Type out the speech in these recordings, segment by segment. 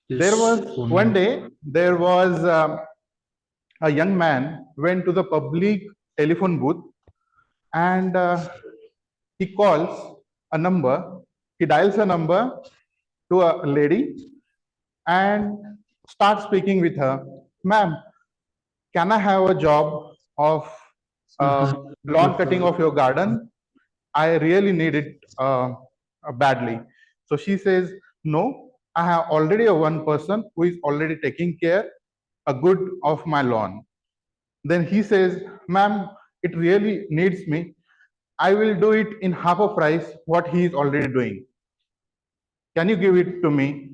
There was one day, there was a young man went to the public telephone booth and he calls a number, he dials a number to a lady and starts speaking with her. Ma'am, can I have a job of lawn cutting of your garden? I really need it badly. So she says, no, I have already a one person who is already taking care a good of my lawn. Then he says, ma'am, it really needs me. I will do it in half a price what he is already doing. Can you give it to me?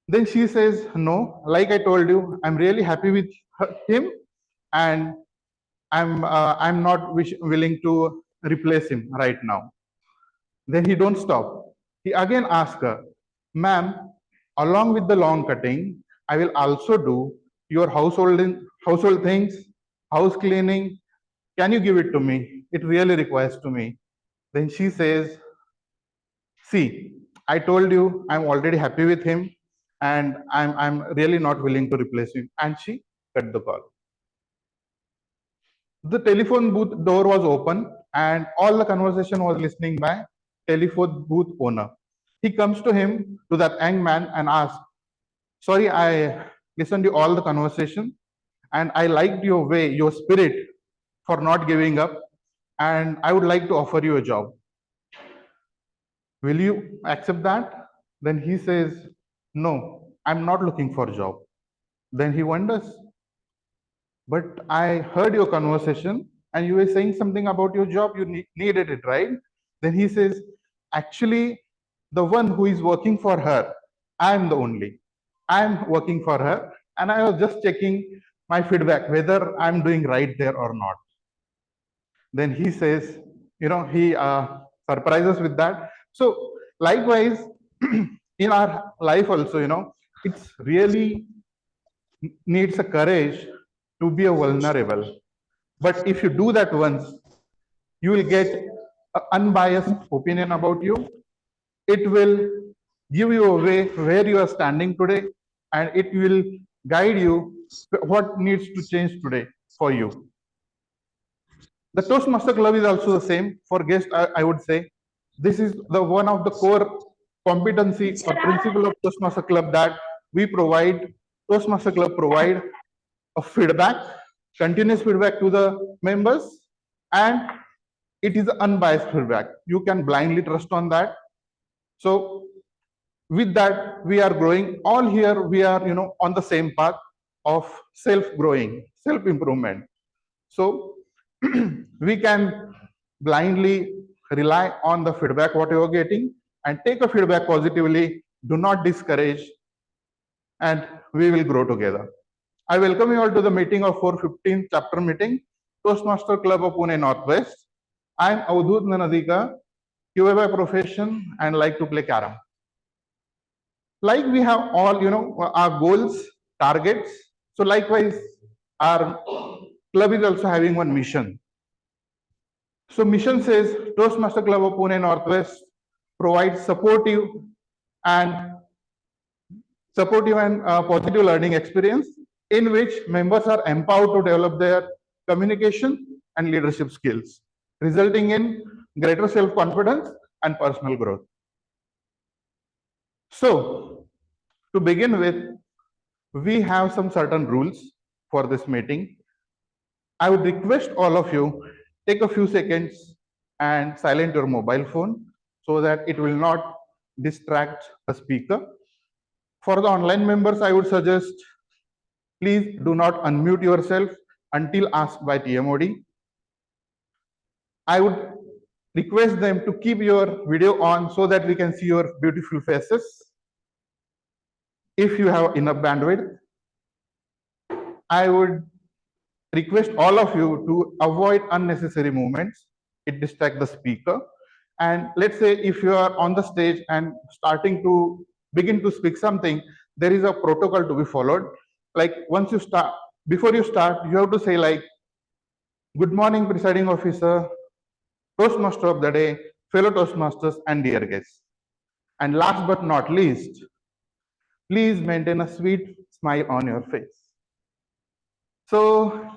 Then she says, no, like I told you, I'm really happy with him and I'm not willing to replace him right now. Then he don't stop. He again asks her, ma'am, along with the lawn cutting, I will also do your household things, house cleaning. Can you give it to me? It really requires to me. Then she says, see, I told you I'm already happy with him and I'm really not willing to replace him. And she cut the call. The telephone booth door was open and all the conversation was listening by telephone booth owner. He comes to him, to that young man, and asks, sorry, I listened to all the conversation and I liked your way, your spirit for not giving up, and I would like to offer you a job. Will you accept that? Then he says, no, I'm not looking for a job. Then he wonders, but I heard your conversation and you were saying something about your job, you needed it, right? Then he says, actually, the one who is working for her, I'm the only. I'm working for her and I was just checking my feedback, whether I'm doing right there or not. Then he says, he surprises with that. So likewise, in our life also, it's really needs a courage to be a vulnerable. But if you do that once, you will get an unbiased opinion about you. It will give you a way where you are standing today, and it will guide you what needs to change today for you. The Toastmaster Club is also the same. For guests, I would say this is the one of the core competency or principle of Toastmaster Club that we provide. Toastmaster Club provide a feedback, continuous feedback to the members, and it is unbiased feedback. You can blindly trust on that. So with that, we are growing. All here we are, on the same path of self-growing, self-improvement. So we can blindly rely on the feedback what you are getting and take a feedback positively. Do not discourage, and we will grow together. I welcome you all to the meeting of 415th chapter meeting, Toastmaster Club of Pune Northwest. I am Avadhut Nanadika, QA by profession and like to play carom. Like we have all, our goals, targets. So likewise, our club is also having one mission. So mission says Toastmaster Club of Pune Northwest provides supportive and positive learning experience in which members are empowered to develop their communication and leadership skills, resulting in greater self-confidence and personal growth. So, to begin with, we have some certain rules for this meeting. I would request all of you take a few seconds and silence your mobile phone so that it will not distract the speaker. For the online members, I would suggest please do not unmute yourself until asked by TMOD. I would request them to keep your video on so that we can see your beautiful faces. If you have enough bandwidth, I would request all of you to avoid unnecessary movements. It distracts the speaker. And let's say if you are on the stage and starting to begin to speak something, there is a protocol to be followed. Like once you start, before you start, you have to say like, good morning, presiding officer, Toastmaster of the day, fellow Toastmasters and dear guests. And last but not least, Please maintain a sweet smile on your face. So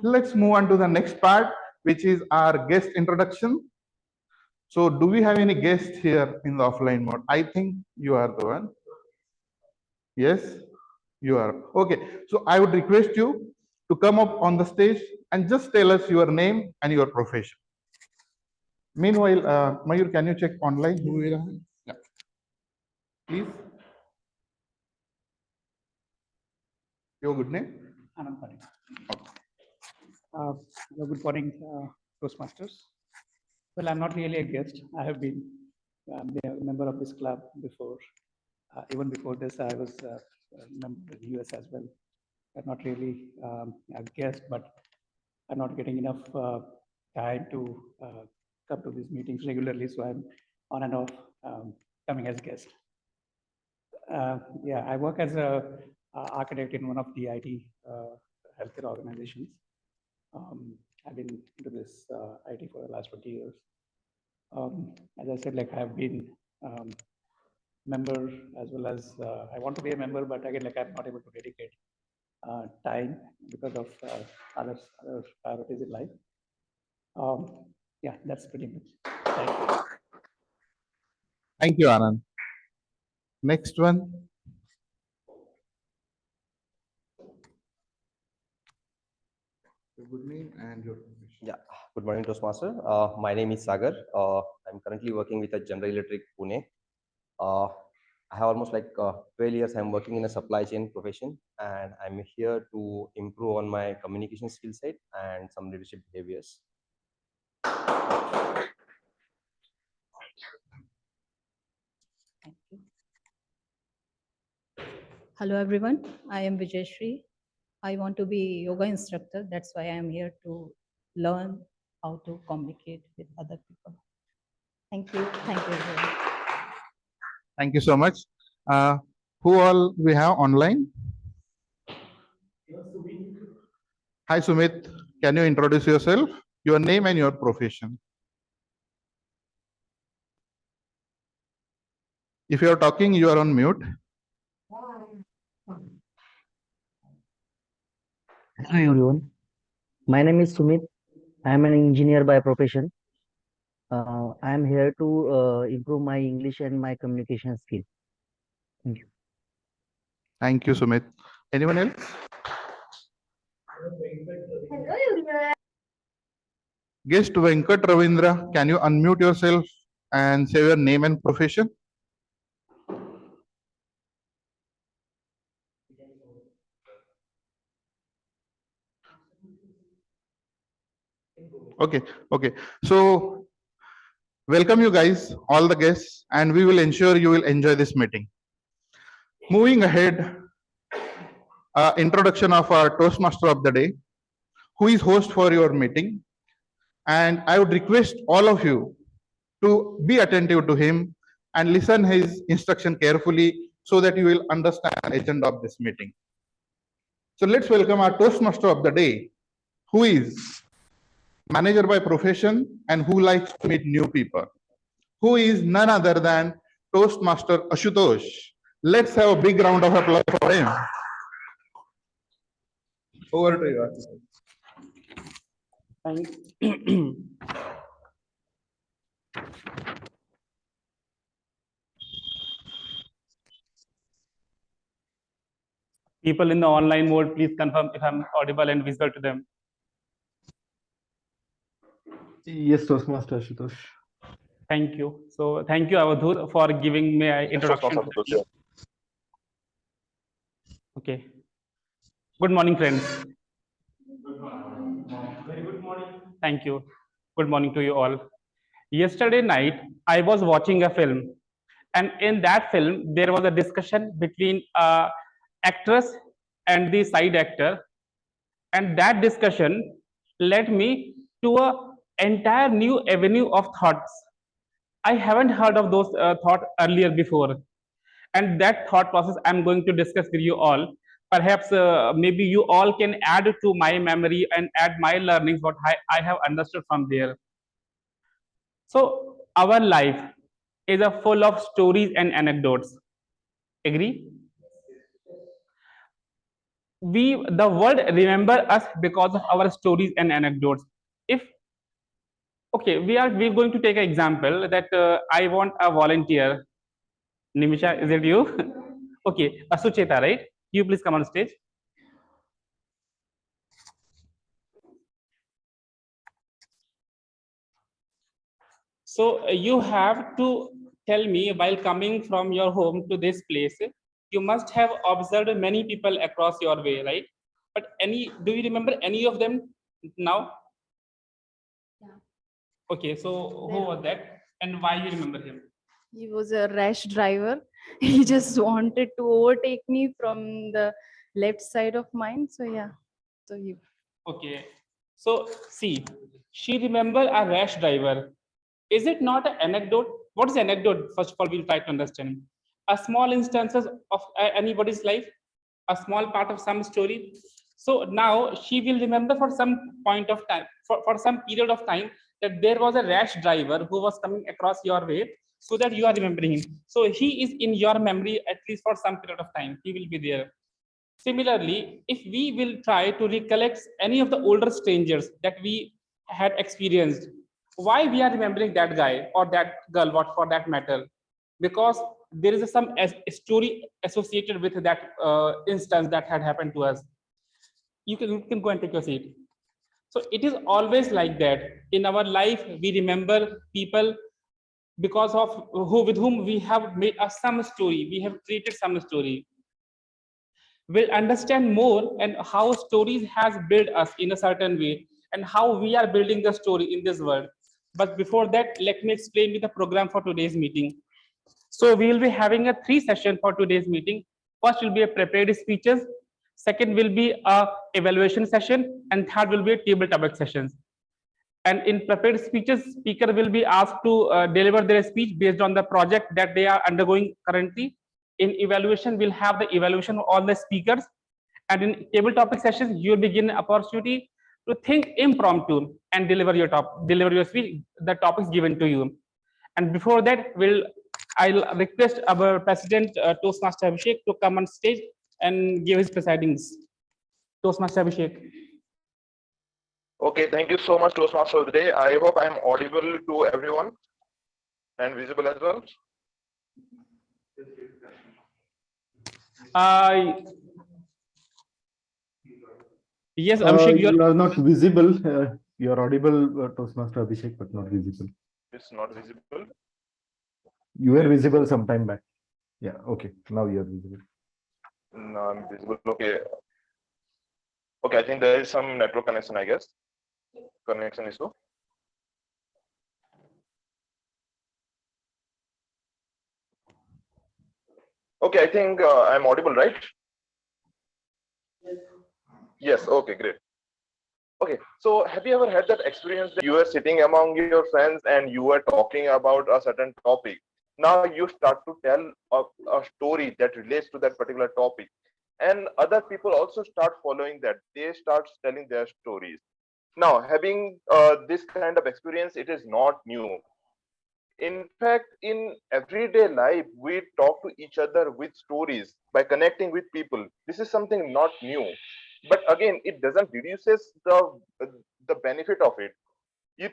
let's move on to the next part, which is our guest introduction. So do we have any guests here in the offline mode? I think you are the one. Yes, you are. Okay, so I would request you to come up on the stage and just tell us your name and your profession. Meanwhile, Mayur, can you check online who we are? Yeah. Please. Your good name? Anand Parekh. Good morning, Toastmasters. Well, I'm not really a guest. I have been a member of this club before. Even before this, I was a member of the US as well. I'm not really a guest, but I'm not getting enough time to come to these meetings regularly, so I'm on and off coming as a guest. Yeah, I work as a architect in one of the IT healthcare organizations. I've been into this IT for the last 20 years. As I said, like I've been member as well as I want to be a member, but again, like I'm not able to dedicate time because of other priorities in life. Yeah, that's pretty much. Thank you. Thank you, Anand. Next one. Your good name and your profession. Yeah, good morning, Toastmaster. My name is Sagar. I'm currently working with a General Electric Pune. I have almost like 12 years I'm working in a supply chain profession, and I'm here to improve on my communication skill set and some leadership behaviors. Thank you. Hello everyone, I am Vijayashri. I want to be yoga instructor. That's why I am here to learn how to communicate with other people. Thank you. Thank you everyone. Thank you so much. Who all we have online? Hi Sumit, can you introduce yourself, your name and your profession? If you are talking, you are on mute. Hello everyone, my name is Sumit. I am an engineer by profession. I am here to improve my English and my communication skill. Thank you. Thank you, Sumit. Anyone else? Guest Venkat Ravindra, can you unmute yourself and say your name and profession? Okay. So, welcome you guys, all the guests, and we will ensure you will enjoy this meeting. Moving ahead, introduction of our Toastmaster of the day, who is host for your meeting. And I would request all of you to be attentive to him and listen his instruction carefully so that you will understand the agenda of this meeting. So let's welcome our Toastmaster of the day, who is manager by profession and who likes to meet new people, who is none other than Toastmaster Ashutosh. Let's have a big round of applause for him. Over to you, Ashutosh. People in the online mode, please confirm if I'm audible and visible to them. Yes, Toastmaster Ashutosh. Thank you. So thank you, Avadhut, for giving me an introduction. Okay. Good morning, friends. Very good morning. Thank you. Good morning to you all. Yesterday night, I was watching a film, and in that film, there was a discussion between actress and the side actor, and that discussion led me to an entire new avenue of thoughts. I haven't heard of those thoughts earlier before, and that thought process I'm going to discuss with you all. Perhaps maybe you all can add to my memory and add my learnings what I have understood from there. So our life is a full of stories and anecdotes. Agree? the world remember us because of our stories and anecdotes. If okay, we're going to take an example that I want a volunteer. Nimisha, is it you? Okay, Asucheta, right? You please come on stage. So you have to tell me, while coming from your home to this place, you must have observed many people across your way, right? But do you remember any of them now? Yeah. Okay, so who was that and why you remember him? He was a rash driver. He just wanted to overtake me from the left side of mine. So yeah, so he. Okay, so see, she remember a rash driver. Is it not an anecdote? What is anecdote? First of all, we'll try to understand. A small instances of anybody's life, a small part of some story. So now she will remember for some point of time, for some period of time, that there was a rash driver who was coming across your way, so that you are remembering him. So he is in your memory at least for some period of time. He will be there. Similarly, if we will try to recollect any of the older strangers that we had experienced, why we are remembering that guy or that girl, what for that matter? Because there is some story associated with that instance that had happened to us. You can go and take your seat. So it is always like that in our life. We remember people because of with whom we have made some story. We have created some story. We'll understand more and how stories has built us in a certain way and how we are building the story in this world. But before that, let me explain you the program for today's meeting. So we will be having a 3 session for today's meeting. First will be a prepared speeches, second will be a evaluation session, and third will be a table topic sessions. And in prepared speeches, speaker will be asked to deliver their speech based on the project that they are undergoing currently. In evaluation, we'll have the evaluation of all the speakers. And in table topic sessions, you'll be given an opportunity to think impromptu and deliver your speech, the topics given to you. And before that, I'll request our president, Toastmaster Abhishek, to come on stage and give his proceedings. Toastmaster Abhishek. Okay, thank you so much, Toastmaster of the day. I hope I'm audible to everyone and visible as well. Yes, Abhishek, You are not visible. You are audible, Toastmaster Abhishek, but not visible. It's not visible. You were visible some time back. Yeah, okay. Now you are visible. No, I'm visible. Okay. Okay, I think there is some network connection, I guess. Connection issue. Okay, I think I'm audible, right? Yes, okay, great. Okay, so have you ever had that experience that you are sitting among your friends and you are talking about a certain topic? Now you start to tell a story that relates to that particular topic, and other people also start following that. They start telling their stories. Now, having this kind of experience, it is not new. In fact, in everyday life, we talk to each other with stories by connecting with people. This is something not new, but again, it doesn't reduces the benefit of it. It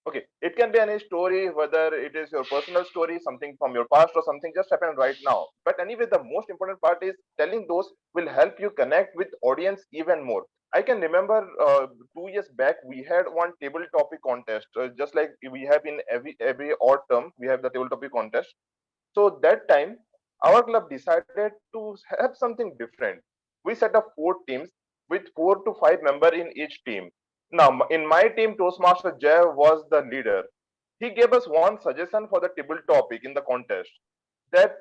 Okay, it can be any story, whether it is your personal story, something from your past, or something just happened right now. But anyway, the most important part is telling those will help you connect with audience even more. I can remember 2 years back we had one table topic contest, just like we have in every autumn we have the table topic contest. So that time our club decided to have something different. We set up 4 teams with 4 to 5 members in each team. Now, in my team, Toastmaster Jay was the leader. He gave us one suggestion for the table topic in the contest, that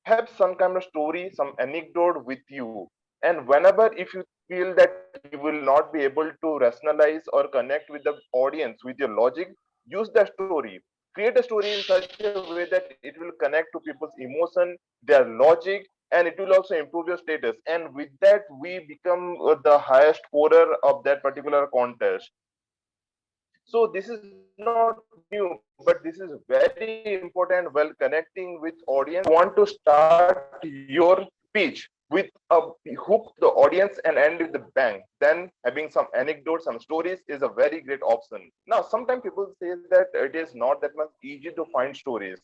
have some kind of story, some anecdote with you. And whenever if you feel that you will not be able to rationalize or connect with the audience with your logic, use that story. Create a story in such a way that it will connect to people's emotion, their logic, and it will also improve your status. And with that, we become the highest scorer of that particular contest. So this is not new, but this is very important while connecting with audience. Want to start your pitch with a hook the audience and end with the bang. Then having some anecdotes, some stories is a very great option. Now, sometimes people say that it is not that much easy to find stories.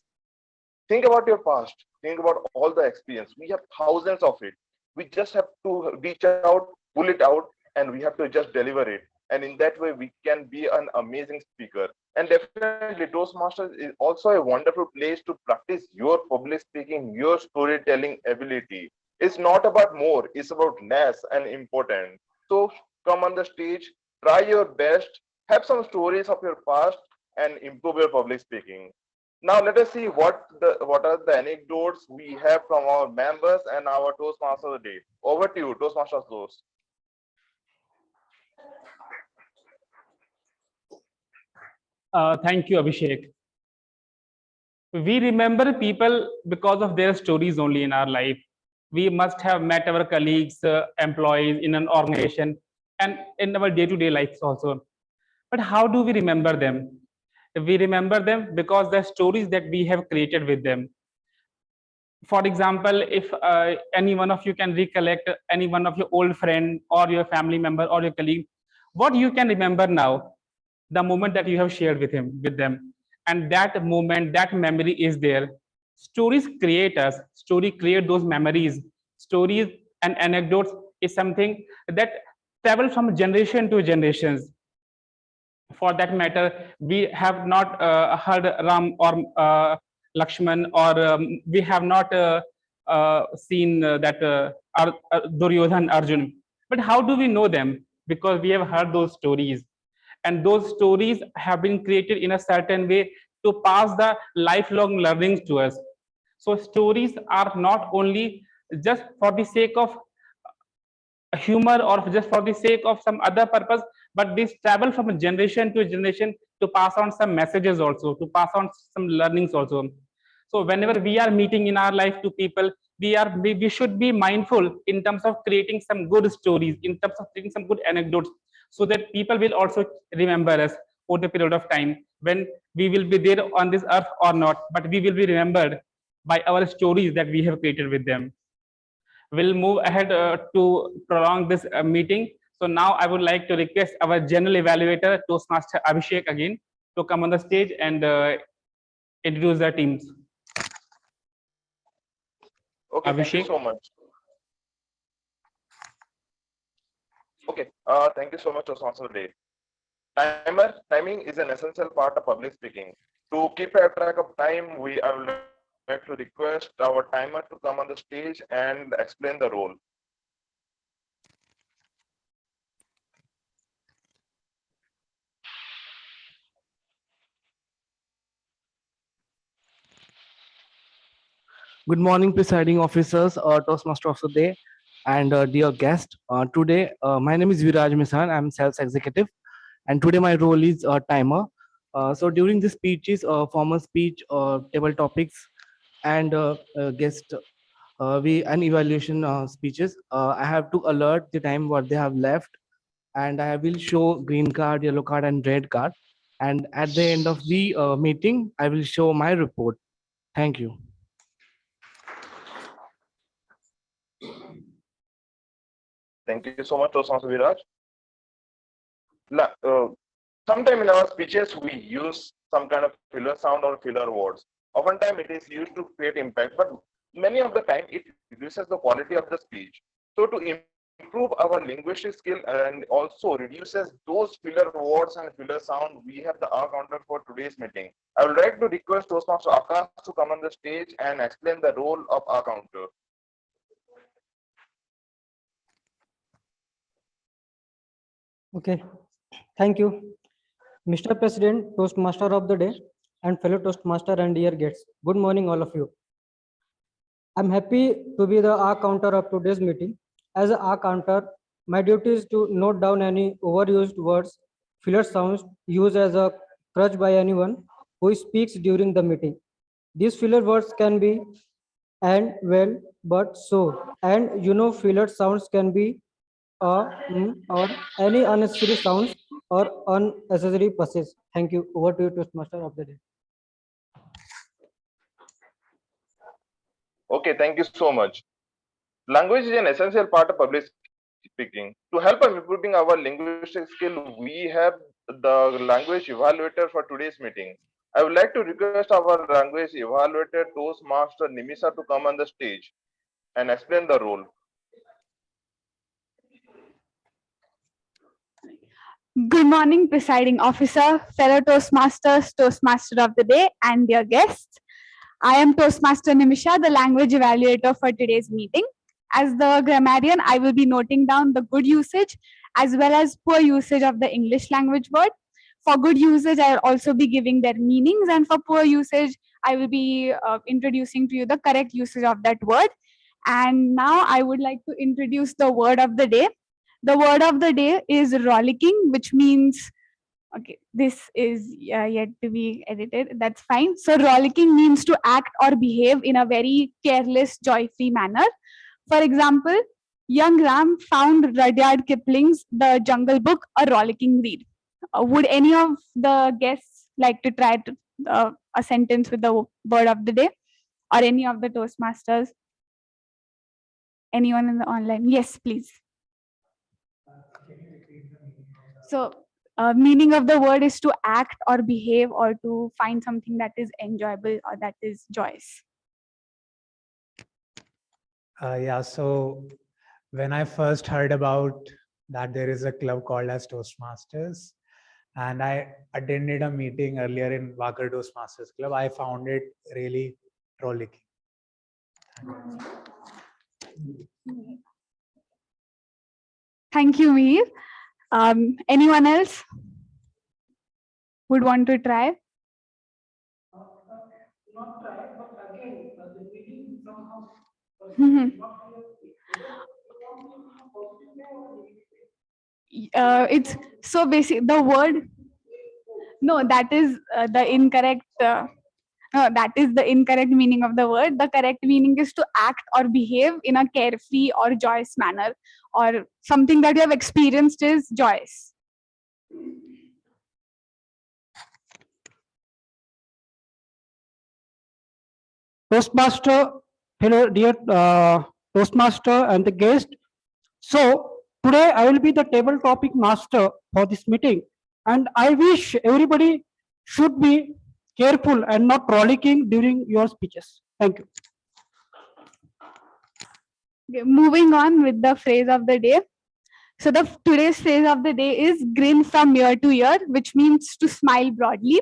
Think about your past. Think about all the experience. We have thousands of it. We just have to reach out, pull it out, and we have to just deliver it. And in that way, we can be an amazing speaker. And definitely, Toastmasters is also a wonderful place to practice your public speaking, your storytelling ability. It's not about more, it's about less and important. So come on the stage, try your best, have some stories of your past, and improve your public speaking. Now let us see what are the anecdotes we have from our members and our Toastmasters day. Over to you, Toastmasters host. Thank you, Abhishek. We remember people because of their stories only in our life. We must have met our colleagues, employees in an organization, and in our day-to-day lives also. But how do we remember them? We remember them because the stories that we have created with them. For example, if any one of you can recollect any one of your old friend or your family member or your colleague, what you can remember now, the moment that you have shared with them, and that moment, that memory is there. Stories create us. Story create those memories. Stories and anecdotes is something that travel from generation to generations. For that matter, we have not heard Ram or Lakshman, or we have not seen that Duryodhan, Arjun. But how do we know them? Because we have heard those stories, and those stories have been created in a certain way to pass the lifelong learnings to us. So stories are not only just for the sake of humor or just for the sake of some other purpose, but this travel from generation to generation to pass on some messages also, to pass on some learnings also. So whenever we are meeting in our life to people, we should be mindful in terms of creating some good stories, in terms of creating some good anecdotes, so that people will also remember us over the period of time when we will be there on this earth or not, but we will be remembered by our stories that we have created with them. We'll move ahead to prolong this meeting. So now I would like to request our general evaluator, Toastmaster Abhishek, again to come on the stage and introduce the teams. Okay, Abhishek. thank you so much. Okay, thank you so much, Toastmaster Day. Timing is an essential part of public speaking. To keep a track of time, I would like to request our timer to come on the stage and explain the role. Good morning, presiding officers, Toastmaster of the day, and dear guest. Today, my name is Viraj Misan. I'm sales executive, and today my role is timer. So during the speeches, formal speech, table topics, and guest and evaluation speeches, I have to alert the time what they have left, and I will show green card, yellow card, and red card. And at the end of the meeting, I will show my report. Thank you. Thank you so much, Toastmaster Viraj. Sometime in our speeches, we use some kind of filler sound or filler words. Oftentimes, it is used to create impact, but many of the time, it reduces the quality of the speech. So to improve our linguistic skill and also reduces those filler words and filler sound, we have the R counter for today's meeting. I would like to request Toastmaster Akash to come on the stage and explain the role of R counter. Okay, thank you. Mr. President, Toastmaster of the day, and fellow Toastmaster and dear guests. Good morning, all of you. I'm happy to be the R counter of today's meeting. As a R counter, my duty is to note down any overused words, filler sounds used as a crutch by anyone who speaks during the meeting. These filler words can be and, well, but so. And filler sounds can be or any unnecessary sounds or unnecessary passes. Thank you. Over to you, Toastmaster of the day. Okay, thank you so much. Language is an essential part of public speaking. To help us improving our linguistic skill, we have the language evaluator for today's meeting. I would like to request our language evaluator Toastmaster Nimisa to come on the stage and explain the role. Good morning, presiding officer, fellow Toastmasters, Toastmaster of the day, and dear guests. I am Toastmaster Nimisha, the language evaluator for today's meeting. As the grammarian, I will be noting down the good usage as well as poor usage of the English language word. For good usage, I will also be giving their meanings, and for poor usage, I will be introducing to you the correct usage of that word. And now I would like to introduce the word of the day. The word of the day is rollicking, which means, okay, this is yet to be edited. That's fine. So rollicking means to act or behave in a very careless, joy-free manner. For example, young Ram found Rudyard Kipling's The Jungle Book a rollicking read. Would any of the guests like to try a sentence with the word of the day, or any of the Toastmasters? Anyone in the online? Yes, please. So, meaning of the word is to act or behave or to find something that is enjoyable or that is joyous. Yeah, so when I first heard about that there is a club called as Toastmasters, and I attended a meeting earlier in Wakar Toastmasters Club, I found it really rollicking. Thank you, Meer. Anyone else would want to try? Not try, but again, the meaning somehow. It's so basic. The word, no, that is the incorrect. No, that is the incorrect meaning of the word. The correct meaning is to act or behave in a carefree or joyous manner, or something that you have experienced is joyous. Toastmaster, hello, dear Toastmaster and the guest. So today I will be the table topic master for this meeting, and I wish everybody should be careful and not rollicking during your speeches. Thank you. Okay, moving on with the phrase of the day. So today's phrase of the day is grin from ear to ear, which means to smile broadly.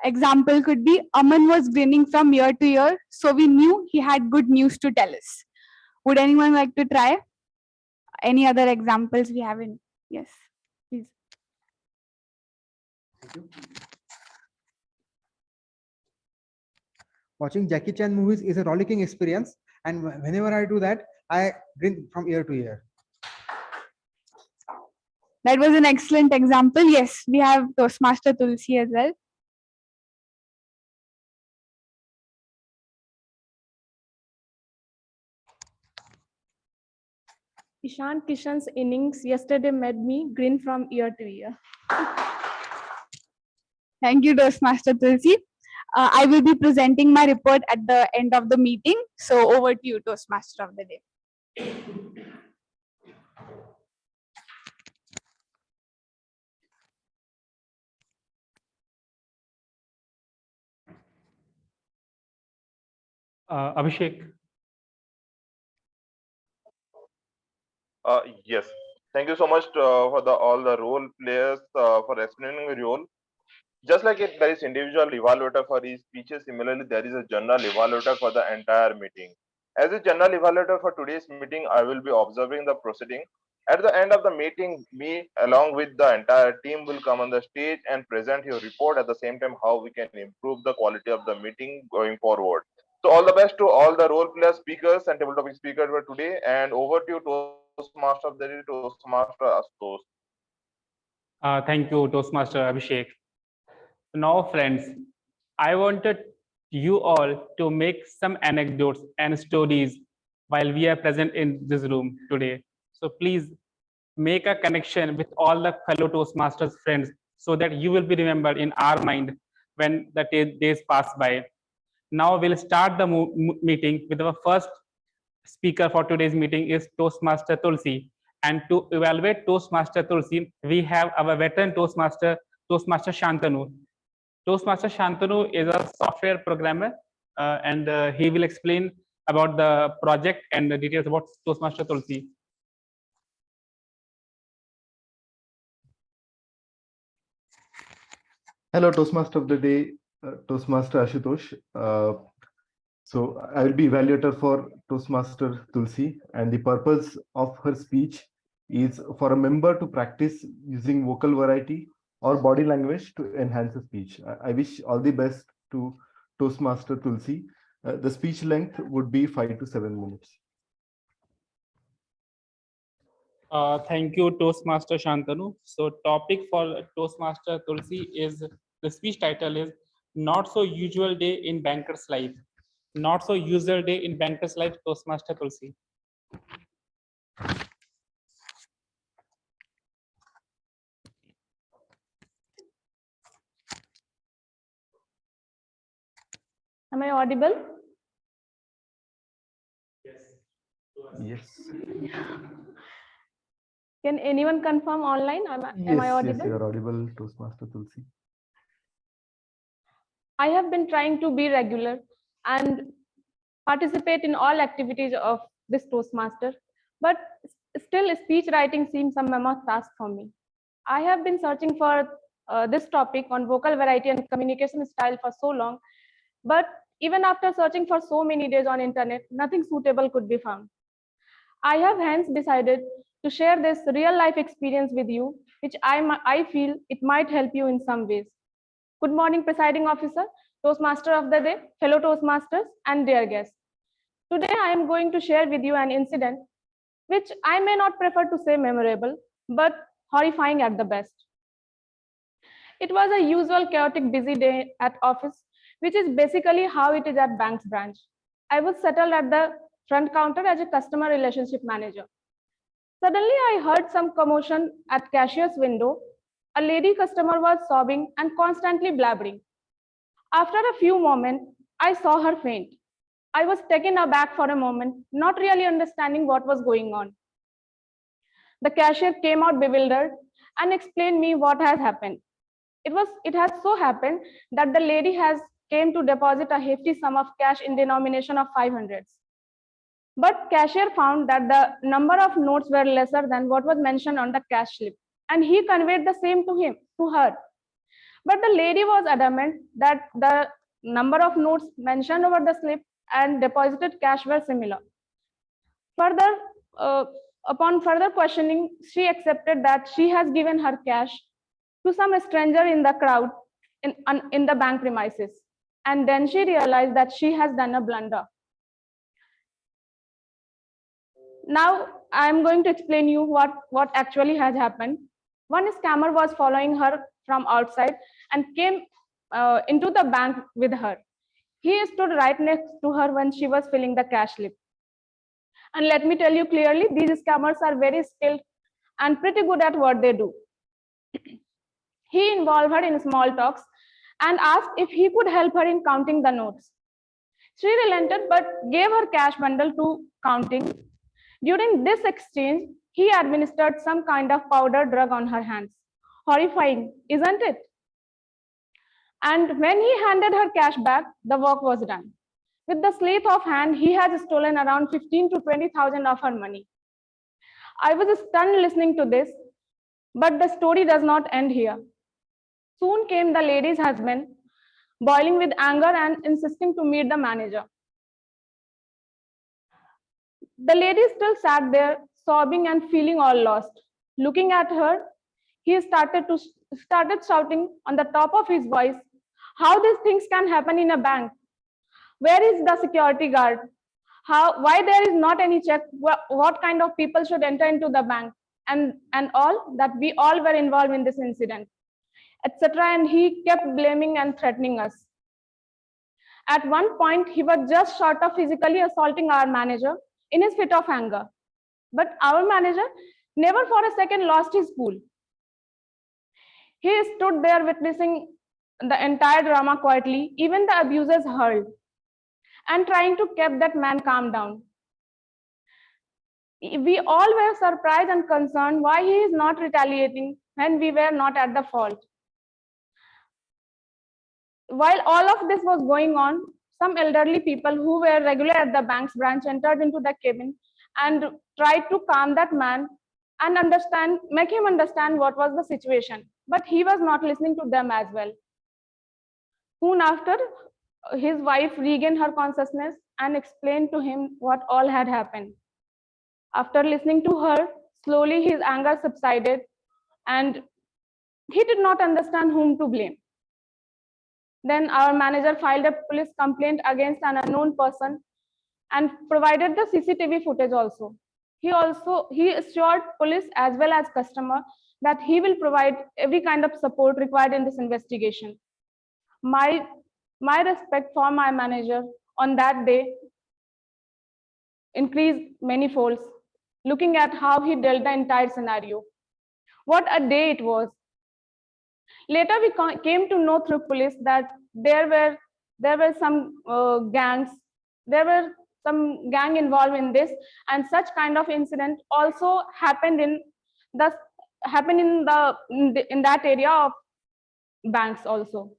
Example could be Aman was grinning from ear to ear, so we knew he had good news to tell us. Would anyone like to try? Any other examples we have in? Yes, please. Thank you. Watching Jackie Chan movies is a rollicking experience, and whenever I do that, I grin from ear to ear. That was an excellent example. Yes, we have Toastmaster Tulsi as well. Ishan Kishan's innings yesterday made me grin from ear to ear. Thank you, Toastmaster Tulsi. I will be presenting my report at the end of the meeting. So over to you, Toastmaster of the day. Abhishek. Yes, thank you so much for all the role players for explaining the role. Just like there is individual evaluator for each speeches, similarly there is a general evaluator for the entire meeting. As a general evaluator for today's meeting, I will be observing the proceeding. At the end of the meeting, me along with the entire team will come on the stage and present your report, at the same time how we can improve the quality of the meeting going forward. So all the best to all the role player speakers and table topic speakers for today, and over to you, Toastmaster of the day, Toastmaster Ashutosh. Thank you, Toastmaster Abhishek. Now, friends, I wanted you all to make some anecdotes and stories while we are present in this room today. So please make a connection with all the fellow Toastmasters friends so that you will be remembered in our mind when the days pass by. Now we'll start the meeting with our first speaker for today's meeting is Toastmaster Tulsi. And to evaluate Toastmaster Tulsi, we have our veteran Toastmaster Shantanu. Toastmaster Shantanu is a software programmer and he will explain about the project and the details about Toastmaster Tulsi. Hello, Toastmaster of the Day, Toastmaster Ashutosh. So I will be evaluator for Toastmaster Tulsi, and the purpose of her speech is for a member to practice using vocal variety or body language to enhance the speech. I wish all the best to Toastmaster Tulsi. The speech length would be 5 to 7 minutes. Thank you, Toastmaster Shantanu. So topic for Toastmaster Tulsi is, the speech title is Not So Usual Day in Banker's Life. Not So Usual Day in Banker's Life, Toastmaster Tulsi. Am I audible? Yes. Can anyone confirm online? Am I audible? Yes, you are audible, Toastmaster Tulsi. I have been trying to be regular and participate in all activities of this Toastmaster, but still speech writing seems a mammoth task for me. I have been searching for this topic on vocal variety and communication style for so long, but even after searching for so many days on internet, nothing suitable could be found. I have hence decided to share this real life experience with you, which I feel it might help you in some ways. Good morning, presiding officer, Toastmaster of the day, fellow Toastmasters, and dear guests. Today, I am going to share with you an incident which I may not prefer to say memorable, but horrifying at the best. It was a usual chaotic busy day at office, which is basically how it is at bank's branch. I was settled at the front counter as a customer relationship manager. Suddenly, I heard some commotion at cashier's window. A lady customer was sobbing and constantly blabbering. After a few moments, I saw her faint. I was taken aback for a moment, not really understanding what was going on. The cashier came out bewildered and explained me what has happened. It has so happened that the lady has came to deposit a hefty sum of cash in denomination of 500s. But cashier found that the number of notes were lesser than what was mentioned on the cash slip, and he conveyed the same to her. But the lady was adamant that the number of notes mentioned over the slip and deposited cash were similar. Further, upon further questioning, she accepted that she has given her cash to some stranger in the crowd in the bank premises. And then she realized that she has done a blunder. Now, I'm going to explain you what actually has happened. One scammer was following her from outside and came into the bank with her. He stood right next to her when she was filling the cash slip. And let me tell you clearly, these scammers are very skilled and pretty good at what they do. He involved her in small talks and asked if he could help her in counting the notes. She relented but gave her cash bundle to counting. During this exchange, he administered some kind of powder drug on her hands. Horrifying, isn't it? And when he handed her cash back, the work was done. With the sleight of hand, he has stolen around 15 to 20,000 of her money. I was stunned listening to this, but the story does not end here. Soon came the lady's husband, boiling with anger and insisting to meet the manager. The lady still sat there, sobbing and feeling all lost. Looking at her, he started shouting on the top of his voice, how these things can happen in a bank? Where is the security guard? Why there is not any check? What kind of people should enter into the bank? And all that we all were involved in this incident, etc. And he kept blaming and threatening us. At one point, he was just short of physically assaulting our manager in his fit of anger. But our manager never for a second lost his cool. He stood there witnessing the entire drama quietly, even the abusers hurled, and trying to keep that man calm down. We all were surprised and concerned why he is not retaliating when we were not at the fault. While all of this was going on, some elderly people who were regular at the bank's branch entered into the cabin and tried to calm that man and make him understand what was the situation. But he was not listening to them as well. Soon after, his wife regained her consciousness and explained to him what all had happened. After listening to her, slowly his anger subsided and he did not understand whom to blame. Then our manager filed a police complaint against an unknown person and provided the CCTV footage also. He assured police as well as customer that he will provide every kind of support required in this investigation. My respect for my manager on that day increased many folds, looking at how he dealt the entire scenario. What a day it was. Later, we came to know through police that there were some gangs, there were some gang involved in this, and such kind of incident also happened in that area of banks also.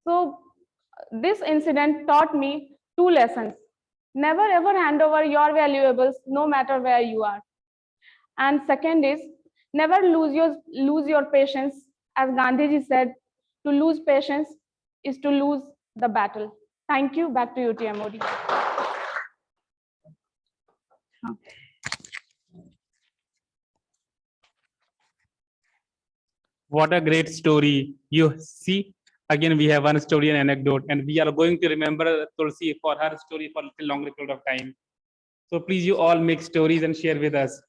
So this incident taught me two lessons. Never ever hand over your valuables, no matter where you are. And second is, never lose your patience. As Gandhiji said, to lose patience is to lose the battle. Thank you. Back to you, TM Modi. What a great story. You see, again, we have one story and anecdote, and we are going to remember Tulsi for her story for a little longer period of time. So please, you all make stories and share with us.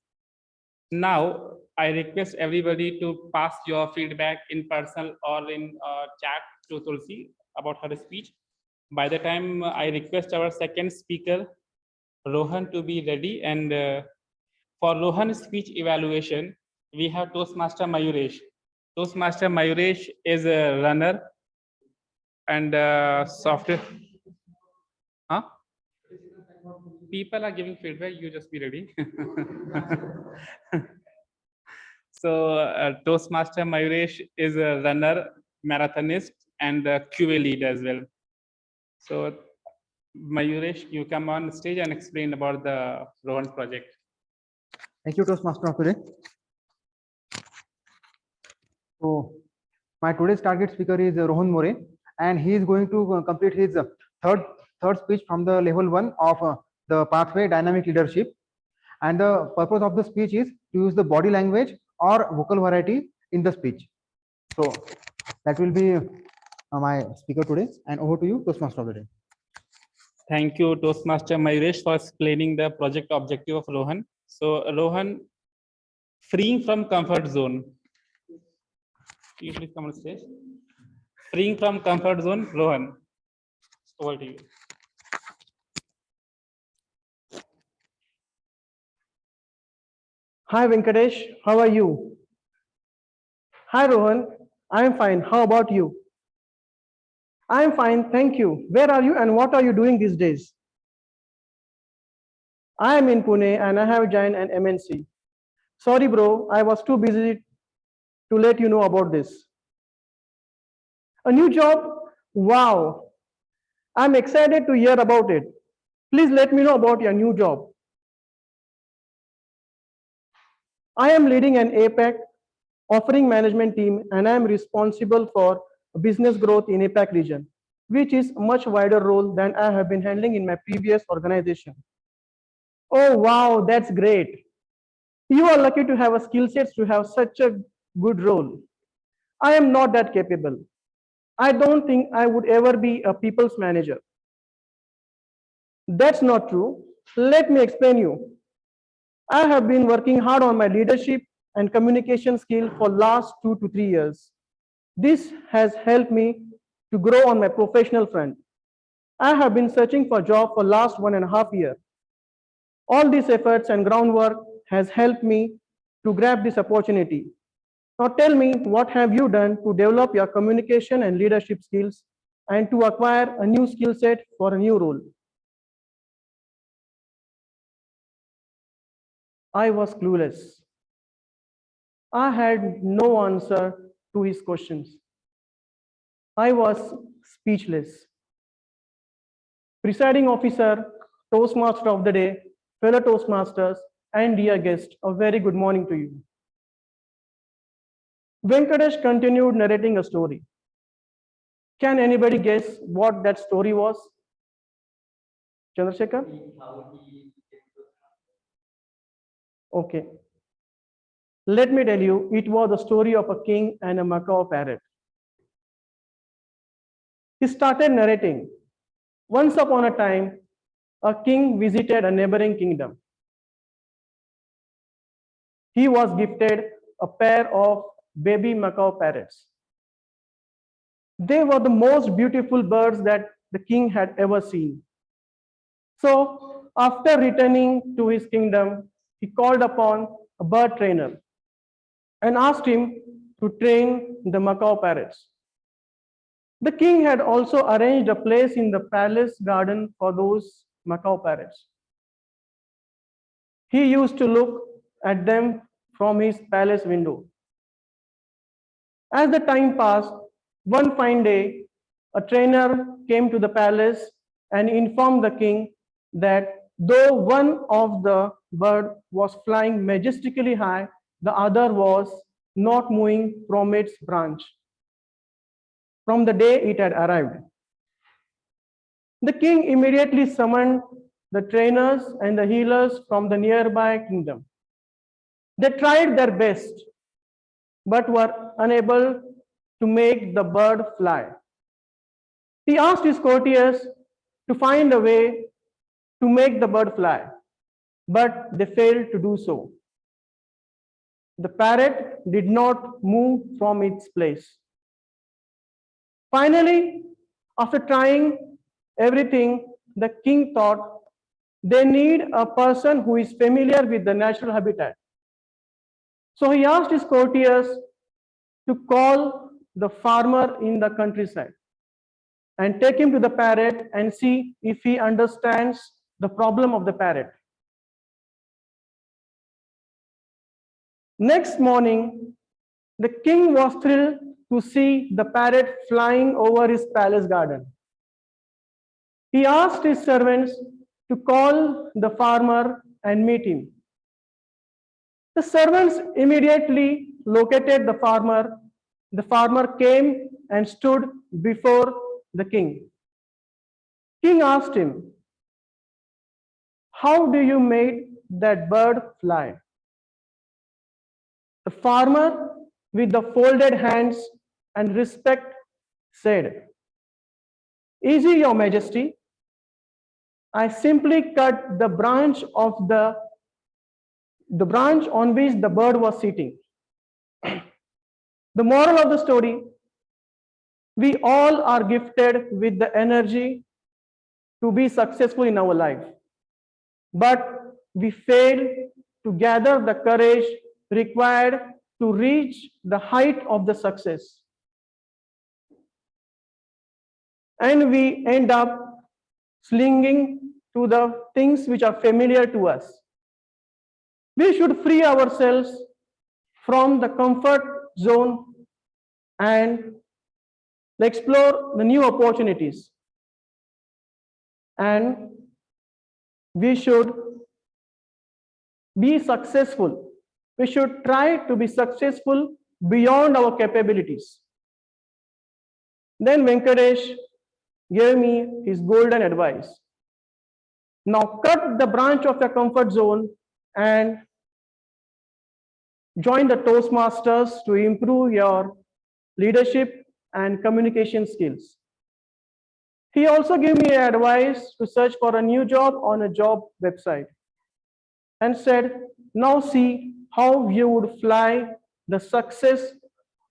Now, I request everybody to pass your feedback in person or in chat to Tulsi about her speech. By the time I request our second speaker, Rohan, to be ready, and for Rohan's speech evaluation, we have Toastmaster Mayuresh. Toastmaster Mayuresh is a runner and software. Huh? People are giving feedback, you just be ready. So Toastmaster Mayuresh is a runner, marathonist, and a QA lead as well. So Mayuresh, you come on stage and explain about the Rohan's project. Thank you, Toastmaster of today. So my today's target speaker is Rohan More, and he is going to complete his third speech from the level 1 of the pathway dynamic leadership. And the purpose of the speech is to use the body language or vocal variety in the speech. So that will be my speaker today. And over to you, Toastmaster of the day. Thank you, Toastmaster Mayuresh, for explaining the project objective of Rohan. So Rohan, freeing from comfort zone. You please come on stage. Freeing from comfort zone, Rohan. Over to you. Hi Venkatesh, how are you? Hi Rohan, I am fine. How about you? I am fine, thank you. Where are you and what are you doing these days? I am in Pune and I have joined an MNC. Sorry bro, I was too busy to let you know about this. A new job? Wow. I'm excited to hear about it. Please let me know about your new job. I am leading an APAC offering management team and I am responsible for business growth in APAC region, which is a much wider role than I have been handling in my previous organization. Oh wow, that's great. You are lucky to have a skill sets to have such a good role. I am not that capable. I don't think I would ever be a people's manager. That's not true. Let me explain you. I have been working hard on my leadership and communication skill for last 2 to 3 years. This has helped me to grow on my professional front. I have been searching for a job for last 1.5 years. All these efforts and groundwork has helped me to grab this opportunity. Now tell me, what have you done to develop your communication and leadership skills and to acquire a new skill set for a new role? I was clueless. I had no answer to his questions. I was speechless. Presiding officer, Toastmaster of the day, fellow Toastmasters, and dear guest, a very good morning to you. Venkatesh continued narrating a story. Can anybody guess what that story was? Chandrasekhar? Okay. Let me tell you, it was the story of a king and a macaw parrot. He started narrating. Once upon a time, a king visited a neighboring kingdom. He was gifted a pair of baby macaw parrots. They were the most beautiful birds that the king had ever seen. So, after returning to his kingdom, he called upon a bird trainer and asked him to train the macaw parrots. The king had also arranged a place in the palace garden for those macaw parrots. He used to look at them from his palace window. As the time passed, one fine day, a trainer came to the palace and informed the king that though one of the bird was flying majestically high, the other was not moving from its branch from the day it had arrived. The king immediately summoned the trainers and the healers from the nearby kingdom. They tried their best, but were unable to make the bird fly. He asked his courtiers to find a way to make the bird fly, but they failed to do so. The parrot did not move from its place. Finally, after trying everything, the king thought they need a person who is familiar with the natural habitat. So he asked his courtiers to call the farmer in the countryside and take him to the parrot and see if he understands the problem of the parrot. Next morning, the king was thrilled to see the parrot flying over his palace garden. He asked his servants to call the farmer and meet him. The servants immediately located the farmer. The farmer came and stood before the king. King asked him, "How do you make that bird fly?" The farmer, with the folded hands and respect, said, "Easy, Your Majesty. I simply cut the branch of the branch on which the bird was sitting." The moral of the story: we all are gifted with the energy to be successful in our life, but we fail to gather the courage required to reach the height of the success. And we end up clinging to the things which are familiar to us. We should free ourselves from the comfort zone and explore the new opportunities. And we should be successful. We should try to be successful beyond our capabilities. Then Venkatesh gave me his golden advice. Now cut the branch of your comfort zone and join the Toastmasters to improve your leadership and communication skills. He also gave me advice to search for a new job on a job website and said, now see how you would fly the success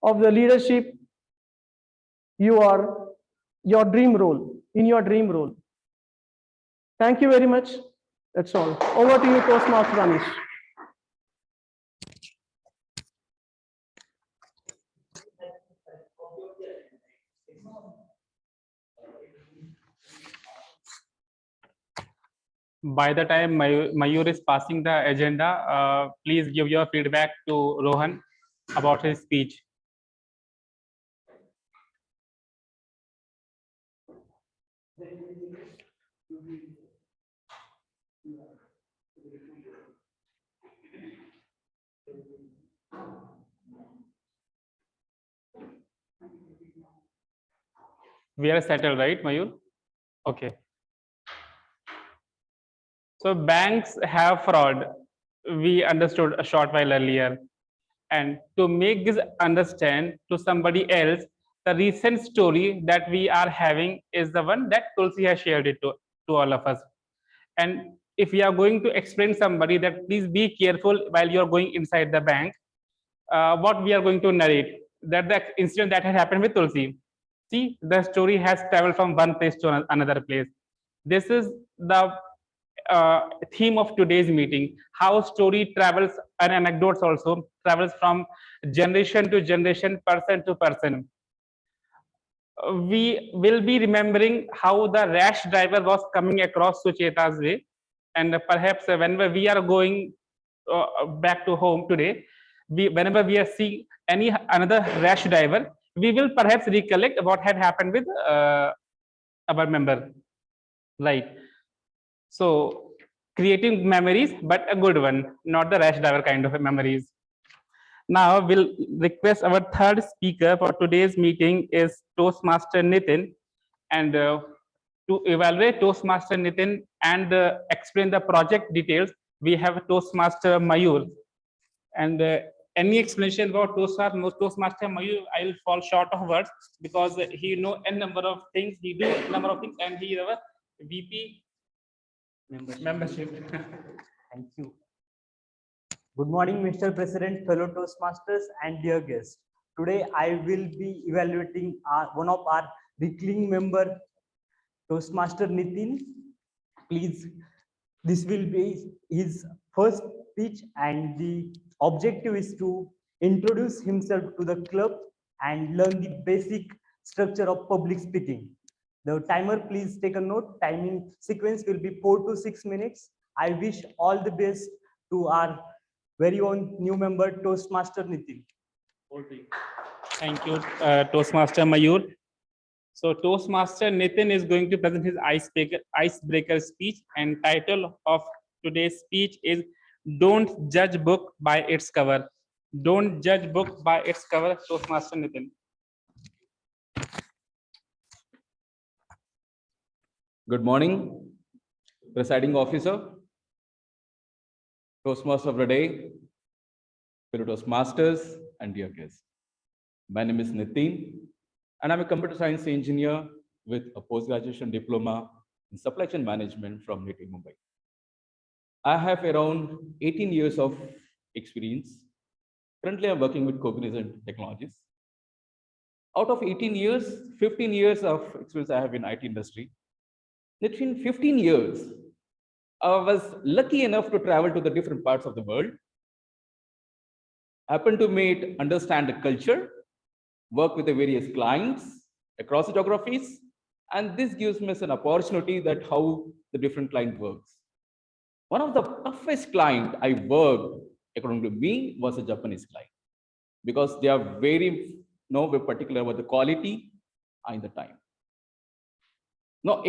of the leadership your dream role, in your dream role. Thank you very much. That's all. Over to you, Toastmaster Anish. By the time Mayur is passing the agenda, please give your feedback to Rohan about his speech. We are settled, right, Mayur? Okay. So banks have fraud. We understood a short while earlier. And to make this understand to somebody else, the recent story that we are having is the one that Tulsi has shared it to all of us. And if we are going to explain somebody that please be careful while you're going inside the bank, what we are going to narrate, that the incident that had happened with Tulsi. See, the story has traveled from one place to another place. This is the theme of today's meeting, how story travels, and anecdotes also travels from generation to generation, person to person. We will be remembering how the rash driver was coming across Sucheta's way, and perhaps whenever we are going back to home today, whenever we are seeing another rash driver, we will perhaps recollect what had happened with our member, right? So creating memories, but a good one, not the rash driver kind of memories. Now we'll request our third speaker for today's meeting is Toastmaster Nitin, and to evaluate Toastmaster Nitin and explain the project details, we have Toastmaster Mayur. And any explanation about Toastmaster Mayur, I will fall short of words because he know a number of things, he do a number of things, and he is our VP membership. Thank you. Good morning, Mr. President, fellow Toastmasters, and dear guests. Today, I will be evaluating one of our recurring member, Toastmaster Nitin. Please, this will be his first speech, and the objective is to introduce himself to the club and learn the basic structure of public speaking. The timer, please take a note. Timing sequence will be 4 to 6 minutes. I wish all the best to our very own new member, Toastmaster Nitin. Thank you, Toastmaster Mayur. So Toastmaster Nitin is going to present his icebreaker speech, and title of today's speech is "Don't Judge Book by Its Cover." Don't judge book by its cover. Toastmaster Nitin. Good morning, presiding officer, Toastmaster of the day, fellow Toastmasters, and dear guests. My name is Nitin, and I'm a computer science engineer with a post-graduation diploma in supply chain management from NIT Mumbai. I have around 18 years of experience. Currently, I'm working with Cognizant Technologies. Out of 18 years, 15 years of experience I have in IT industry. Between 15 years, I was lucky enough to travel to the different parts of the world. Happened to understand the culture, work with the various clients across the geographies, and this gives me an opportunity that how the different client works. One of the toughest client I worked, according to me, was a Japanese client because they are very particular about the quality and the time. Now,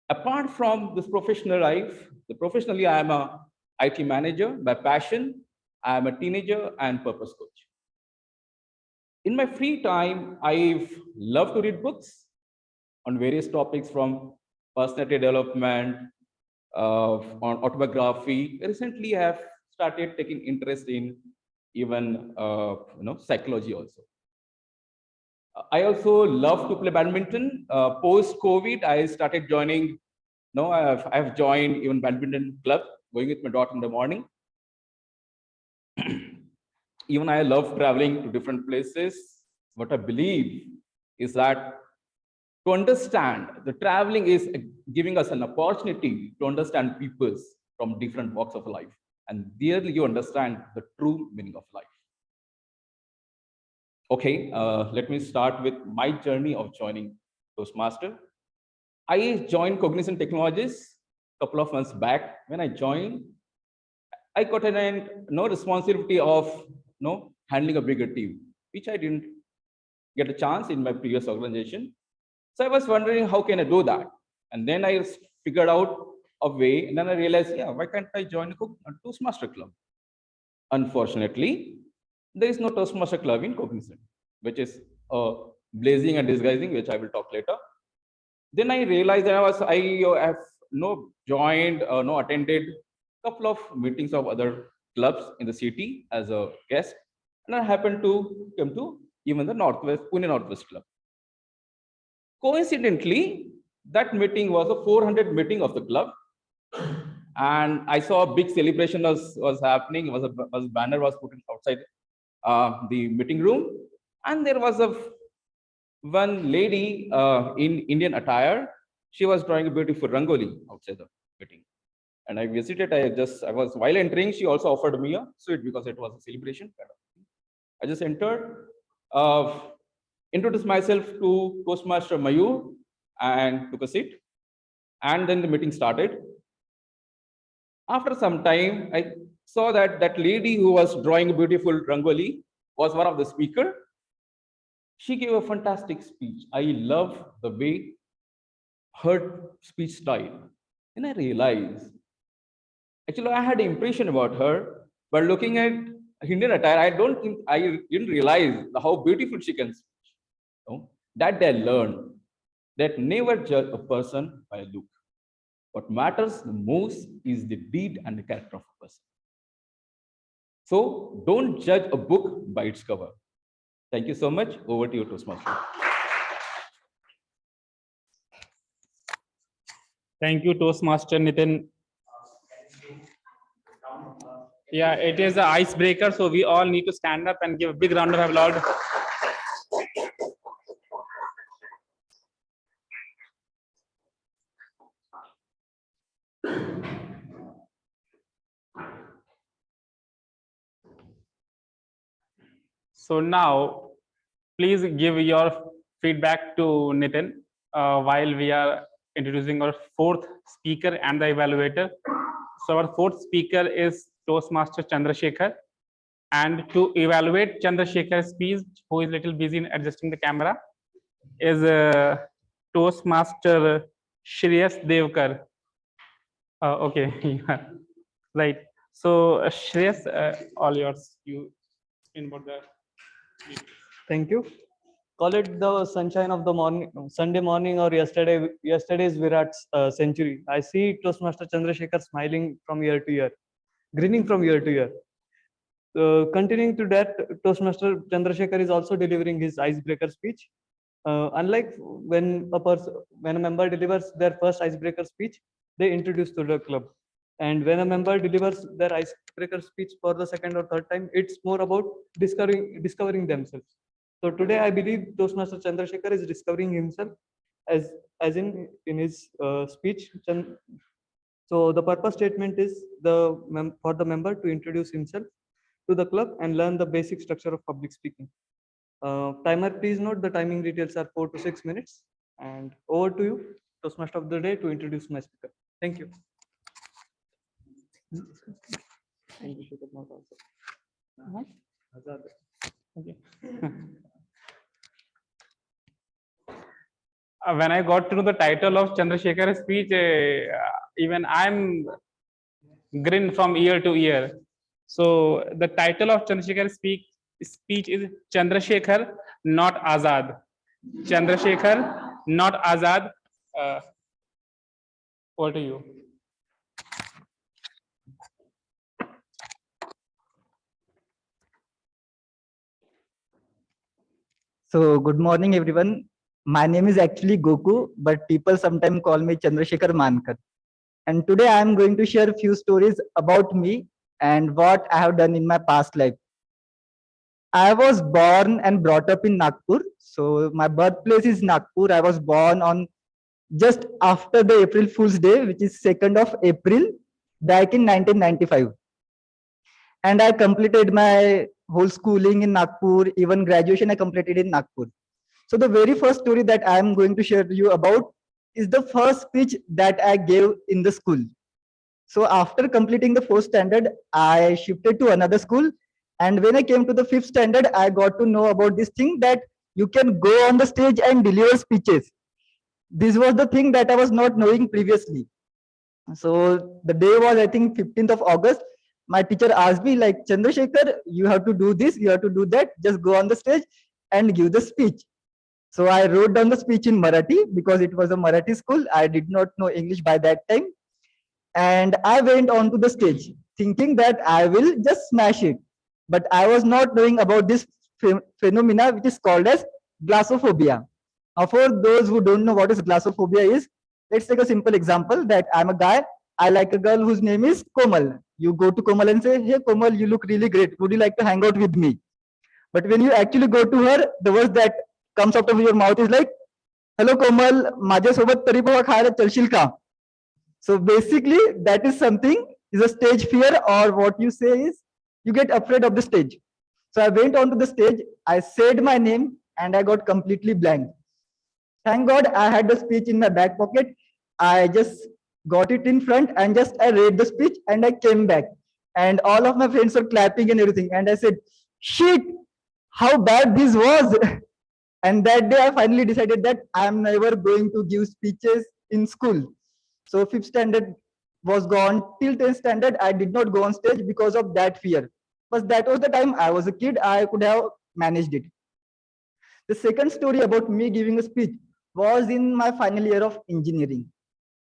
apart from this professional life, professionally I am a IT manager by passion. I am a teenager and purpose coach. In my free time, I love to read books on various topics from personality development, on autobiography. Recently, I have started taking interest in even psychology also. I also love to play badminton. Post-COVID, I started joining. I have joined even badminton club, going with my daughter in the morning. Even I love traveling to different places. What I believe is that to understand. The traveling is giving us an opportunity to understand peoples from different walks of life. And there you understand the true meaning of life. Okay, let me start with my journey of joining Toastmaster. I joined Cognizant Technologies a couple of months back. When I joined, I got no responsibility of handling a bigger team, which I didn't get a chance in my previous organization. So I was wondering, how can I do that? And then I figured out a way, and then I realized, yeah, why can't I join a Toastmaster club? Unfortunately, there is no Toastmaster club in Cognizant, which is blazing and disguising, which I will talk later. Then I realized that I have joined, attended a couple of meetings of other clubs in the city as a guest, and I happened to come to even the Pune Northwest Club. Coincidentally, that meeting was a 400 meeting of the club, and I saw a big celebration was happening. A banner was put outside the meeting room, and there was one lady in Indian attire. She was drawing a beautiful rangoli outside the meeting, and I visited. While entering, she also offered me a sweet because it was a celebration kind of thing. I just entered, introduced myself to Toastmaster Mayur, and took a seat, and then the meeting started. After some time, I saw that that lady who was drawing a beautiful rangoli was one of the speakers. She gave a fantastic speech. I love the way her speech style. And I realized, actually, I had an impression about her, but looking at Indian attire, I didn't realize how beautiful she can speak. That day I learned that never judge a person by a look. What matters the most is the deed and the character of a person. So don't judge a book by its cover. Thank you so much. Over to you, Toastmaster. Thank you, Toastmaster Nitin. Yeah, it is an icebreaker, so we all need to stand up and give a big round of applause. So now, please give your feedback to Nitin while we are introducing our fourth speaker and the evaluator. So our fourth speaker is Toastmaster Chandrashekhar. And to evaluate Chandrasekhar's speech, who is a little busy in adjusting the camera, is Toastmaster Shreyas Devkar. Okay, yeah. Right. So Shreyas, all yours. You in about the. Thank you. Call it the sunshine of the morning, Sunday morning, or yesterday's Virat's century. I see Toastmaster Chandrasekhar smiling from year to year, grinning from year to year. Continuing to that, Toastmaster Chandrasekhar is also delivering his icebreaker speech. Unlike when a member delivers their first icebreaker speech, they introduce to the club. And when a member delivers their icebreaker speech for the second or third time, it's more about discovering themselves. So today, I believe Toastmaster Chandrasekhar is discovering himself as in his speech. So the purpose statement is for the member to introduce himself to the club and learn the basic structure of public speaking. Timer, please note the timing details are 4 to 6 minutes. And over to you, Toastmaster of the day, to introduce my speaker. Thank you. Thank you. Okay. When I got to know the title of Chandrasekhar's speech, even I'm grin from ear to ear. So the title of Chandrasekhar's speech is Chandrasekhar, not Azad. Chandrasekhar, not Azad. Over to you. So good morning, everyone. My name is actually Goku, but people sometimes call me Chandrasekhar Mankar. And today I am going to share a few stories about me and what I have done in my past life. I was born and brought up in Nagpur. So my birthplace is Nagpur. I was born on just after the April Fool's Day, which is 2nd of April, back in 1995. And I completed my whole schooling in Nagpur, even graduation I completed in Nagpur. So the very first story that I am going to share you about is the first speech that I gave in the school. So after completing the 4th standard, I shifted to another school. And when I came to the 5th standard, I got to know about this thing that you can go on the stage and deliver speeches. This was the thing that I was not knowing previously. So the day was, I think, 15th of August. My teacher asked me, like, Chandrasekhar, you have to do this, you have to do that, just go on the stage and give the speech. So I wrote down the speech in Marathi because it was a Marathi school. I did not know English by that time. And I went onto the stage thinking that I will just smash it. But I was not knowing about this phenomena which is called as glossophobia. Now, for those who don't know what is glossophobia is, let's take a simple example that I'm a guy, I like a girl whose name is Komal. You go to Komal and say, hey Komal, you look really great. Would you like to hang out with me? But when you actually go to her, the words that comes out of your mouth is like, hello Komal, माझ्यासोबत तरी पोहा खायला चलशील का? So basically, that is something, is a stage fear, or what you say is, you get afraid of the stage. So I went onto the stage, I said my name, and I got completely blank. Thank God I had the speech in my back pocket. I just got it in front and just I read the speech and I came back. And all of my friends were clapping and everything. And I said, shit, how bad this was. And that day I finally decided that I'm never going to give speeches in school. So 5th standard was gone. Till 10th standard, I did not go on stage because of that fear. But that was the time I was a kid, I could have managed it. The second story about me giving a speech was in my final year of engineering.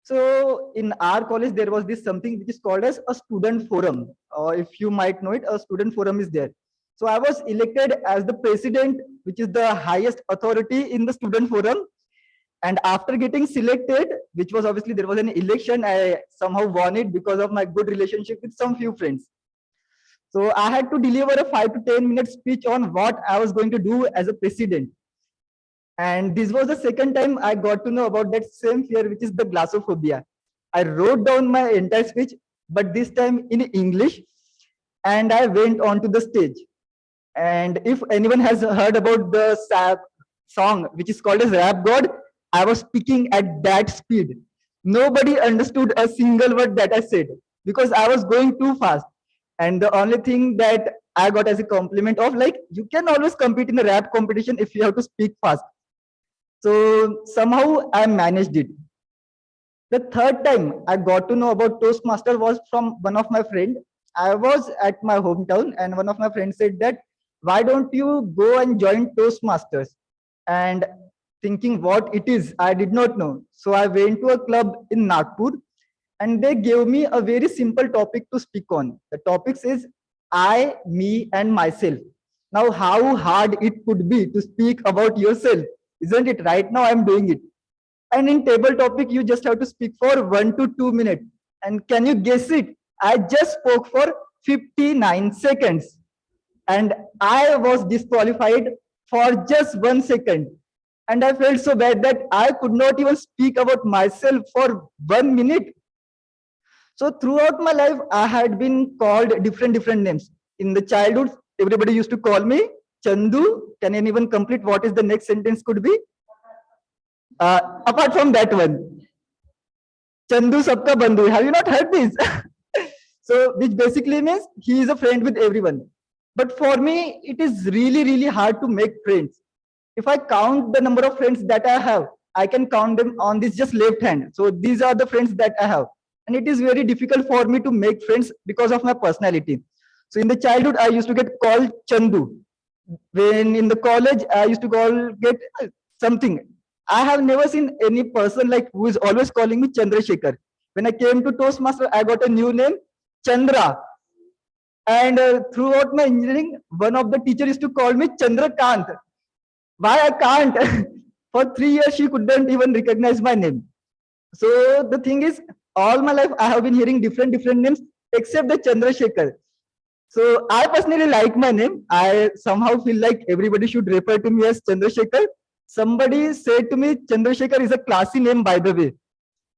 So in our college, there was this something which is called as a student forum. Or if you might know it, a student forum is there. So I was elected as the president, which is the highest authority in the student forum. And after getting selected, which was obviously there was an election, I somehow won it because of my good relationship with some few friends. So I had to deliver a 5 to 10 minute speech on what I was going to do as a president. And this was the second time I got to know about that same fear, which is the glossophobia. I wrote down my entire speech, but this time in English, and I went onto the stage. And if anyone has heard about the song, which is called as Rap God, I was speaking at that speed. Nobody understood a single word that I said because I was going too fast. And the only thing that I got as a compliment of, like, you can always compete in a rap competition if you have to speak fast. So somehow I managed it. The third time I got to know about Toastmaster was from one of my friends. I was at my hometown and one of my friends said that, why don't you go and join Toastmasters? And thinking what it is, I did not know. So I went to a club in Nagpur and they gave me a very simple topic to speak on. The topic is I, me and myself. Now how hard it could be to speak about yourself, isn't it? Right now I'm doing it. And in table topic, you just have to speak for 1 to 2 minutes. And can you guess it? I just spoke for 59 seconds. And I was disqualified for just 1 second. And I felt so bad that I could not even speak about myself for 1 minute. So throughout my life, I had been called different names. In the childhood, everybody used to call me Chandu. Can anyone complete what is the next sentence could be? Apart from that one, Chandu sabka bandhu. Have you not heard this? So which basically means he is a friend with everyone. But for me, it is really hard to make friends. If I count the number of friends that I have, I can count them on this just left hand. So these are the friends that I have. And it is very difficult for me to make friends because of my personality. So in the childhood, I used to get called Chandu. When in the college, I used to get something. I have never seen any person like who is always calling me Chandrasekhar. When I came to Toastmaster, I got a new name, Chandra. And throughout my engineering, one of the teachers used to call me Chandrakant. Why I can't? For 3 years, she couldn't even recognize my name. So the thing is, all my life, I have been hearing different names except the Chandrasekhar. So I personally like my name. I somehow feel like everybody should refer to me as Chandrasekhar. Somebody said to me, Chandrasekhar is a classy name, by the way.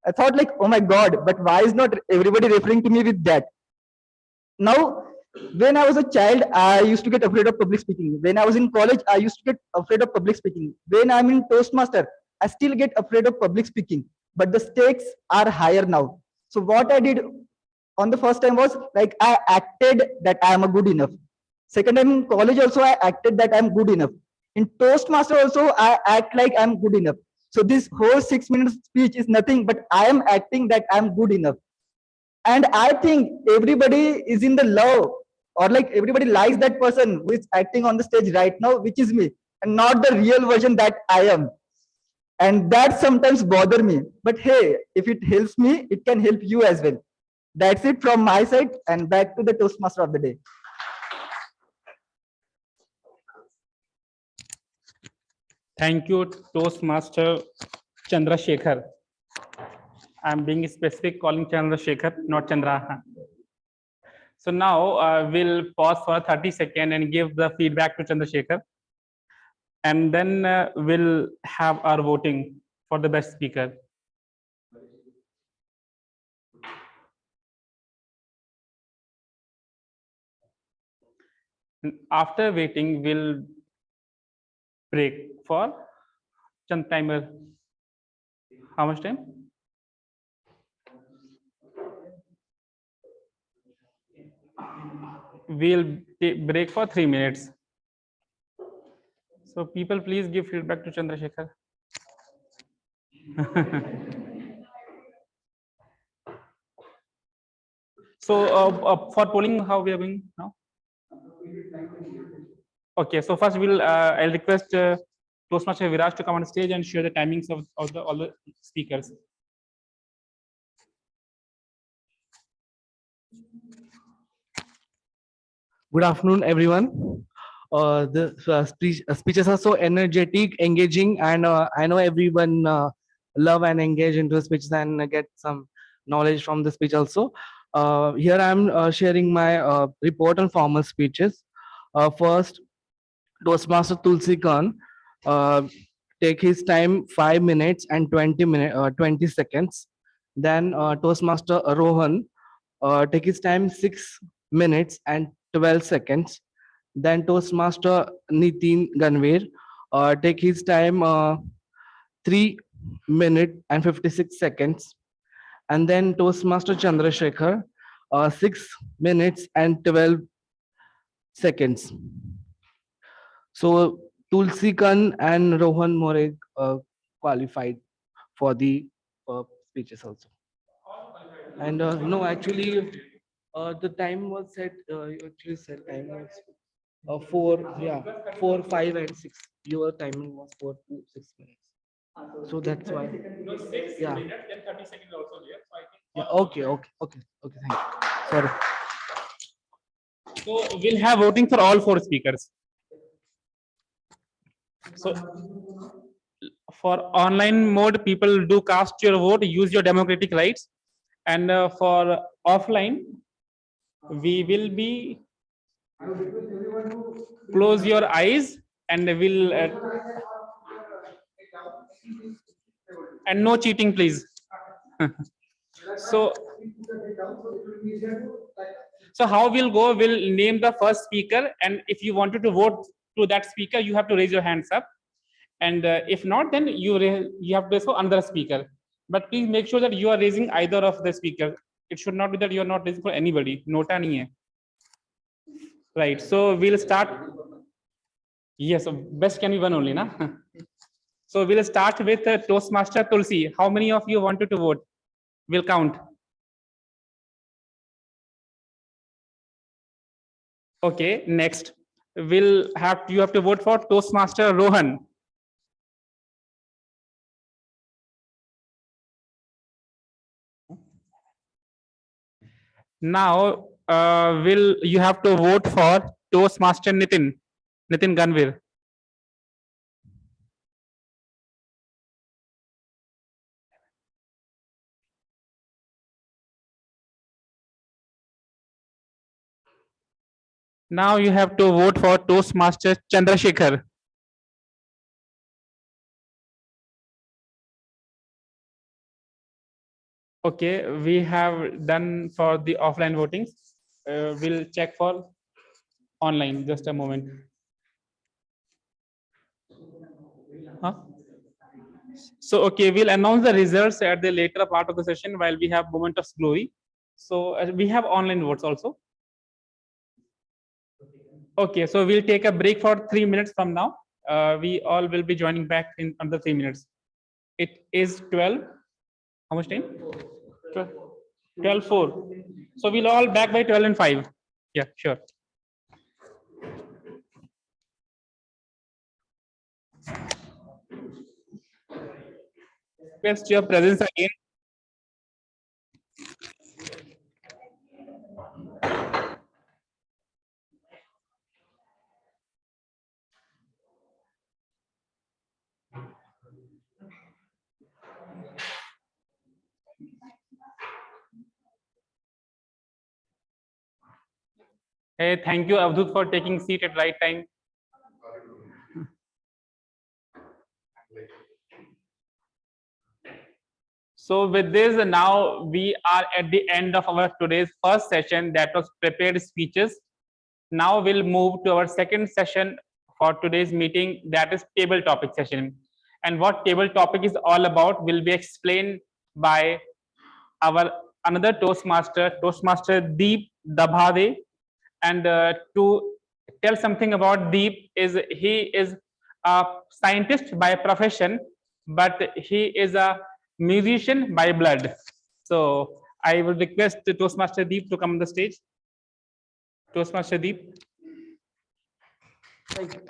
I thought like, oh my God, but why is not everybody referring to me with that? Now, when I was a child, I used to get afraid of public speaking. When I was in college, I used to get afraid of public speaking. When I'm in Toastmaster, I still get afraid of public speaking, but the stakes are higher now. So what I did on the first time was like I acted that I am a good enough. Second time in college also I acted that I'm good enough. In Toastmaster also I act like I'm good enough. So this whole 6 minutes speech is nothing but I am acting that I'm good enough. And I think everybody is in the love or like everybody likes that person who is acting on the stage right now, which is me, and not the real version that I am. And that sometimes bother me. But hey, if it helps me, it can help you as well. That's it from my side, and back to the Toastmaster of the day. Thank you, Toastmaster Chandrashekhar. I'm being specific, calling Chandrasekhar, not Chandra. So now we'll pause for 30 seconds and give the feedback to Chandrasekhar. And then we'll have our voting for the best speaker. After waiting, we'll break for timer. How much time? We'll break for 3 minutes. So people, please give feedback to Chandrasekhar. So for polling, how we are going now? Okay, so first I'll request Toastmaster Viraj to come on stage and share the timings of all the speakers. Good afternoon, everyone. The speeches are so energetic, engaging, and I know everyone love and engage into the speeches and get some knowledge from the speech also. Here I'm sharing my report on formal speeches. First, Toastmaster Tulsi Khan take his time 5 minutes and 20 seconds. Then Toastmaster Rohan take his time 6 minutes and 12 seconds. Then Toastmaster Nitin take his time 3 minutes and 56 seconds. And then Toastmaster Chandrasekhar 6 minutes and 12 seconds. So Tulsi Khan and Rohan More qualified for the speeches also. And no, actually, the time was set. You actually said time was 4, 5, and 6. Your timing was 4 to 6 minutes. So that's why. No, 6 Yeah. minutes, then 30 seconds also there. So I think. Yeah. Okay. Thank you. Sorry. So we'll have voting for all 4 speakers. So for online mode, people do cast your vote, use your democratic rights. And for offline, we will be close your eyes and we'll and no cheating, please. So how we'll go, we'll name the first speaker, and if you wanted to vote to that speaker, you have to raise your hands up. And if not, then you have to raise for another speaker. But please make sure that you are raising either of the speaker. It should not be that you are not raising for anybody. Nota nahi hai. Right. So we'll start. Yes, best can be one only, na? So we'll start with Toastmaster Tulsi. How many of you wanted to vote? We'll count. Okay, next. You have to vote for Toastmaster Rohan. Now, you have to vote for Toastmaster Nitin Ganvir. Now you have to vote for Toastmaster Chandrashekhar. Okay, we have done for the offline voting. We'll check for online. Just a moment. Huh? So, okay, we'll announce the results at the later part of the session while we have moment of glory. So we have online votes also. Okay, so we'll take a break for 3 minutes from now. We all will be joining back in under 3 minutes. It is 12. How much time? 12, 12:04. So we'll all back by 12 and 5. Yeah, sure. Request your presence again. Hey, thank you, Avdut, for taking seat at right time. So with this, now we are at the end of our today's first session, that was prepared speeches. Now we'll move to our second session for today's meeting, that is table topic session. And what table topic is all about will be explained by our another Toastmaster Deep Dabhade. And to tell something about Deep, is he is a scientist by profession, but he is a musician by blood. So I will request the Toastmaster Deep to come on the stage. Toastmaster Deep. Thank you.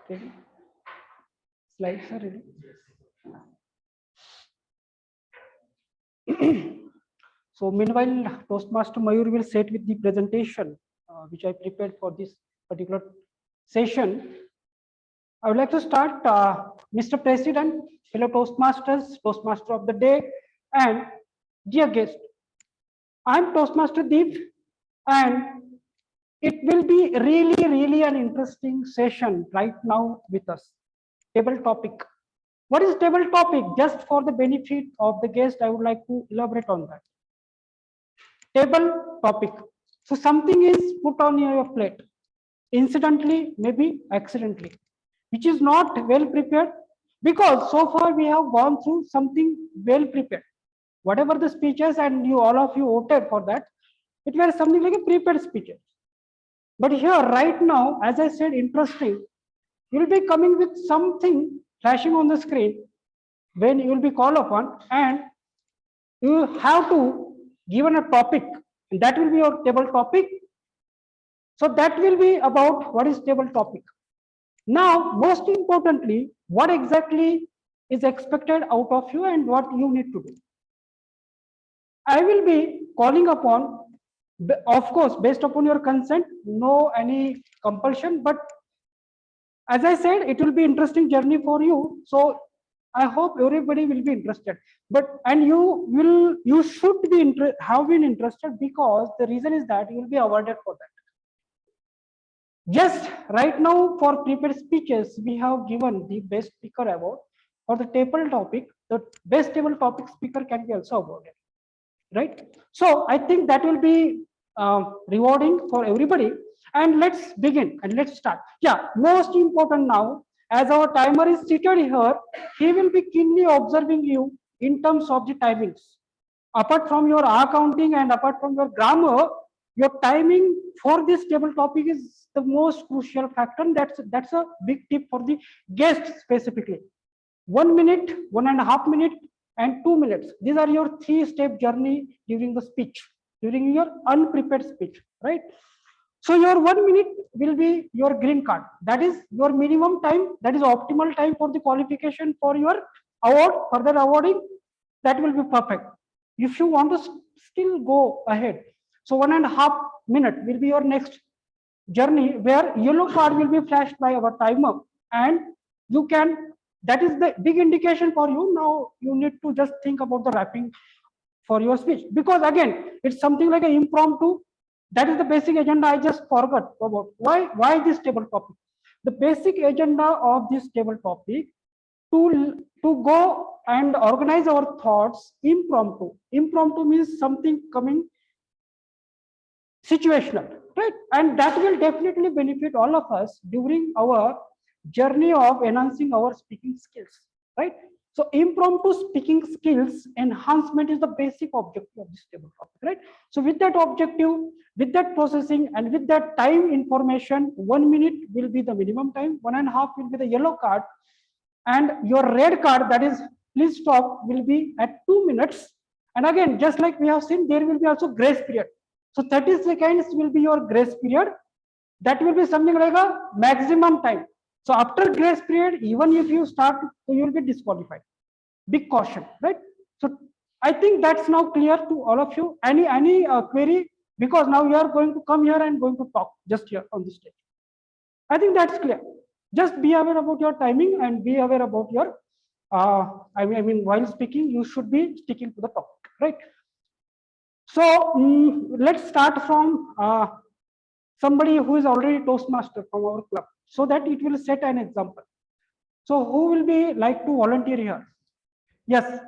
Ready? Slides are ready. So meanwhile, Toastmaster Mayur will set with the presentation which I prepared for this particular session. I would like to start, Mr. President, fellow Toastmasters, Toastmaster of the day, and dear guest. I'm Toastmaster Deep, and it will be really an interesting session right now with us. Table topic. What is table topic? Just for the benefit of the guest, I would like to elaborate on that. Table topic. So something is put on your plate, incidentally, maybe accidentally, which is not well prepared, because so far we have gone through something well prepared. Whatever the speeches, and you all of you voted for that, it was something like a prepared speeches. But here right now, as I said, interesting, you'll be coming with something flashing on the screen when you will be called upon, and you have to given a topic, and that will be your table topic. So that will be about what is table topic. Now, most importantly, what exactly is expected out of you and what you need to do. I will be calling upon, of course, based upon your consent, no any compulsion, but as I said, it will be interesting journey for you. So I hope everybody will be interested. But and you should be have been interested, because the reason is that you will be awarded for that. Just right now for prepared speeches, we have given the best speaker award. For the table topic, the best table topic speaker can be also awarded, right? So I think that will be rewarding for everybody. And let's begin and let's start. Yeah, most important now, as our timer is seated here, he will be keenly observing you in terms of the timings. Apart from your accounting and apart from your grammar, your timing for this table topic is the most crucial factor. That's a big tip for the guests specifically. 1 minute, 1.5 minutes, and 2 minutes. These are your 3-step journey during the speech, during your unprepared speech, right? So your 1 minute will be your green card. That is your minimum time. That is optimal time for the qualification for your award, further awarding, that will be perfect. If you want to still go ahead, so 1.5 minutes will be your next journey, where yellow card will be flashed by our timer, and you can, that is the big indication for you. Now you need to just think about the wrapping for your speech, because again it's something like an impromptu. That is the basic agenda. I just forgot about why this table topic. The basic agenda of this table topic, to go and organize our thoughts impromptu. Impromptu means something coming situational, right? And that will definitely benefit all of us during our journey of enhancing our speaking skills, right? So impromptu speaking skills enhancement is the basic objective of this table topic, right? So with that objective, with that processing, and with that time information, 1 minute will be the minimum time, 1.5 will be the yellow card, and your red card, that is please stop, will be at 2 minutes. And again, just like we have seen, there will be also grace period. So 30 seconds will be your grace period. That will be something like a maximum time. So after grace period, even if you start, so you will be disqualified. Big caution, right? So I think that's now clear to all of you. Any query? Because now you are going to come here and going to talk just here on this stage. I think that's clear. Just be aware about your timing and be aware about your, I mean, while speaking, you should be sticking to the topic, right? So let's start from somebody who is already Toastmaster from our club, so that it will set an example. So who will be like to volunteer here? Yes.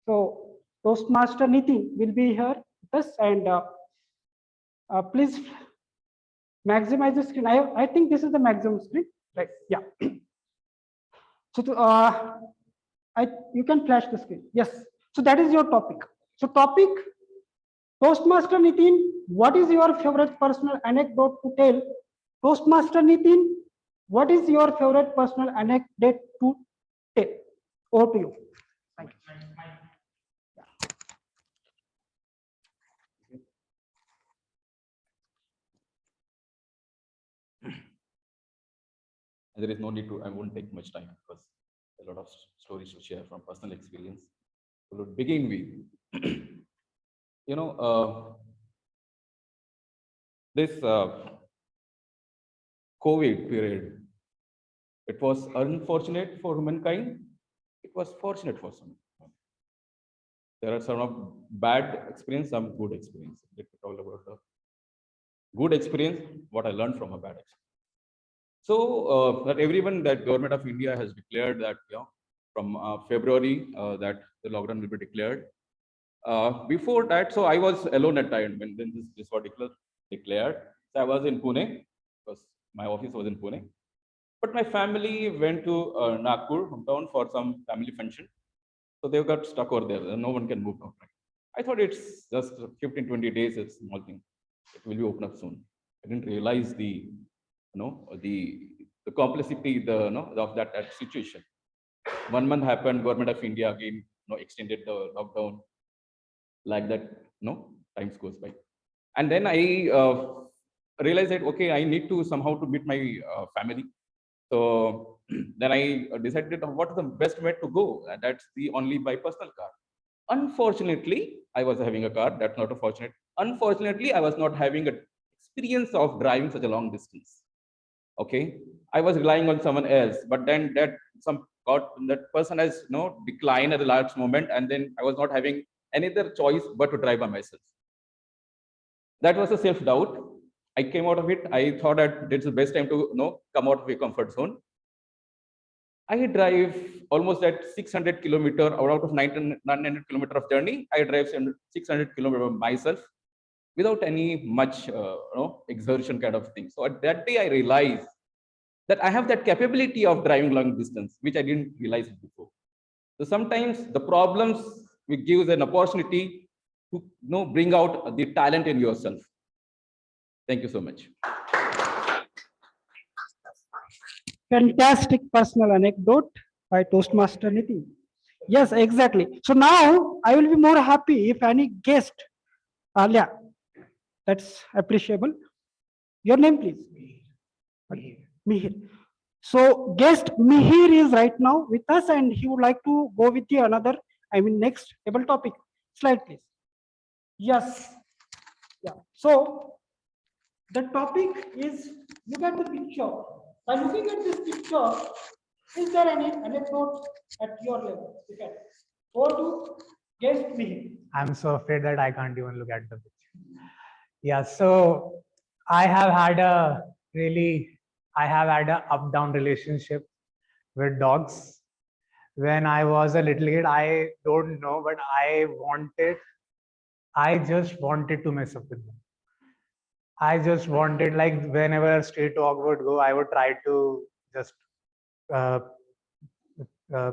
So Toastmaster Nitin will be here with us, and please maximize the screen. I think this is the maximum screen, right? Yeah. So you can flash the screen. Yes. So that is your topic. So topic, Toastmaster Nitin, what is your favorite personal anecdote to tell? Toastmaster Nitin, what is your favorite personal anecdote to tell? Over to you. Thank you. There is no need to, I won't take much time because a lot of stories to share from personal experience. So to begin with, you know, this COVID period, it was unfortunate for humankind. It was fortunate for some. There are some of bad experience, some good experience. Let me talk about the good experience, what I learned from a bad experience. So that everyone, that government of India has declared that, you know, from February that the lockdown will be declared. Before that, so I was alone at time when this was declared. So I was in Pune because my office was in Pune. But my family went to Nagpur, hometown, for some family function. So they got stuck over there. No one can move out. I thought it's just 15-20 days, it's a small thing. It will be open up soon. I didn't realize the complexity of that situation. 1 month happened, government of India again extended the lockdown. Like that, times goes by. And then I realized that, okay, I need to somehow to meet my family. So then I decided what is the best way to go, and that's the only by personal car. Unfortunately, I was having a car. That's not a fortunate. Unfortunately, I was not having an experience of driving such a long distance. Okay, I was relying on someone else, but then that person has declined at the last moment, and then I was not having any other choice but to drive by myself. That was a self-doubt. I came out of it. I thought that it's the best time to come out of your comfort zone. I drive almost at 600 kilometers out of 900 kilometers of journey. I drive 600 kilometers myself without any much exertion kind of thing. So at that day, I realized that I have that capability of driving long distance, which I didn't realize before. So sometimes the problems will give an opportunity to bring out the talent in yourself. Thank you so much. Fantastic personal anecdote by Toastmaster Nitin. Yes, exactly. So now I will be more happy if any guest, yeah, that's appreciable. Your name, please. Mihir. So guest Mihir is right now with us and he would like to go with the another, next table topic. Slide please. Yes. Yeah. So the topic is, look at the picture. By looking at this picture, is there any anecdote at your level? Look at it. Go to guest Mihir. I'm so afraid that I can't even look at the picture. Yeah, so I have had a up-down relationship with dogs. When I was a little kid, I don't know, but I just wanted to mess up with them. I just wanted, like, whenever a stray dog would go, I would try to just uh, uh,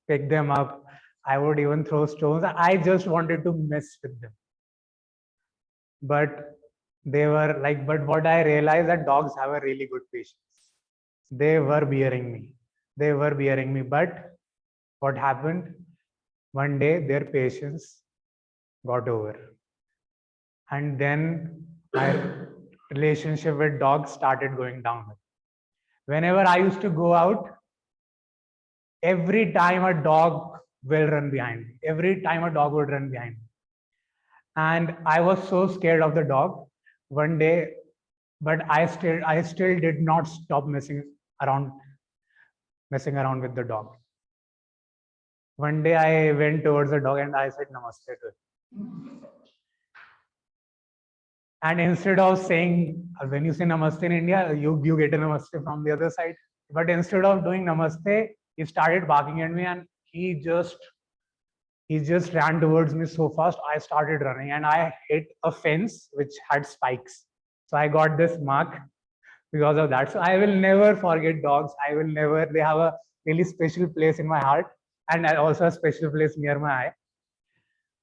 pick them up. I would even throw stones. I just wanted to mess with them. But but what I realized that dogs have a really good patience. They were bearing me. But what happened? One day their patience got over. And then my relationship with dogs started going downhill. Whenever I used to go out, every time a dog will run behind me. Every time a dog would run behind me. And I was so scared of the dog one day, but I still did not stop messing around with the dog. One day I went towards the dog and I said namaste to it. And instead of saying, when you say namaste in India, you get a namaste from the other side. But instead of doing namaste, he started barking at me and he just ran towards me so fast. I started running and I hit a fence which had spikes. So I got this mark because of that. So I will never forget dogs. They have a really special place in my heart and also a special place near my eye.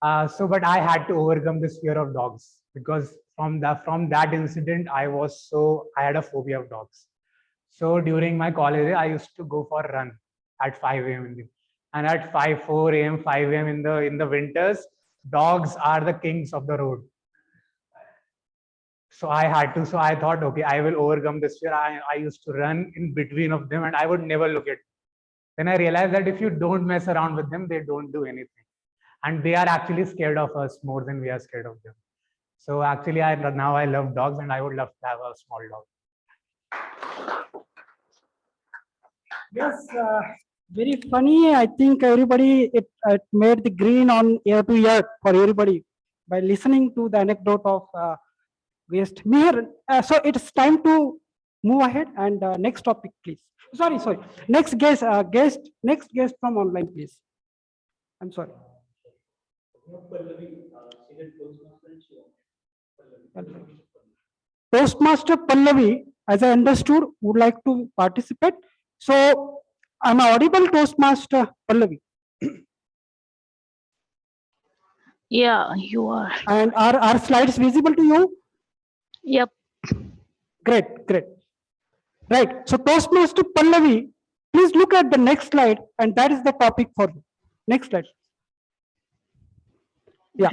But I had to overcome this fear of dogs because from that incident, I had a phobia of dogs. So during my college, I used to go for a run at 5 a.m. And at 4 a.m., 5 a.m. in the winters, dogs are the kings of the road. So I thought, okay, I will overcome this fear. I used to run in between of them and I would never look at them. Then I realized that if you don't mess around with them, they don't do anything. And they are actually scared of us more than we are scared of them. So actually, now I love dogs and I would love to have a small dog. Yes, very funny. I think everybody, it made the green on ear to ear for everybody by listening to the anecdote of guest Mihir. So it's time to move ahead and next topic, please. Sorry. Next guest from online, please. I'm sorry. Toastmaster Pallavi, as I understood, would like to participate. So, am I audible, Toastmaster Pallavi? Yeah, you are. And are slides visible to you? Yep. Great. Right. So, Toastmaster Pallavi, please look at the next slide, and that is the topic for you. Next slide. Yeah.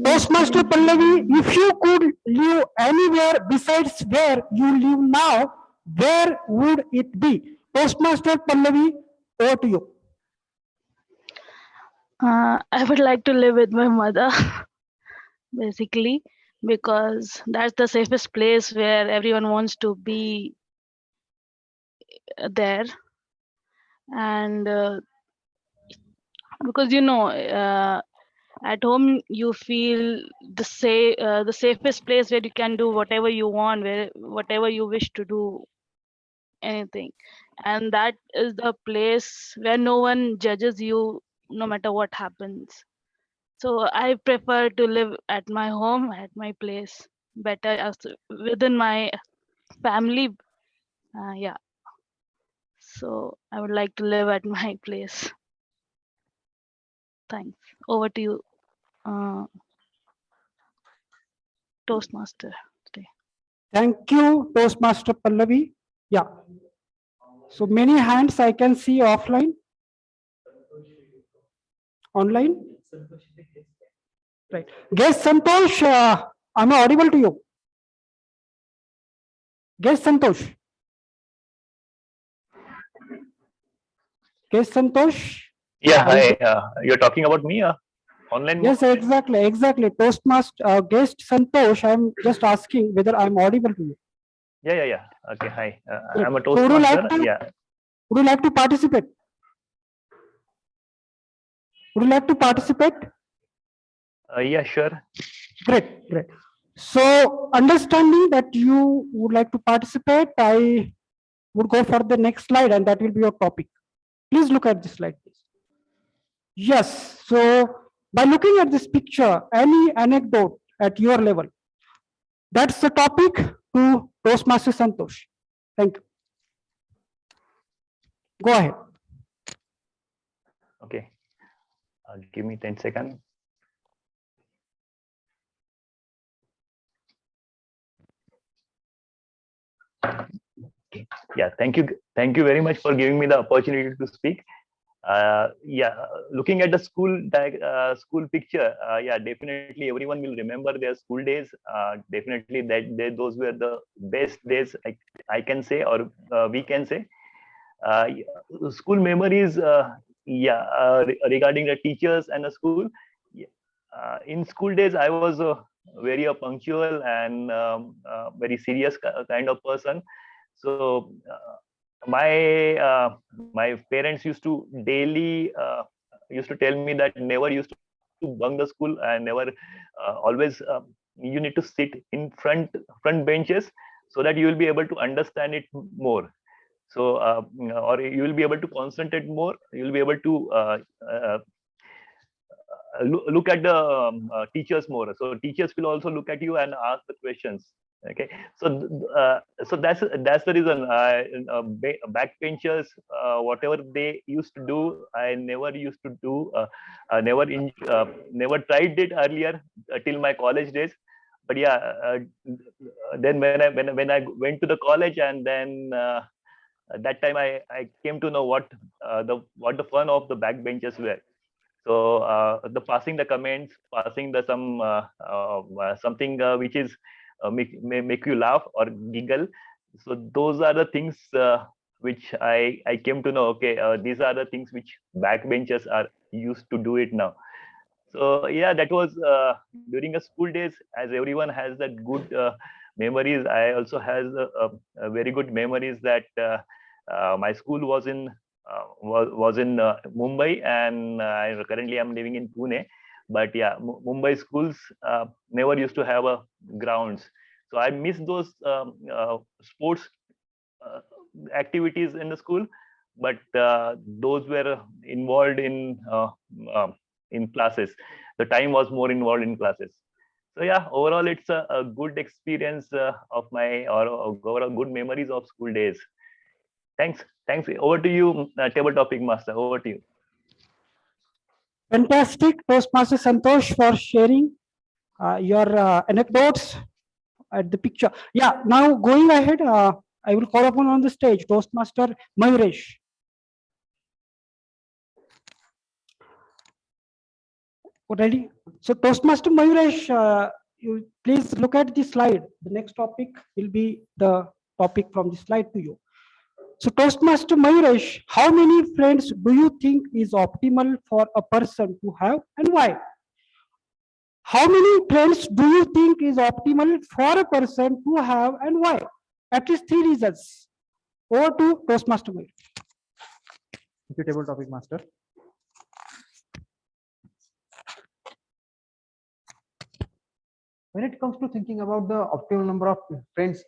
Toastmaster Pallavi, if you could live anywhere besides where you live now, where would it be? Toastmaster Pallavi, over to you. I would like to live with my mother, basically, because that's the safest place where everyone wants to be there. And because at home you feel the safest place where you can do whatever you want, whatever you wish to do, anything, and that is the place where no one judges you no matter what happens. So I prefer to live at my home, at my place, better as within my family. Yeah, so I would like to live at my place. Thanks. Over to you, Toastmaster today. Thank you, Toastmaster Pallavi. Yeah. So many hands I can see offline. Online. Right. Guest Santosh, am I audible to you? Guest Santosh. guest Santosh? Yeah, Are you hi. You're talking about me, online Yes, mode? exactly. Toastmaster guest Santosh, I'm just asking whether I'm audible to you. Yeah. Okay, hi. Great. I'm a So Toastmaster. Yeah. would you like to participate? Would you like to participate? Yeah, sure. Great. So understanding that you would like to participate, I would go for the next slide and that will be your topic. Please look at this slide, please. Yes, so by looking at this picture, any anecdote at your level, that's the topic to Toastmaster Santosh. Thank you. Go ahead. Okay. Give me 10 seconds. Okay. Yeah, thank you. Thank you very much for giving me the opportunity to speak. Yeah, looking at the school picture, yeah, definitely everyone will remember their school days. Definitely those were the best days, I can say, or we can say. School memories, yeah, regarding the teachers and the school. Yeah. In school days, I was very punctual and very serious kind of person. So my parents used to daily used to tell me that never used to bunk the school and never always you need to sit in front benches so that you will be able to understand it more. So or you will be able to concentrate more. You will be able to look at the teachers more. So teachers will also look at you and ask the questions. Okay, so so that's the reason. Backbenchers, whatever they used to do, I never used to do. Never tried it earlier till my college days. But yeah, then when I went to the college, and then that time I came to know what the fun of the backbenchers were. So the passing the comments, passing the something which is make you laugh or giggle. So those are the things which I came to know. Okay, these are the things which backbenchers are used to do it now. So yeah, that was during the school days. As everyone has that good memories, I also has a very good memories that my school was in Mumbai, and currently I'm living in Pune. But yeah, Mumbai schools never used to have a grounds, so I miss those sports uh, activities in the school. But those were involved in classes. The time was more involved in classes. So yeah, overall it's a good experience of my or overall good memories of school days. Thanks. Over to you, table topic master. Over to you. Fantastic, Toastmaster Santosh, for sharing your anecdotes at the picture. Yeah, now going ahead, I will call upon on the stage Toastmaster Mayuresh. Ready? So Toastmaster Mayuresh, you please look at the slide. The next topic will be the topic from the slide to you. So Toastmaster Mayuresh, how many friends do you think is optimal for a person to have, and why? How many friends do you think is optimal for a person to have, and why? At least 3 reasons. Over to Toastmaster Mayuresh. Thank you, table topic master. When it comes to thinking about the optimal number of friends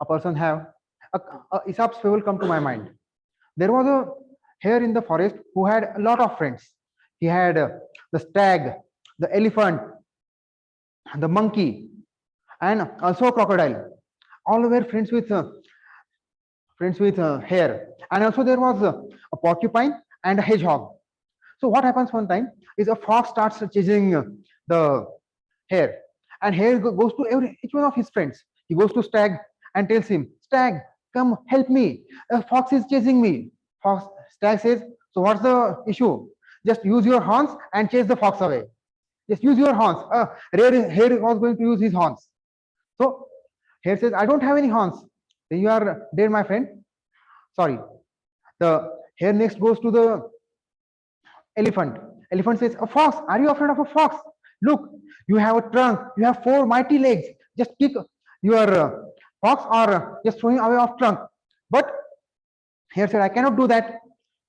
a person have, a Aesop's fable come to my mind. There was a hare in the forest who had a lot of friends. He had the stag, the elephant, the monkey, and also a crocodile. All were friends with hare. And also there was a porcupine and a hedgehog. So what happens one time is a fox starts chasing the hare, and hare goes to each one of his friends. He goes to stag and tells him, "Stag, come help me. A fox is chasing me." Stag says, "So what's the issue? Just use your horns and chase the fox away. Just use your horns." Hare was going to use his horns. So hare says, "I don't have any horns." "Then you are dead, my friend. Sorry." The Here next goes to the elephant. Elephant says, a fox, are you afraid of a fox? Look, you have a trunk, you have 4 mighty legs. Just pick your fox or just throwing away off trunk. But here said, I cannot do that.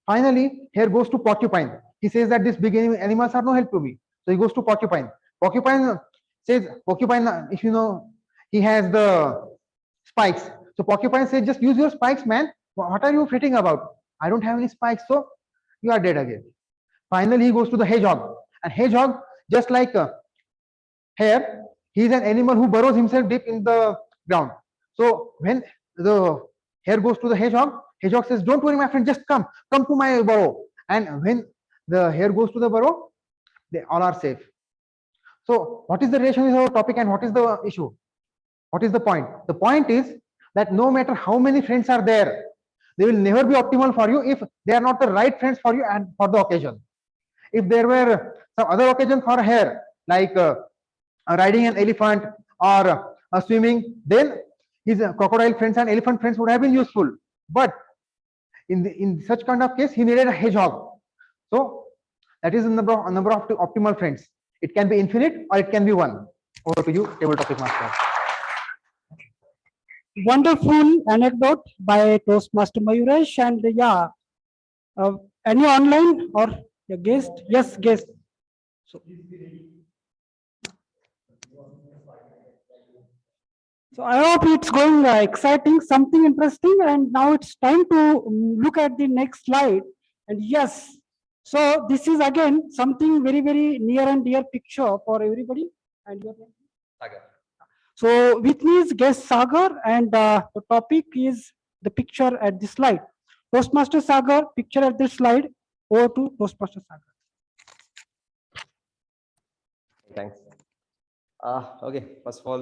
Finally, here goes to porcupine. He says that these big animals are no help to me. So he goes to porcupine. Porcupine says, porcupine, if you know, he has the spikes. So porcupine says, just use your spikes, man. What are you fretting about? I don't have any spikes, so you are dead again. Finally, he goes to the hedgehog. And hedgehog, just like hare, he is an animal who burrows himself deep in the ground. So when the hare goes to the hedgehog, hedgehog says, don't worry, my friend, just come to my burrow. And when the hare goes to the burrow, they all are safe. So what is the relation with our topic and what is the issue? What is the point? The point is that no matter how many friends are there, they will never be optimal for you if they are not the right friends for you and for the occasion. If there were some other occasion for a hare, like riding an elephant or swimming, then his crocodile friends and elephant friends would have been useful. But in such kind of case, he needed a hedgehog. So that is the number of optimal friends. It can be infinite or it can be one. Over to you, table topic master. Wonderful anecdote by Toastmaster Mayuresh. And yeah, any online or a guest? Yes, guest. So I hope it's going exciting, something interesting. And now it's time to look at the next slide. And yes, so this is again something very, very near and dear picture for everybody. And your name? Sagar. So with me is guest Sagar, and the topic is the picture at the slide. Toastmaster Sagar, picture at the slide. Over to Toastmaster Sagar. Thanks. Okay, first of all,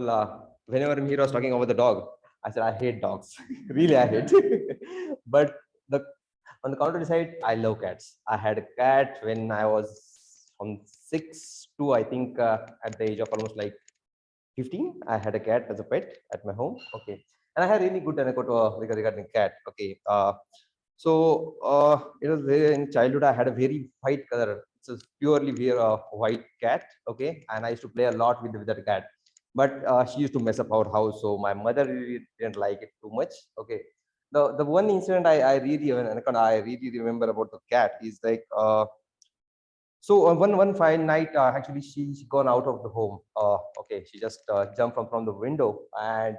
whenever Mihir was talking about the dog, I said, I hate dogs. Really, I hate. But on the contrary side, I love cats. I had a cat when I was from 6 to, I think, at the age of almost like 15, I had a cat as a pet at my home. Okay. And I had really good anecdote regarding cat. Okay. It was very, in childhood, I had a very white color. It's a purely white cat. Okay. And I used to play a lot with that cat. But she used to mess up our house. So my mother really didn't like it too much. Okay. The one incident I really remember about the cat is like, so one fine night, actually she gone out of the home. Okay, she just jumped from the window, and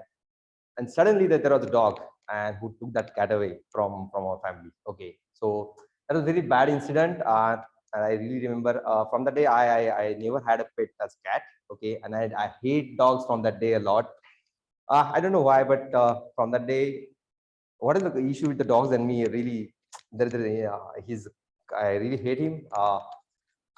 suddenly there was a dog and who took that cat away from our family. Okay, so that was a very bad incident, and I really remember from that day I never had a pet as cat. Okay, and I hate dogs from that day a lot. I don't know why, but from that day, what is the issue with the dogs and me? Really, I really hate him.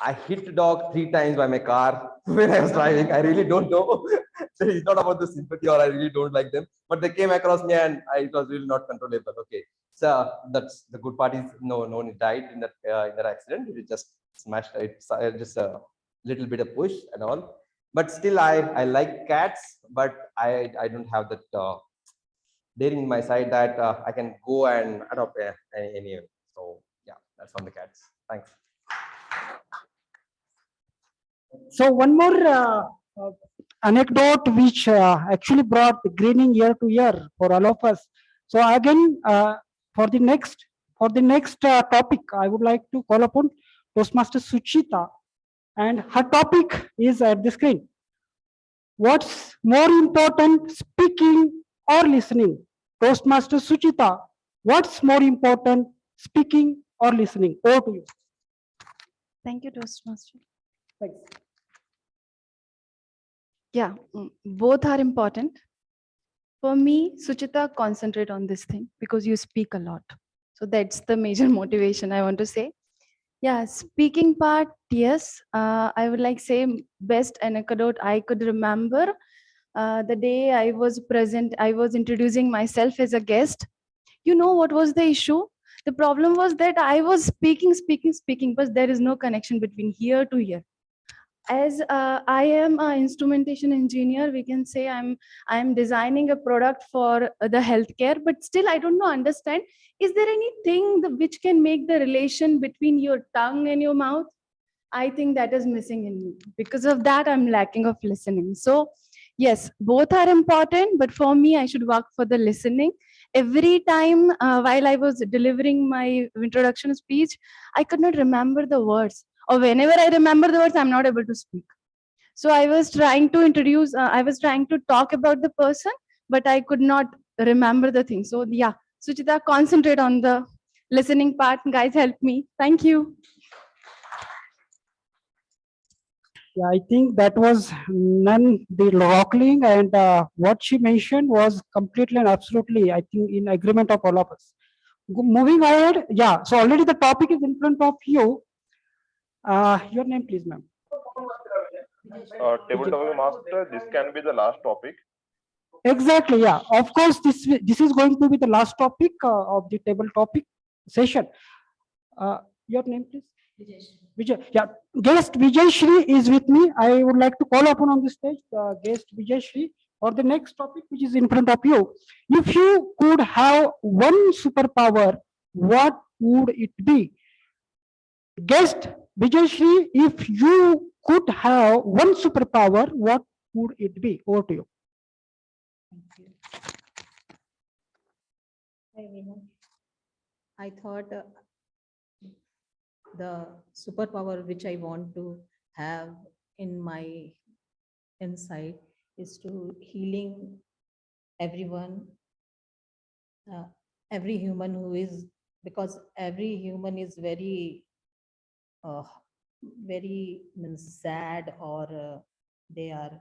I hit the dog 3 times by my car when I was driving. I really don't know. So it's not about the sympathy or I really don't like them, but they came across me and it was really not controllable. Okay, so that's the good part is no one died in that accident. It just smashed it, just a little bit of push and all. But still, I like cats, but I don't have that daring in my side that I can go and adopt any. So yeah, that's on the cats. Thanks. So one more anecdote which actually brought grinning year to year for all of us. So again, for the next topic, I would like to call upon Toastmaster Suchita, and her topic is at the screen. What's more important, speaking or listening? Toastmaster Suchita, what's more important, speaking or listening? Over to you. Thank you, Toastmaster. Thanks. Yeah, both are important. For me, Suchita, concentrate on this thing because you speak a lot. So that's the major motivation I want to say. Yeah, speaking part, yes. I would like say best anecdote I could remember. The day I was present, I was introducing myself as a guest. You know what was the issue? The problem was that I was speaking, but there is no connection between here to here. as I am an instrumentation engineer, we can say I'm designing a product for the healthcare, but still I don't know understand. Is there anything which can make the relation between your tongue and your mouth? I think that is missing in me. Because of that, I'm lacking of listening. So yes, both are important, but for me, I should work for the listening. Every time while I was delivering my introduction speech, I could not remember the words, or whenever I remember the words, I'm not able to speak. So I was trying to introduce, I was trying to talk about the person, but I could not remember the thing. So yeah, Suchita, concentrate on the listening part. Guys, help me. Thank you. Yeah, I think that was none the rockling, and what she mentioned was completely and absolutely, I think, in agreement of all of us. Moving ahead, yeah. So already the topic is in front of you. Your name, please, ma'am. Table topic master, this can be the last topic. Exactly. Yeah. Of course, this is going to be the last topic of the table topic session. Your name, please. Vijay. Yeah. Guest Vijay Shri is with me. I would like to call upon on the stage guest Vijay Shri for the next topic, which is in front of you. If you could have one superpower, what would it be? Guest Vijay Shri, if you could have one superpower, what would it be? Over to you. Hi, everyone. I thought the superpower which I want to have in my inside is to healing everyone, every human who is, because every human is very, very sad, or they are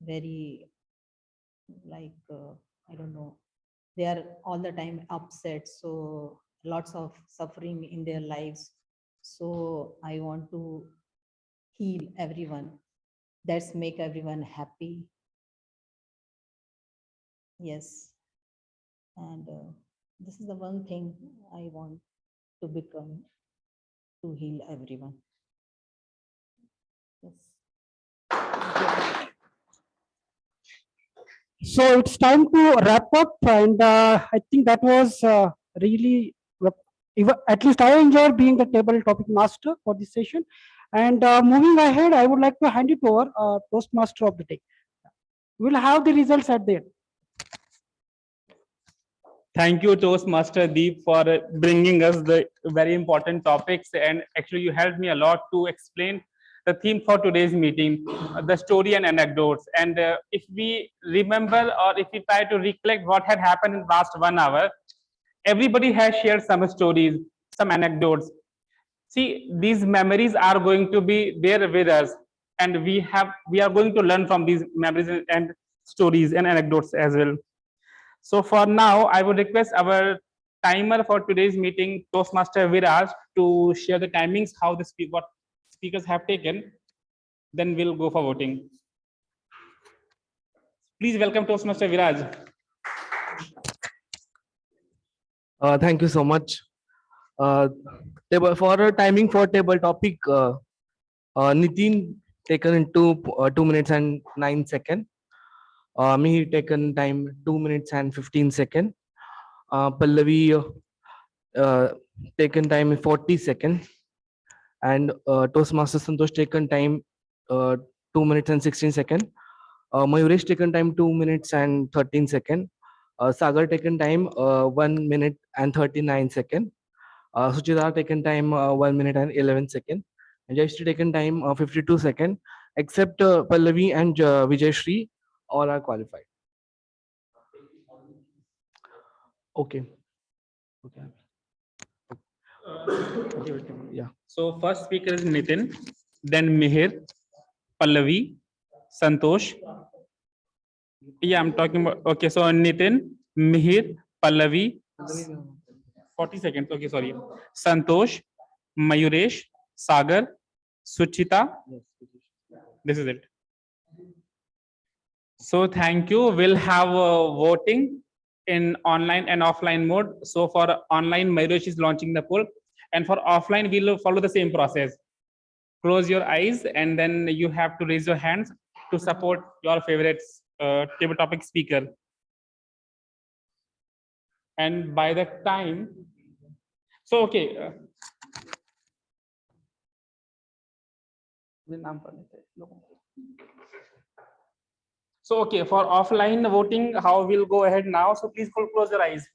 very like, I don't know, they are all the time upset, so lots of suffering in their lives. So I want to heal everyone. That's make everyone happy. Yes. And this is the one thing I want to become, to heal everyone. Yes. So it's time to wrap up, and I think that was really, at least I enjoyed being the table topic master for this session. And moving ahead, I would like to hand it over Toastmaster of the day. We'll have the results at the end. Thank you, Toastmaster Deep, for bringing us the very important topics. And actually, you helped me a lot to explain the theme for today's meeting, the story and anecdotes. And if we remember, or if we try to recollect what had happened in the last 1 hour, everybody has shared some stories, some anecdotes. See, these memories are going to be there with us, and we are going to learn from these memories and stories and anecdotes as well. So for now, I would request our timer for today's meeting, Toastmaster Viraj, to share the timings, how what speakers have taken. Then we'll go for voting. Please welcome Toastmaster Viraj. Thank you so much. For a timing for table topic, Nitin taken in 2 minutes and 9 seconds. Me taken time 2 minutes and 15 seconds. Pallavi taken time 40 seconds. And Toastmaster Santosh taken time 2 minutes and 16 seconds. Mayuresh taken time 2 minutes and 13 seconds. Sagar taken time 1 minute and 39 seconds. Suchita taken time 1 minute and 11 seconds. And Jayashree taken time 52 seconds. Except Pallavi and Vijayashree, all are qualified. Okay. Okay. Yeah. So first speaker is Nitin, then Mihir, Pallavi, Santosh. Yeah, I'm talking about, okay, so Nitin, Mihir, Pallavi, 40 seconds, okay, sorry. Santosh, Mayuresh, Sagar, Suchita. This is it. So thank you. We'll have voting in online and offline mode. So for online, Mayuresh is launching the poll, and for offline, we'll follow the same process. close your eyes, and then you have to raise your hands to support your favorite table topic speaker. And by the time, so okay. So okay, for offline voting, how we'll go ahead now. So please close your eyes.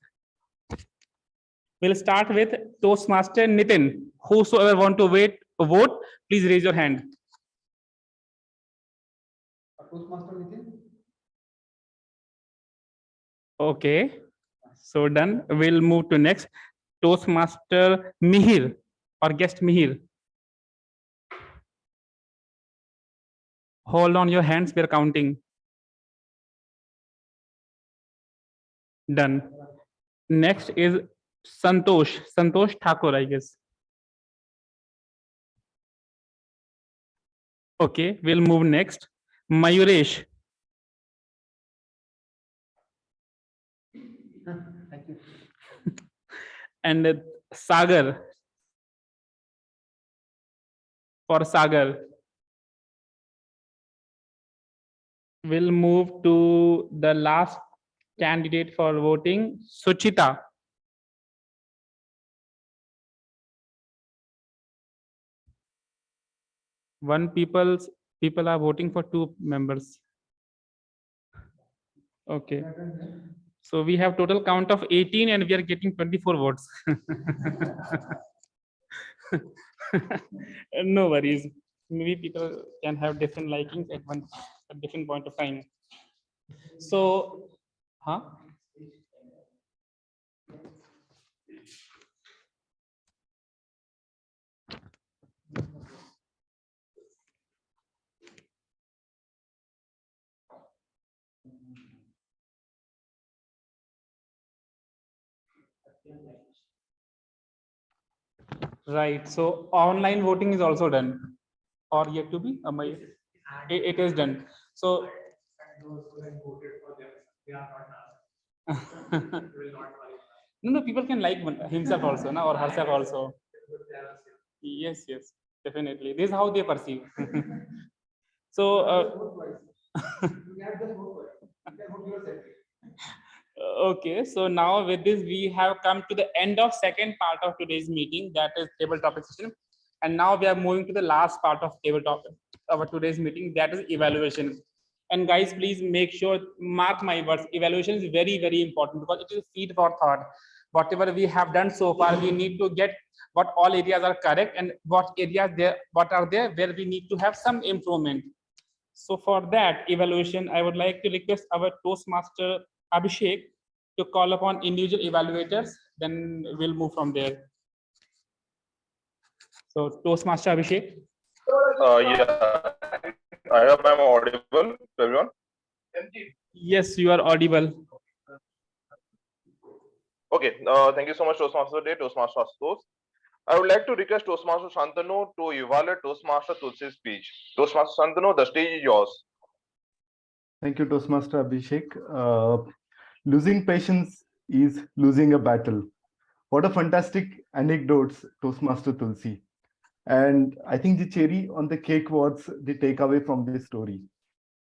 We'll start with Toastmaster Nitin. Whosoever want to vote, please raise your hand. Toastmaster Nitin. Okay, so done. We'll move to next. Toastmaster Mihir or guest Mihir. Hold on your hands, we're counting. Done. Next is Santosh Thakur, I guess. Okay, we'll move next. Mayuresh. Thank you. And Sagar. For Sagar. We'll move to the last candidate for voting, Suchita. People are voting for 2 members. Okay. So we have total count of 18 and we are getting 24 votes. No worries. Maybe people can have different likings at different point of time. So, huh? Right. So online voting is also done, or yet to be. It is done. So. No, people can like himself also, or herself also. Yes, definitely. This is how they perceive. So. Okay, so now with this, we have come to the end of second part of today's meeting, that is table topic session. And now we are moving to the last part of table topic of today's meeting, that is evaluation. And guys, please make sure, mark my words, evaluation is very, very important because it is feed for thought. Whatever we have done so far, we need to get what all areas are correct and what areas what are there where we need to have some improvement. So for that evaluation, I would like to request our Toastmaster Abhishek to call upon individual evaluators, then we'll move from there. So Toastmaster Abhishek. Yeah, I hope I'm audible to everyone. Yes, you are audible. Okay, thank you so much, Toastmaster Day, Toastmaster Ashutosh. I would like to request Toastmaster Shantanu to evaluate Toastmaster Tulsi's speech. Toastmaster Shantanu, the stage is yours. Thank you, Toastmaster Abhishek. Losing patience is losing a battle. What a fantastic anecdotes, Toastmaster Tulsi. And I think the cherry on the cake was the takeaway from this story.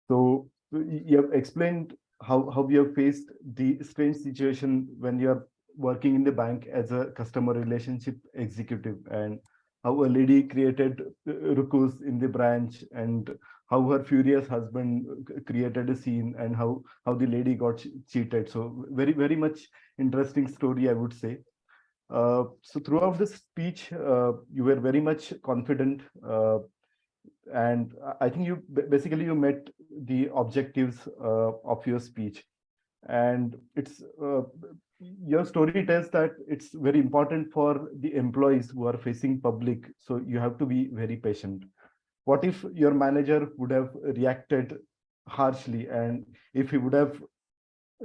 So you have explained how you have faced the strange situation when you're working in the bank as a customer relationship executive, and how a lady created rukus in the branch, and how her furious husband created a scene, and how the lady got cheated. So very, very much interesting story, I would say. So throughout the speech, you were very much confident, and I think you basically you met the objectives of your speech, and it's your story tells that it's very important for the employees who are facing public. So you have to be very patient. What if your manager would have reacted harshly, and if he would have,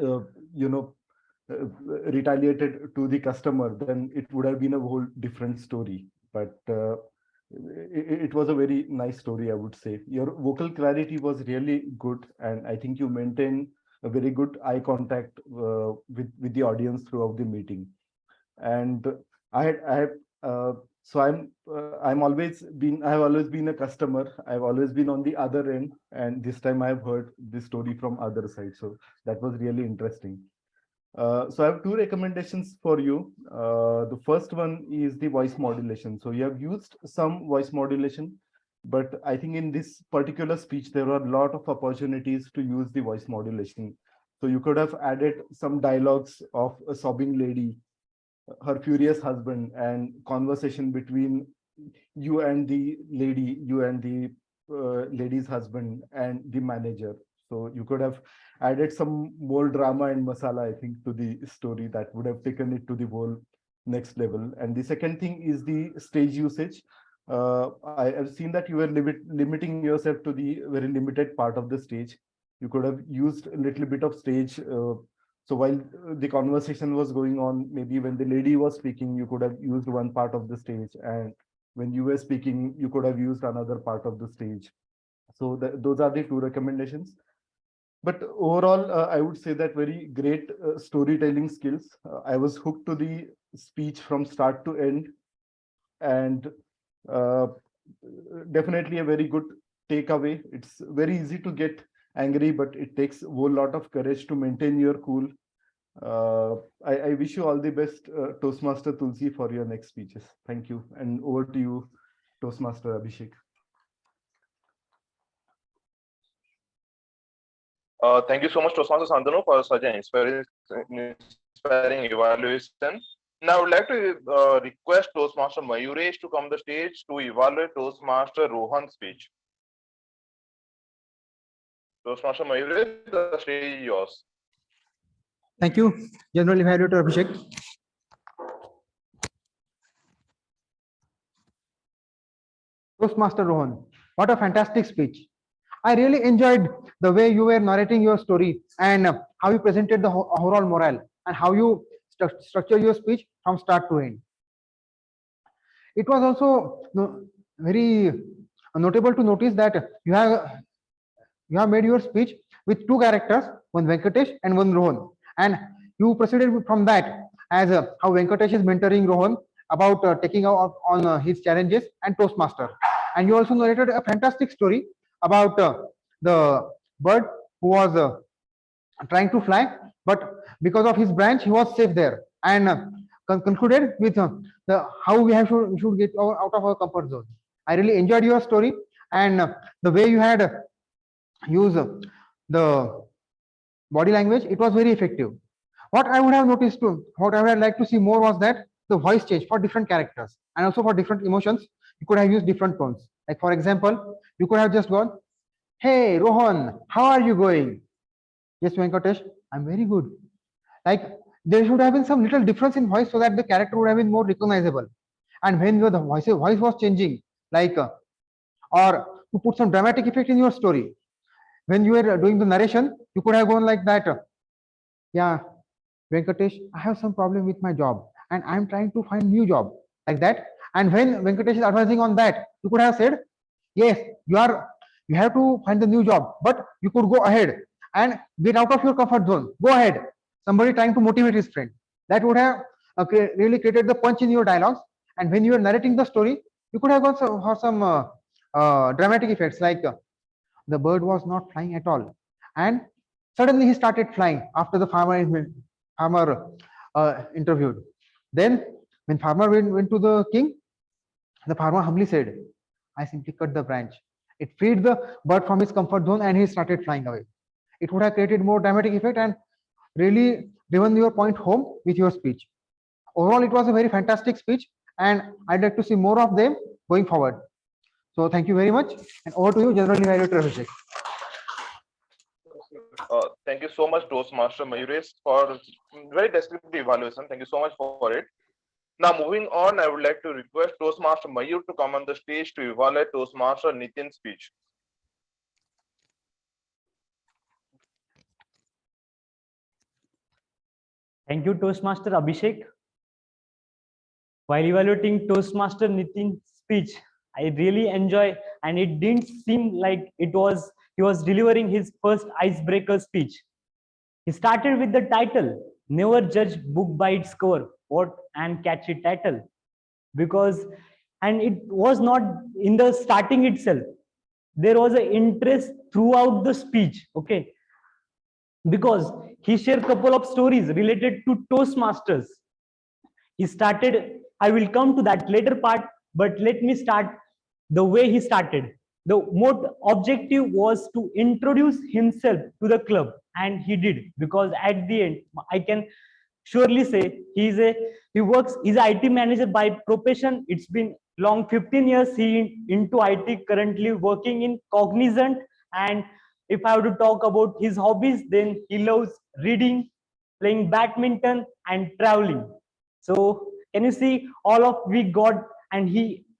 uh, you know, retaliated to the customer, then it would have been a whole different story. But it was a very nice story, I would say. Your vocal clarity was really good, and I think you maintain a very good eye contact with the audience throughout the meeting. And I had So I have always been a customer. I've always been on the other end, and this time I've heard this story from other side. So that was really interesting. So I have two recommendations for you. The first one is the voice modulation. So you have used some voice modulation, but I think in this particular speech, there are a lot of opportunities to use the voice modulation. So you could have added some dialogues of a sobbing lady, her furious husband, and conversation between you and the lady, you and the lady's husband and the manager. So you could have added some more drama and masala, I think, to the story that would have taken it to the whole next level. And the second thing is the stage usage. I have seen that you were limiting yourself to the very limited part of the stage. You could have used a little bit of stage. So while the conversation was going on, maybe when the lady was speaking, you could have used one part of the stage, and when you were speaking, you could have used another part of the stage. So those are the two recommendations. But overall, I would say that very great storytelling skills. I was hooked to the speech from start to end, and uh, definitely a very good takeaway. It's very easy to get angry, but it takes a whole lot of courage to maintain your cool. I wish you all the best, Toastmaster Tulsi, for your next speeches. Thank you. And over to you, Toastmaster Abhishek. Thank you so much, Toastmaster Santanu, for such an inspiring evaluation. Now, I would like to request Toastmaster Mayuresh to come on the stage to evaluate Toastmaster Rohan's speech. Toastmaster Mayuresh, the stage is yours. Thank you, General Evaluator Abhishek. Toastmaster Rohan, what a fantastic speech. I really enjoyed the way you were narrating your story and how you presented the overall morale and how you structure your speech from start to end. It was also very notable to notice that you have made your speech with two characters, one Venkatesh and one Rohan, and you proceeded from that as how Venkatesh is mentoring Rohan about taking out on his challenges and Toastmaster. And you also narrated a fantastic story about the bird who was trying to fly, but because of his branch, he was safe there. And concluded with how we should get out of our comfort zone. I really enjoyed your story and the way you had used the body language. It was very effective. What I would have noticed too, what I would like to see more was that the voice change for different characters and also for different emotions. You could have used different tones. Like for example, you could have just gone, "Hey Rohan, how are you going?" "Yes, Venkatesh, I'm very good." Like there should have been some little difference in voice so that the character would have been more recognizable. And when the voice was changing, like or to put some dramatic effect in your story, when you were doing the narration, you could have gone like that. "Yeah, Venkatesh, I have some problem with my job and I'm trying to find new job," like that. And when Venkatesh is advising on that, you could have said, "Yes, you have to find the new job, but you could go ahead and get out of your comfort zone. Go ahead." Somebody trying to motivate his friend. That would have really created the punch in your dialogues. And when you are narrating the story, you could have gone for some dramatic effects, like the bird was not flying at all, and suddenly he started flying after the farmer interviewed. Then when farmer went to the king, the farmer humbly said, "I simply cut the branch." It freed the bird from his comfort zone and he started flying away. It would have created more dramatic effect and really driven your point home with your speech. Overall, it was a very fantastic speech and I'd like to see more of them going forward. So thank you very much, and over to you, General Evaluator Abhishek. Thank you so much, Toastmaster Mayuresh, for very descriptive evaluation. Thank you so much for it. Now, moving on, I would like to request Toastmaster Mayur to come on the stage to evaluate Toastmaster Nitin's speech. Thank you, Toastmaster Abhishek. While evaluating Toastmaster Nitin's speech, I really enjoy, and it didn't seem like he was delivering his first icebreaker speech. He started with the title, "Never Judge Book by Its Cover." What an catchy title, because and it was not in the starting itself. There was an interest throughout the speech, okay, because he shared couple of stories related to Toastmasters. He started, I will come to that later part, but let me start the way he started. The most objective was to introduce himself to the club, and he did, because at the end I can surely say he works, he's an IT manager by profession. It's been long 15 years he into IT, currently working in Cognizant. And if I have to talk about his hobbies, then he loves reading, playing badminton, and traveling. So can you see all of we got, and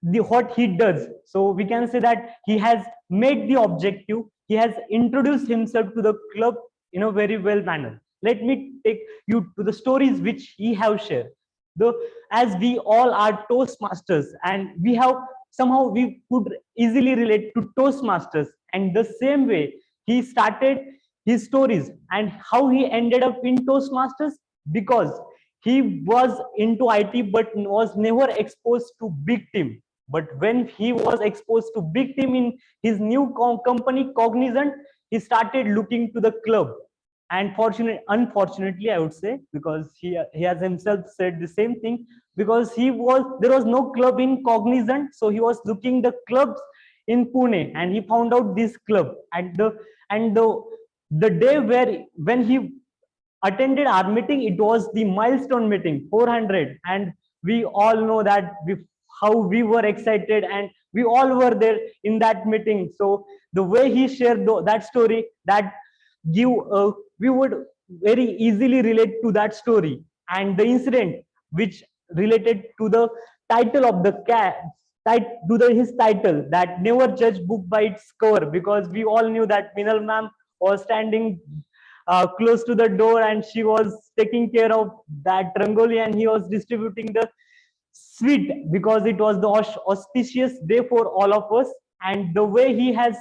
what he does. So we can say that he has made the objective, he has introduced himself to the club in a very well manner. Let me take you to the stories which he have shared. Though as we all are Toastmasters, and we have somehow we could easily relate to Toastmasters, and the same way he started his stories and how he ended up in Toastmasters, because he was into IT but was never exposed to big team. But when he was exposed to big team in his new company Cognizant, he started looking to the club. And unfortunately, I would say, because he has himself said the same thing, because there was no club in Cognizant, so he was looking the clubs in Pune, and he found out this club. The day when he attended our meeting, it was the milestone meeting 400, and we all know that how we were excited, and we all were there in that meeting. So the way he shared that story, that we would very easily relate to that story. And the incident which related to the title of the his title, that never judge book by its cover, because we all knew that Minal ma'am was standing close to the door, and she was taking care of that rangoli, and he was distributing the sweet, because it was the auspicious day for all of us. And the way he has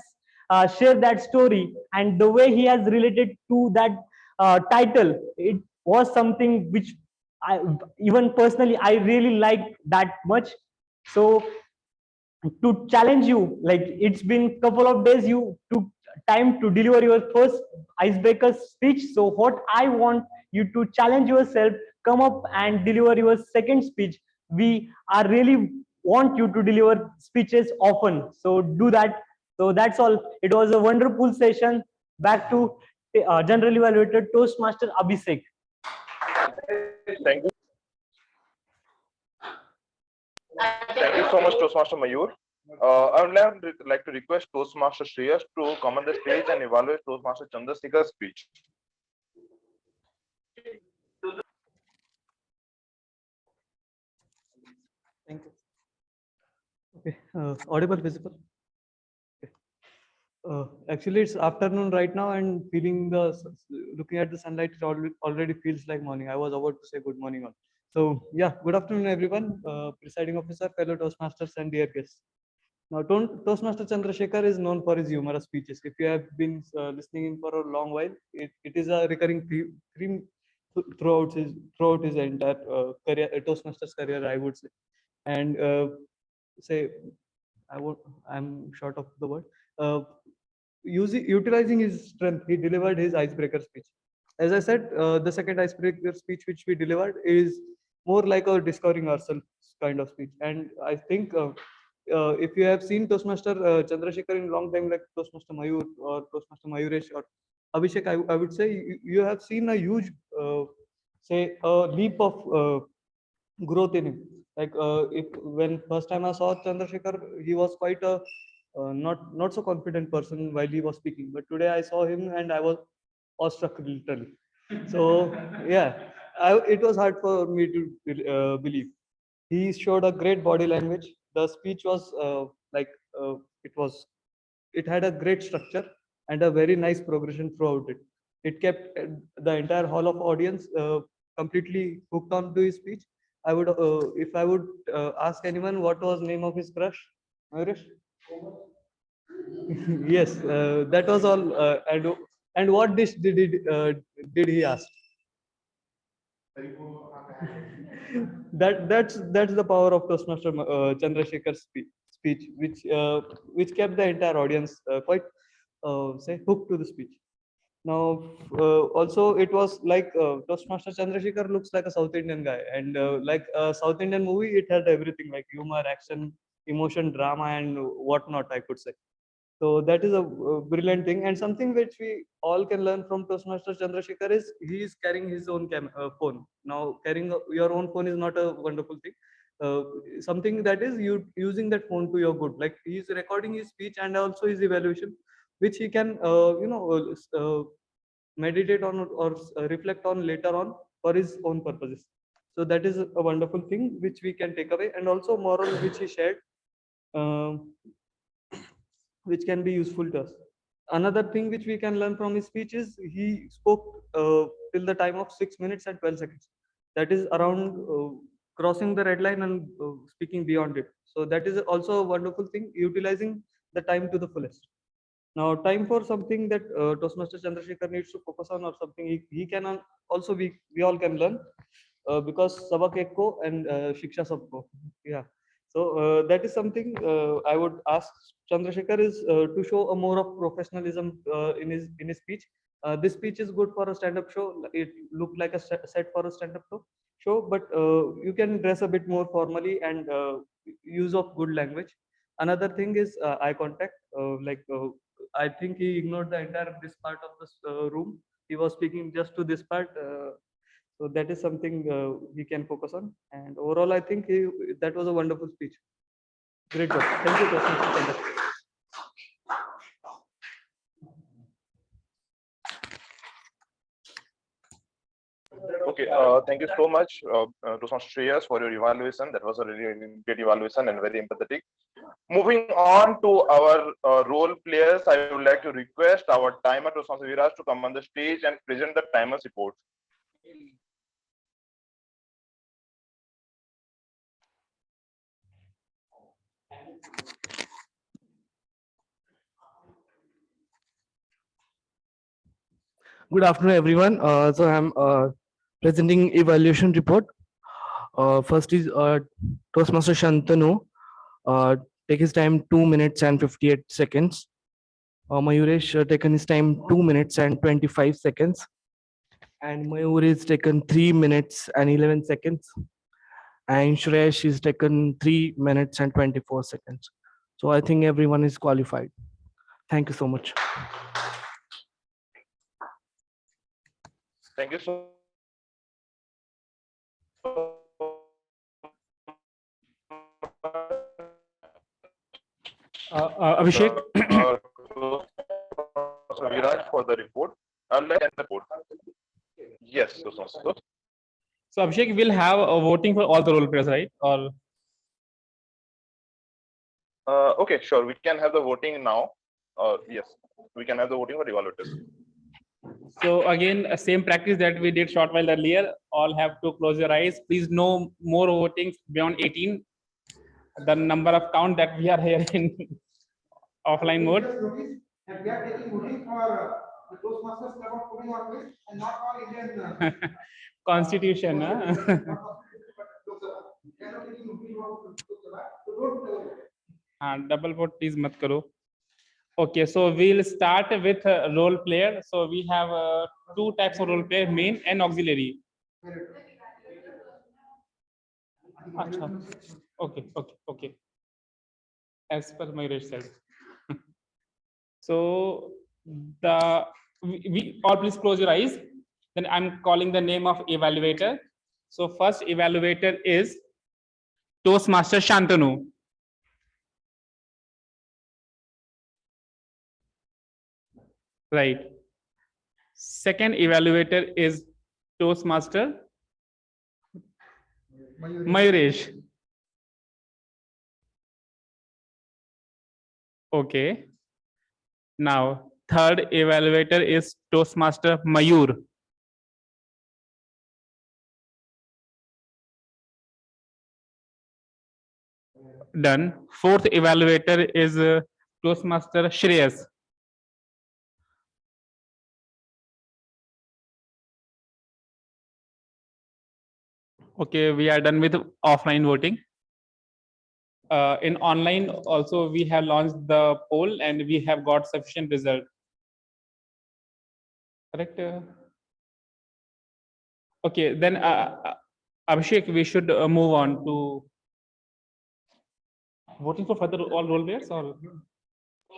shared that story, and the way he has related to that title, it was something which even personally I really liked that much. So to challenge you, like, it's been couple of days, you took time to deliver your first icebreaker speech. So what I want you to challenge yourself, come up and deliver your second speech. We are really want you to deliver speeches often, so do that. So that's all. It was a wonderful session. Back to general evaluator Toastmaster Abhishek. Thank you. Thank you so much, Toastmaster Mayur. I would now like to request Toastmaster Shreyas to come on the stage and evaluate Toastmaster Chandrasekhar's speech. Thank you. Okay, audible, visible. Okay. Actually, it's afternoon right now, and looking at the sunlight, it already feels like morning. I was about to say good morning all. So yeah, good afternoon, everyone. Presiding officer, fellow Toastmasters, and dear guests. Now, Toastmaster Chandrasekhar is known for his humorous speeches. If you have been listening in for a long while, it is a recurring theme throughout his entire career, Toastmasters career, I would say. And say, I'm short of the word. Utilizing his strength, he delivered his icebreaker speech. As I said, the second icebreaker speech which we delivered is more like a discovering ourselves kind of speech. And I think if you have seen Toastmaster Chandrasekhar in long time, like Toastmaster Mayur or Toastmaster Mayuresh or Abhishek, I would say you have seen a huge, say, a leap of growth in him. Like when first time I saw Chandrasekhar, he was quite a not so confident person while he was speaking. But today I saw him and I was awestruck literally. So yeah, it was hard for me to believe. He showed a great body language. The speech was it had a great structure and a very nice progression throughout it. It kept the entire hall of audience completely hooked on to his speech. I would, if I would ask anyone what was name of his crush, Irish? Yes, that was all. And what dish did he ask? That's the power of Toastmaster Chandrasekhar's speech, which kept the entire audience quite say hooked to the speech. Now, also it was like Toastmaster Chandrasekhar looks like a South Indian guy, and like a South Indian movie, it had everything like humor, action, emotion, drama, and whatnot, I could say. So that is a brilliant thing, and something which we all can learn from Toastmaster Chandrasekhar is he is carrying his own phone. Now, carrying your own phone is not a wonderful thing. Something that is you using that phone to your good. Like he is recording his speech and also his evaluation, which he can meditate on or reflect on later on for his own purposes. So that is a wonderful thing which we can take away, and also moral which he shared. Which can be useful to us. Another thing which we can learn from his speech is he spoke till the time of 6 minutes and 12 seconds. That is around crossing the red line and speaking beyond it. So that is also a wonderful thing, utilizing the time to the fullest. Now, time for something that Toastmaster Chandrasekhar needs to focus on, or something he can also we all can learn, because sabak ek ko and shiksha sabko. Yeah. So that is something I would ask Chandrasekhar is to show a more of professionalism in his speech. This speech is good for a stand-up show. It looked like a set for a stand-up show, but you can dress a bit more formally and use of good language. Another thing is eye contact. I think he ignored the entire this part of this room. He was speaking just to this part. So that is something we can focus on. And overall, I think that was a wonderful speech. Great job. Thank you, Toastmaster. Okay, thank you so much, Toastmaster Shreyas, for your evaluation. That was a really great evaluation and very empathetic. Moving on to our role players, I would like to request our timer, Toastmaster Viraj, to come on the stage and present the timer's report. Good afternoon, everyone. So I'm presenting evaluation report. First is Toastmaster Shantanu. Take his time 2 minutes and 58 seconds. Mayuresh taken his time 2 minutes and 25 seconds. And Mayur is taken 3 minutes and 11 seconds. And Shreyash is taken 3 minutes and 24 seconds. So I think everyone is qualified. Thank you so much. Thank you so Abhishek. Viraj for the report. Let's end the report. Yes, So Abhishek will have a voting for all the role players, right? Or okay, sure. We can have the voting now. Yes, we can have the voting for evaluators. so again, same practice that we did short while earlier. All have to close your eyes. Please, no more votings beyond 18. The number of count that we are here in offline mode. And we are taking voting for the Toastmasters Club of Pune or Pune, and not all Indian Constitution. Double vote, please, mat karo. Okay, so we'll start with role player. So we have two types of role player: main and auxiliary. Okay. As per my said. So we all please close your eyes. Then I'm calling the name of evaluator. So first evaluator is Toastmaster Shantanu. Right. Second evaluator is Toastmaster Mayuresh. Okay. Now, third evaluator is Toastmaster Mayur. Done. Fourth evaluator is Toastmaster Shreyas. Okay, we are done with offline voting. In online also we have launched the poll and we have got sufficient result. Correct? Okay, then Abhishek, we should move on to voting for further all role players or?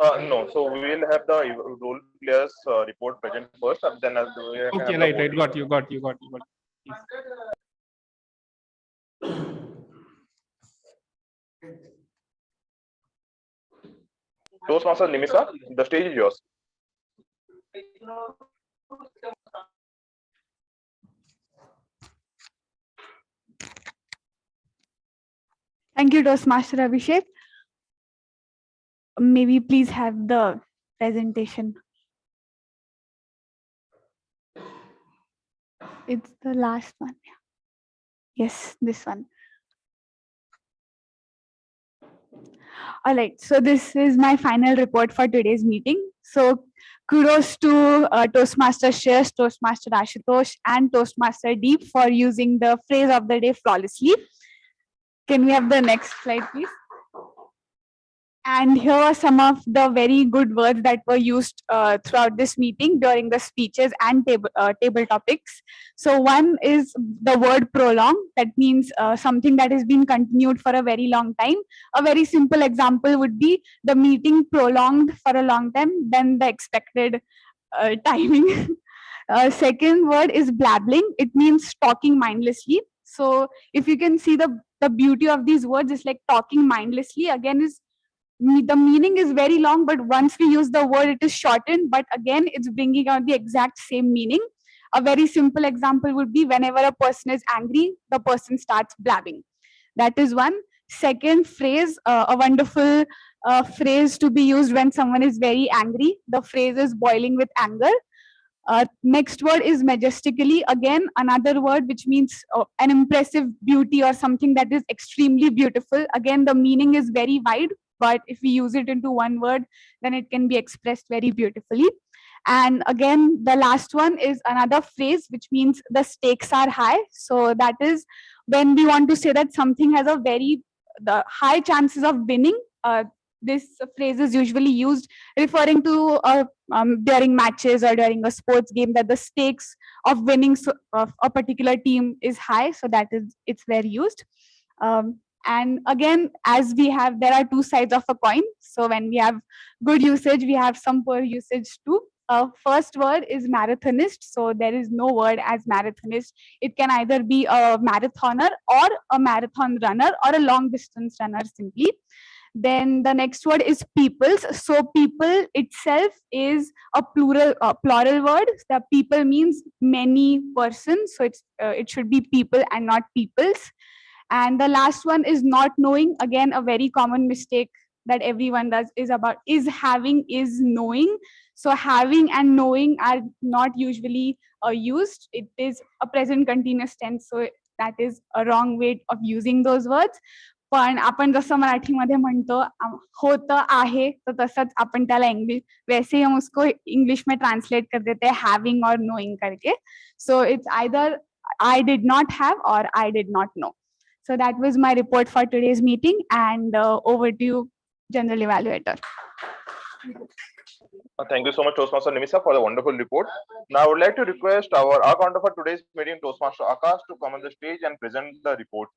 No, so we will have the role players report present first, and then we have Okay, the right, voting. got you. Yes. Toastmaster Nimisa, the stage is yours. Thank you, Toastmaster Abhishek. Maybe please have the presentation. It's the last one. Yes, this one. All right, so this is my final report for today's meeting. So kudos to Toastmaster Shreyas, Toastmaster Ashutosh, and Toastmaster Deep for using the phrase of the day flawlessly. Can we have the next slide, please? And here are some of the very good words that were used throughout this meeting during the speeches and table topics. So one is the word prolong. That means something that has been continued for a very long time. A very simple example would be the meeting prolonged for a long time than the expected timing. Second word is blabbling. It means talking mindlessly. So if you can see the beauty of these words is like talking mindlessly. Again, is the meaning is very long, but once we use the word, it is shortened, but again, it's bringing out the exact same meaning. A very simple example would be whenever a person is angry, the person starts blabbing. That is one. Second phrase, a wonderful phrase to be used when someone is very angry. The phrase is boiling with anger. Next word is majestically. Again, another word which means an impressive beauty or something that is extremely beautiful. Again, the meaning is very wide, but if we use it into one word, then it can be expressed very beautifully. And again, the last one is another phrase which means the stakes are high. So that is when we want to say that something has the high chances of winning. This phrase is usually used referring to during matches or during a sports game, that the stakes of winning of a particular team is high. So that is, it's where used. And again, as we have, there are two sides of a coin. So when we have good usage, we have some poor usage too. First word is marathonist. So there is no word as marathonist. It can either be a marathoner or a marathon runner or a long distance runner simply. Then the next word is peoples. So people itself is a plural word. The people means many persons. So it should be people and not peoples. And the last one is not knowing. Again, a very common mistake that everyone does is having is knowing. So having and knowing are not usually used. It is a present continuous tense. So that is a wrong way of using those words. पण आपण जसं मराठीमध्ये म्हणतो होतं आहे, तर तसंच आपण त्याला इंग्लिश वैसे ही हम उसको इंग्लिश में ट्रांसलेट कर देते हैं हैविंग और नोइंग करके. So it's either I did not have or I did not know. So that was my report for today's meeting, and over to you, General Evaluator. Thank you so much, Toastmaster Nimisa, for the wonderful report. Now, I would like to request our counter for today's meeting, Toastmaster Akash, to come on the stage and present the report.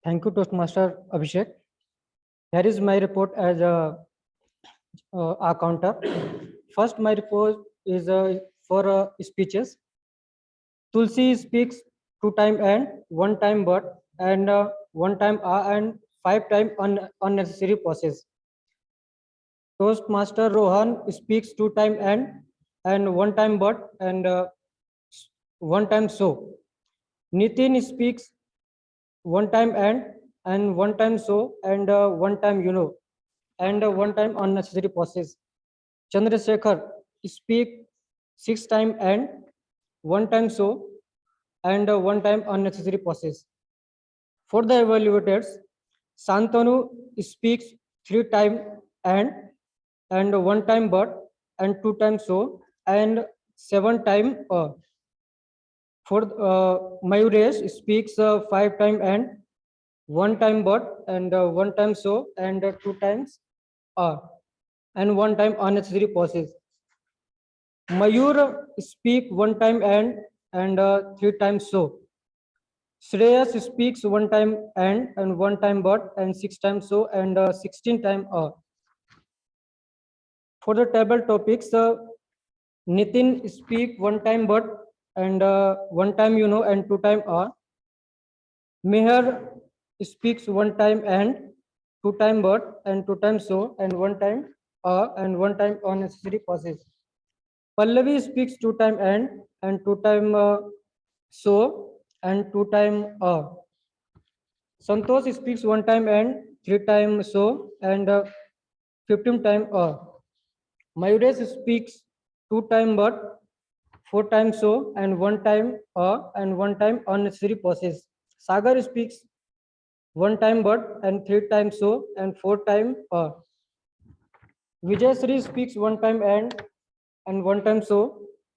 Thank you, Toastmaster Abhishek. Here is my report as a counter. First, my report is for speeches. Tulsi speaks 2 times and 1 time but and 1 time and 5 times unnecessary pauses. Toastmaster Rohan speaks 2 times and 1 time but and 1 time so. Nitin speaks 1 time and 1 time so and 1 time you know and 1 time unnecessary pauses. Chandrashekhar speak 6 times and 1 time so and 1 time unnecessary pauses. For the evaluators, Santanu speaks 3 times and 1 time but and 2 times so, and 7 times for Mayuresh speaks 5 times and 1 time but, and 1 time so, and 2 times and 1 time unnecessary pauses. Mayur speak 1 time and 3 times so. Shreyas speaks 1 time and 1 time but, and 6 times so, and 16 time For the table topics, Nitin speak 1 time but, and 1 time and 2 time Meher speaks 1 time and 2 time but, and 2 times so, and 1 time and 1 time unnecessary pauses. Pallavi speaks 2 time and 2 time so, and 2 time Santosh speaks 1 time and 3 time so, and 15 time Mayuresh speaks 2 time but, 4 times so, and 1 time and 1 time unnecessary pauses. Sagar speaks 1 time but, and 3 times so, and 4 time Vijay Sri speaks 1 time and 1 time so,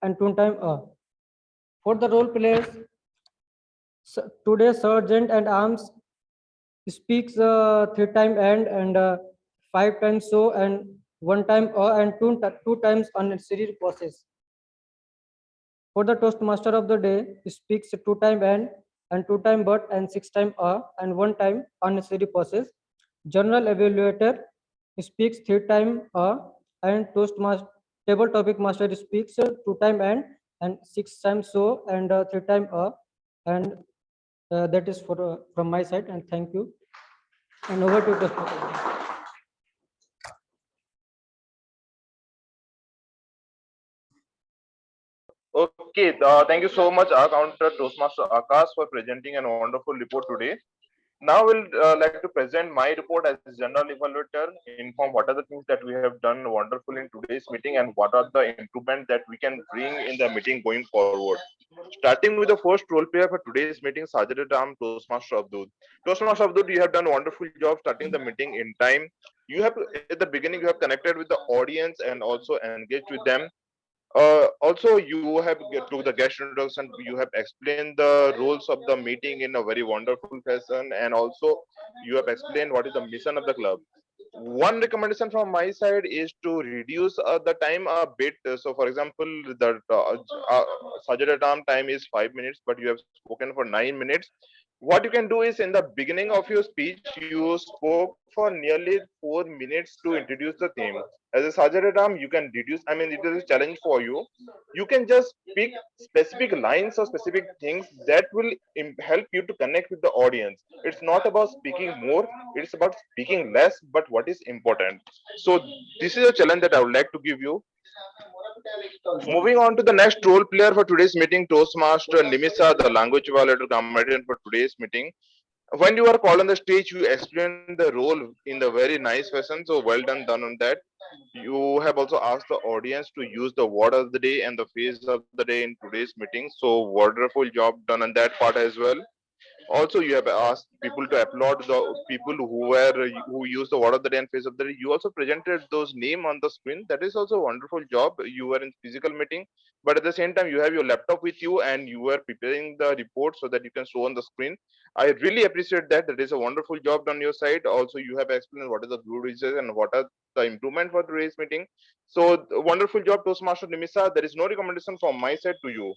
and 2 time For the role players, today Sergeant and Arms speaks 3 time and 5 times so, and 1 time and 2 times unnecessary pauses. For the Toastmaster of the day, speaks 2 time and 2 time but, and 6 time and 1 time unnecessary pauses. General Evaluator speaks 3 time and Toastmaster Table Topic Master speaks 2 time and 6 times so, and 3 time and that is for from my side, and thank you. And over to Toastmaster. Okay, thank you so much, our counter Toastmaster Akash, for presenting a wonderful report today. Now we'll like to present my report as general evaluator, inform what are the things that we have done wonderful in today's meeting and what are the improvements that we can bring in the meeting going forward. Starting with the first role player for today's meeting, Sajid Ram, Toastmaster Abdul. Toastmaster Abdul, you have done a wonderful job starting the meeting in time. You have, at the beginning, you have connected with the audience and also engaged with them. Also, you have to the guest introduction. You have explained the rules of the meeting in a very wonderful fashion, and also you have explained what is the mission of the club. One recommendation from my side is to reduce the time a bit. So, for example, the suggested time is 5 minutes, but you have spoken for 9 minutes. What you can do is in the beginning of your speech, you spoke for nearly 4 minutes to introduce the theme. As a Sajaradam, you can reduce, I mean, it is a challenge for you. You can just pick specific lines or specific things that will help you to connect with the audience. It's not about speaking more, it's about speaking less, but what is important. So, this is a challenge that I would like to give you. Moving on to the next role player for today's meeting, Toastmaster Nimisa, the language evaluator comedian for today's meeting. When you are called on the stage, you explain the role in the very nice fashion. So well done on that. You have also asked the audience to use the word of the day and the phrase of the day in today's meeting. So wonderful job done on that part as well. Also, you have asked people to applaud the people who use the word of the day and face of the day. You also presented those name on the screen. That is also a wonderful job. You were in physical meeting, but at the same time you have your laptop with you and you were preparing the report so that you can show on the screen. I really appreciate that. That is a wonderful job on your side. Also, you have explained what is the blue research and what are the improvement for today's meeting. So wonderful job, Toastmaster Nimisa. There is no recommendation from my side to you.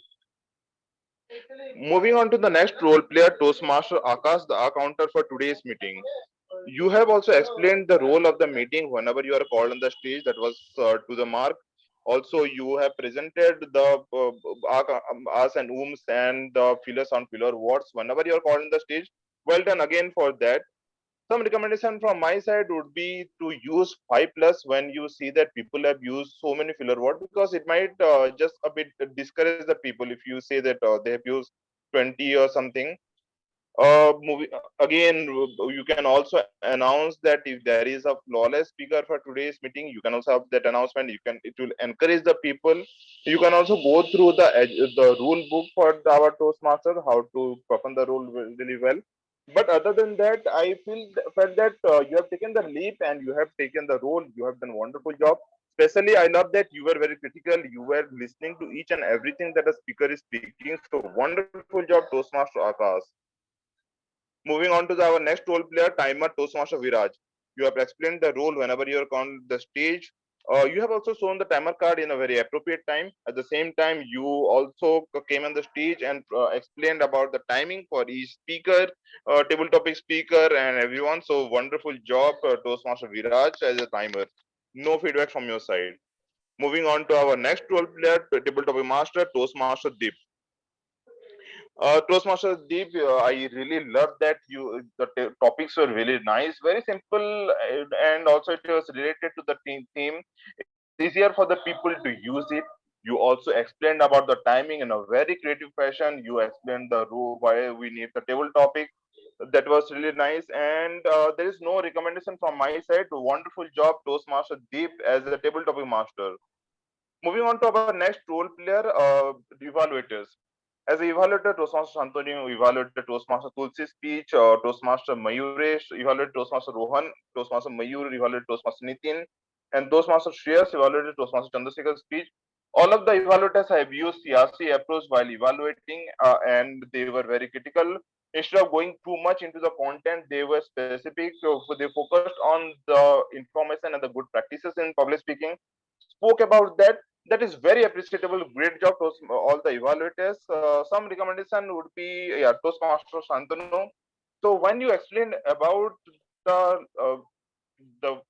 Moving on to the next role player, Toastmaster Akash, the accounter for today's meeting. You have also explained the role of the meeting whenever you are called on the stage. That was to the mark. Also, you have presented the us and ooms and the fillers on filler words whenever you are called on the stage. Well done again for that. Some recommendation from my side would be to use 5 plus when you see that people have used so many filler words, because it might just a bit discourage the people if you say that they have used 20 or something. Again, you can also announce that if there is a flawless speaker for today's meeting, you can also have that announcement. It will encourage the people. You can also go through the rule book for our Toastmaster, how to perform the role really well. But other than that, I felt that you have taken the leap and you have taken the role. You have done a wonderful job. Especially, I love that you were very critical. You were listening to each and everything that a speaker is speaking. So wonderful job, Toastmaster Akash. Moving on to our next role player, timer Toastmaster Viraj. You have explained the role whenever you are on the stage. You have also shown the timer card in a very appropriate time. At the same time, you also came on the stage and explained about the timing for each speaker, table topic speaker, and everyone. So wonderful job, Toastmaster Viraj, as a timer. No feedback from your side. Moving on to our next role player, table topic master, Toastmaster Deep. Toastmaster Deep, I really love that the topics were really nice, very simple, and also it was related to the theme. It was easier for the people to use it. You also explained about the timing in a very creative fashion. You explained the rule why we need the table topic. That was really nice, and there is no recommendation from my side. Wonderful job, Toastmaster Deep, as a table topic master. Moving on to our next role player, evaluators. As an evaluator, Toastmaster Shantanu evaluated Toastmaster Tulsi's speech, Toastmaster Mayuresh evaluated Toastmaster Rohan, Toastmaster Mayur evaluated Toastmaster Nitin, and Toastmaster Shreyas evaluated Toastmaster Chandrasekhar's speech. All of the evaluators have used CRC approach while evaluating, and they were very critical. Instead of going too much into the content, they were specific. So they focused on the information and the good practices in public speaking. Spoke about that. That is very appreciable. Great job to all the evaluators. Some recommendation would be, yeah, Toastmaster Shantanu. So when you explained about the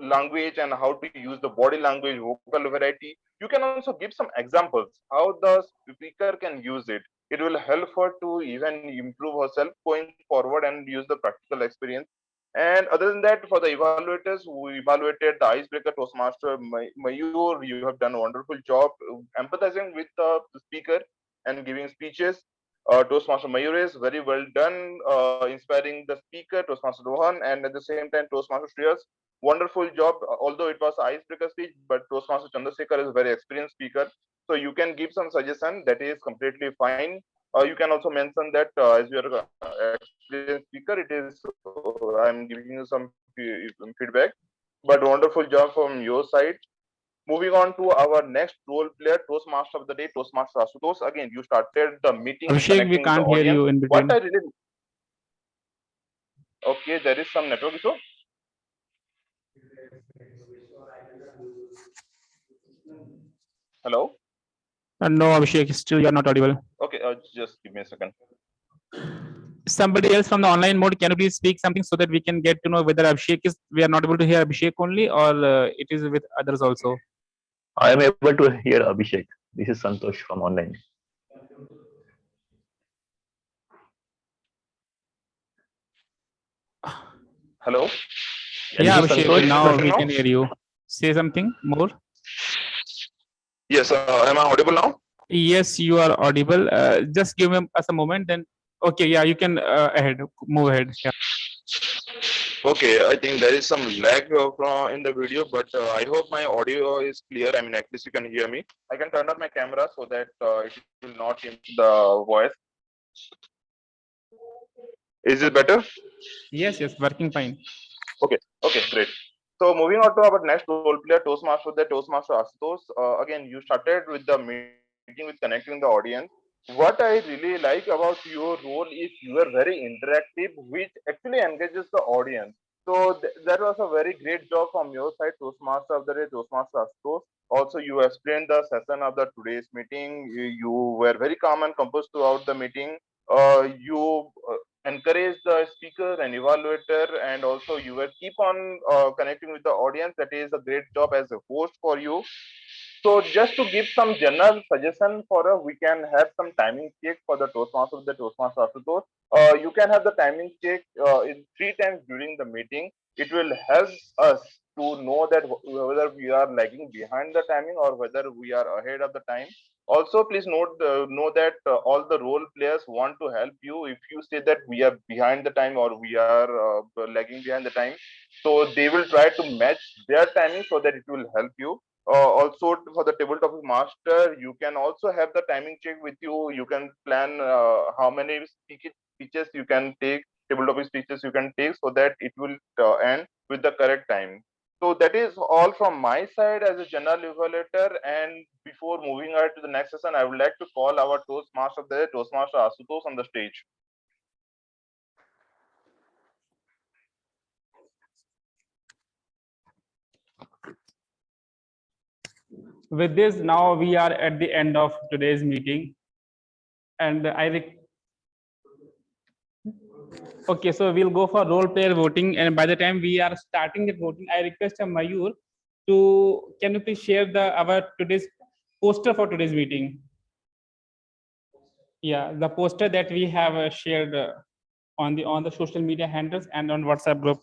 language and how to use the body language, vocal variety, you can also give some examples how the speaker can use it. It will help her to even improve herself going forward and use the practical experience. And other than that, for the evaluators who evaluated the icebreaker, Toastmaster Mayur, you have done a wonderful job empathizing with the speaker and giving speeches. Toastmaster Mayur is very well done, inspiring the speaker, Toastmaster Rohan, and at the same time, Toastmaster Shreyas. Wonderful job, although it was icebreaker speech, but Toastmaster Chandrasekhar is a very experienced speaker. So you can give some suggestion that is completely fine. You can also mention that as you are an experienced speaker, it is I'm giving you some feedback, but wonderful job from your side. Moving on to our next role player, Toastmaster of the day, Toastmaster Ashutosh. Again, you started the meeting with Abhishek, we connecting with the can't hear audience. you in What between. I really okay, there is some network issue. Hello. No, Abhishek, still you are not audible. Okay, just give me a second. Somebody else from the online mode, can you please speak something so that we can get to know whether Abhishek is, we are not able to hear Abhishek only, or it is with others also? I am able to hear Abhishek. This is Santosh from online. Hello. Yeah, this is Abhishek, Santosh. now we can hear you. Say something more. Yes, am I audible now? Yes, you are audible. Just give us a moment, then. Okay, yeah, you can move ahead. Yeah. Okay, I think there is some lag from in the video, but I hope my audio is clear. I mean, at least you can hear me. I can turn on my camera so that it will not impact the voice. Is it better? Yes, working fine. Okay, great. So moving on to our next role player, Toastmaster, the Toastmaster Ashutosh. Again, you started with the meeting with connecting the audience. What I really like about your role is you are very interactive, which actually engages the audience. So that was a very great job from your side, Toastmaster of the day, Toastmaster Ashutosh. Also, you explained the session of the today's meeting. You were very calm and composed throughout the meeting. You encourage the speaker and evaluator, and also you will keep on connecting with the audience. That is a great job as a host for you. So just to give some general suggestion for we can have some timing check for the Toastmaster, the Toastmaster Ashutosh. You can have the timing check in 3 times during the meeting. It will help us to know that whether we are lagging behind the timing or whether we are ahead of the time. Also, please know that all the role players want to help you. If you say that we are behind the time or we are lagging behind the time, so they will try to match their timing so that it will help you. Also, for the table topic master, you can also have the timing check with you. You can plan how many speeches you can take, table topic speeches you can take, so that it will end with the correct time. So that is all from my side as a general evaluator. And before moving ahead to the next session, I would like to call our Toastmaster of the day, Toastmaster Ashutosh, on the stage. With this, now we are at the end of today's meeting, and okay, so we'll go for role player voting, and by the time we are starting the voting, I request Mayur to, can you please share our today's poster for today's meeting? Yeah, the poster that we have shared on the social media handles and on WhatsApp group.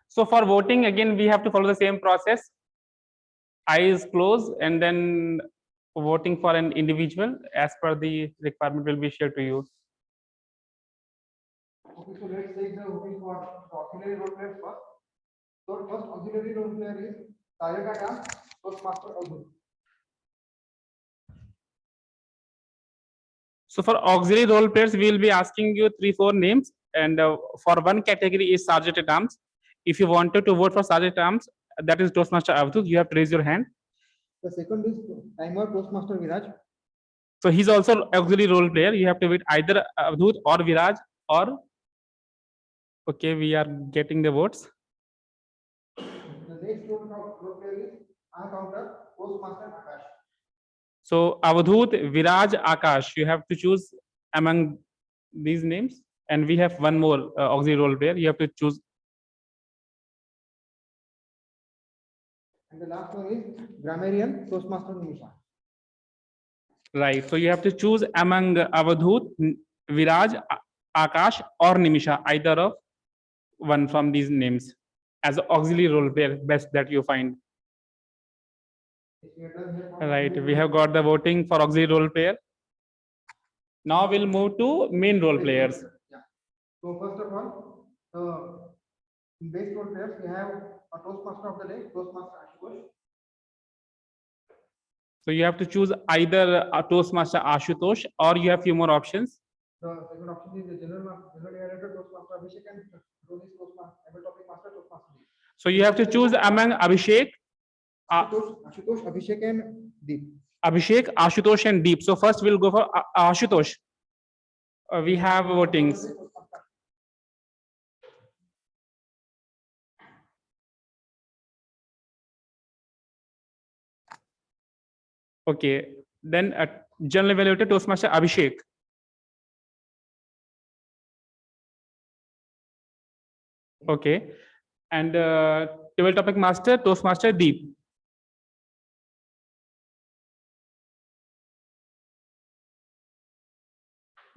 So for voting, again, we have to follow the same process. Eyes closed, and then voting for an individual as per the requirement will be shared to you. Okay, so let's take the voting for the auxiliary role players first. So first auxiliary role player is Tayaka Toastmaster Abdul. So for auxiliary role players, we will be asking you 3-4 names, and for one category is Sergeant at Arms. If you wanted to vote for Sergeant at Arms, that is Toastmaster Avdut, you have to raise your hand. The second is timer Toastmaster Viraj. So he's also auxiliary role player. You have to vote either Avdut or Viraj or. Okay, we are getting the votes. The next role player is Encounter Toastmaster Akash. So Avadhut, Viraj, Akash, you have to choose among these names, and we have one more auxiliary role player. You have to choose. And the last one is Grammarian Toastmaster Nimisha. Right. So you have to choose among Avadhut, Viraj, Akash, or Nimisha, either of one from these names as auxiliary role player, best that you find. Right. We have got the voting for auxiliary role player. Now we'll move to main role players. Yeah. So first of all, in base role players, we have a Toastmaster of the day, Toastmaster Ashutosh. So you have to choose either a Toastmaster Ashutosh, or you have few more options. The second option is the general narrator Toastmaster Abhishek and Toastmaster topic master Toastmaster. So you have to choose among Abhishek, Ashutosh, Abhishek, and Deep. Abhishek, Ashutosh, and Deep. So first we'll go for Ashutosh. We have votings. Okay, then general evaluator Toastmaster Abhishek. Okay, and table topic master Toastmaster Deep.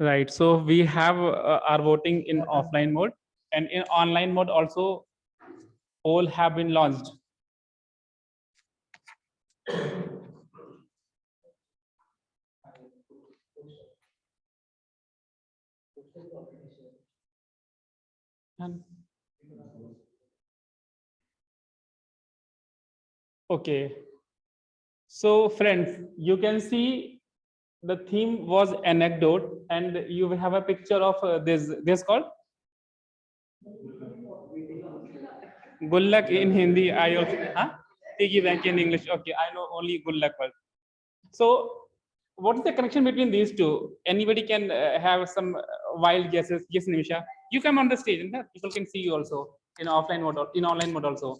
Right, so we have our voting in offline mode, and in online mode also all have been launched. Okay, so friends, you can see the theme was anecdote, and you have a picture of this called Gullak in Hindi. I also piggy bank in English. Okay, I know only Gullak word. So what is the connection between these two? Anybody can have some wild guesses. Yes, Nimisha, you come on the stage, and people can see you also in offline mode or in online mode also.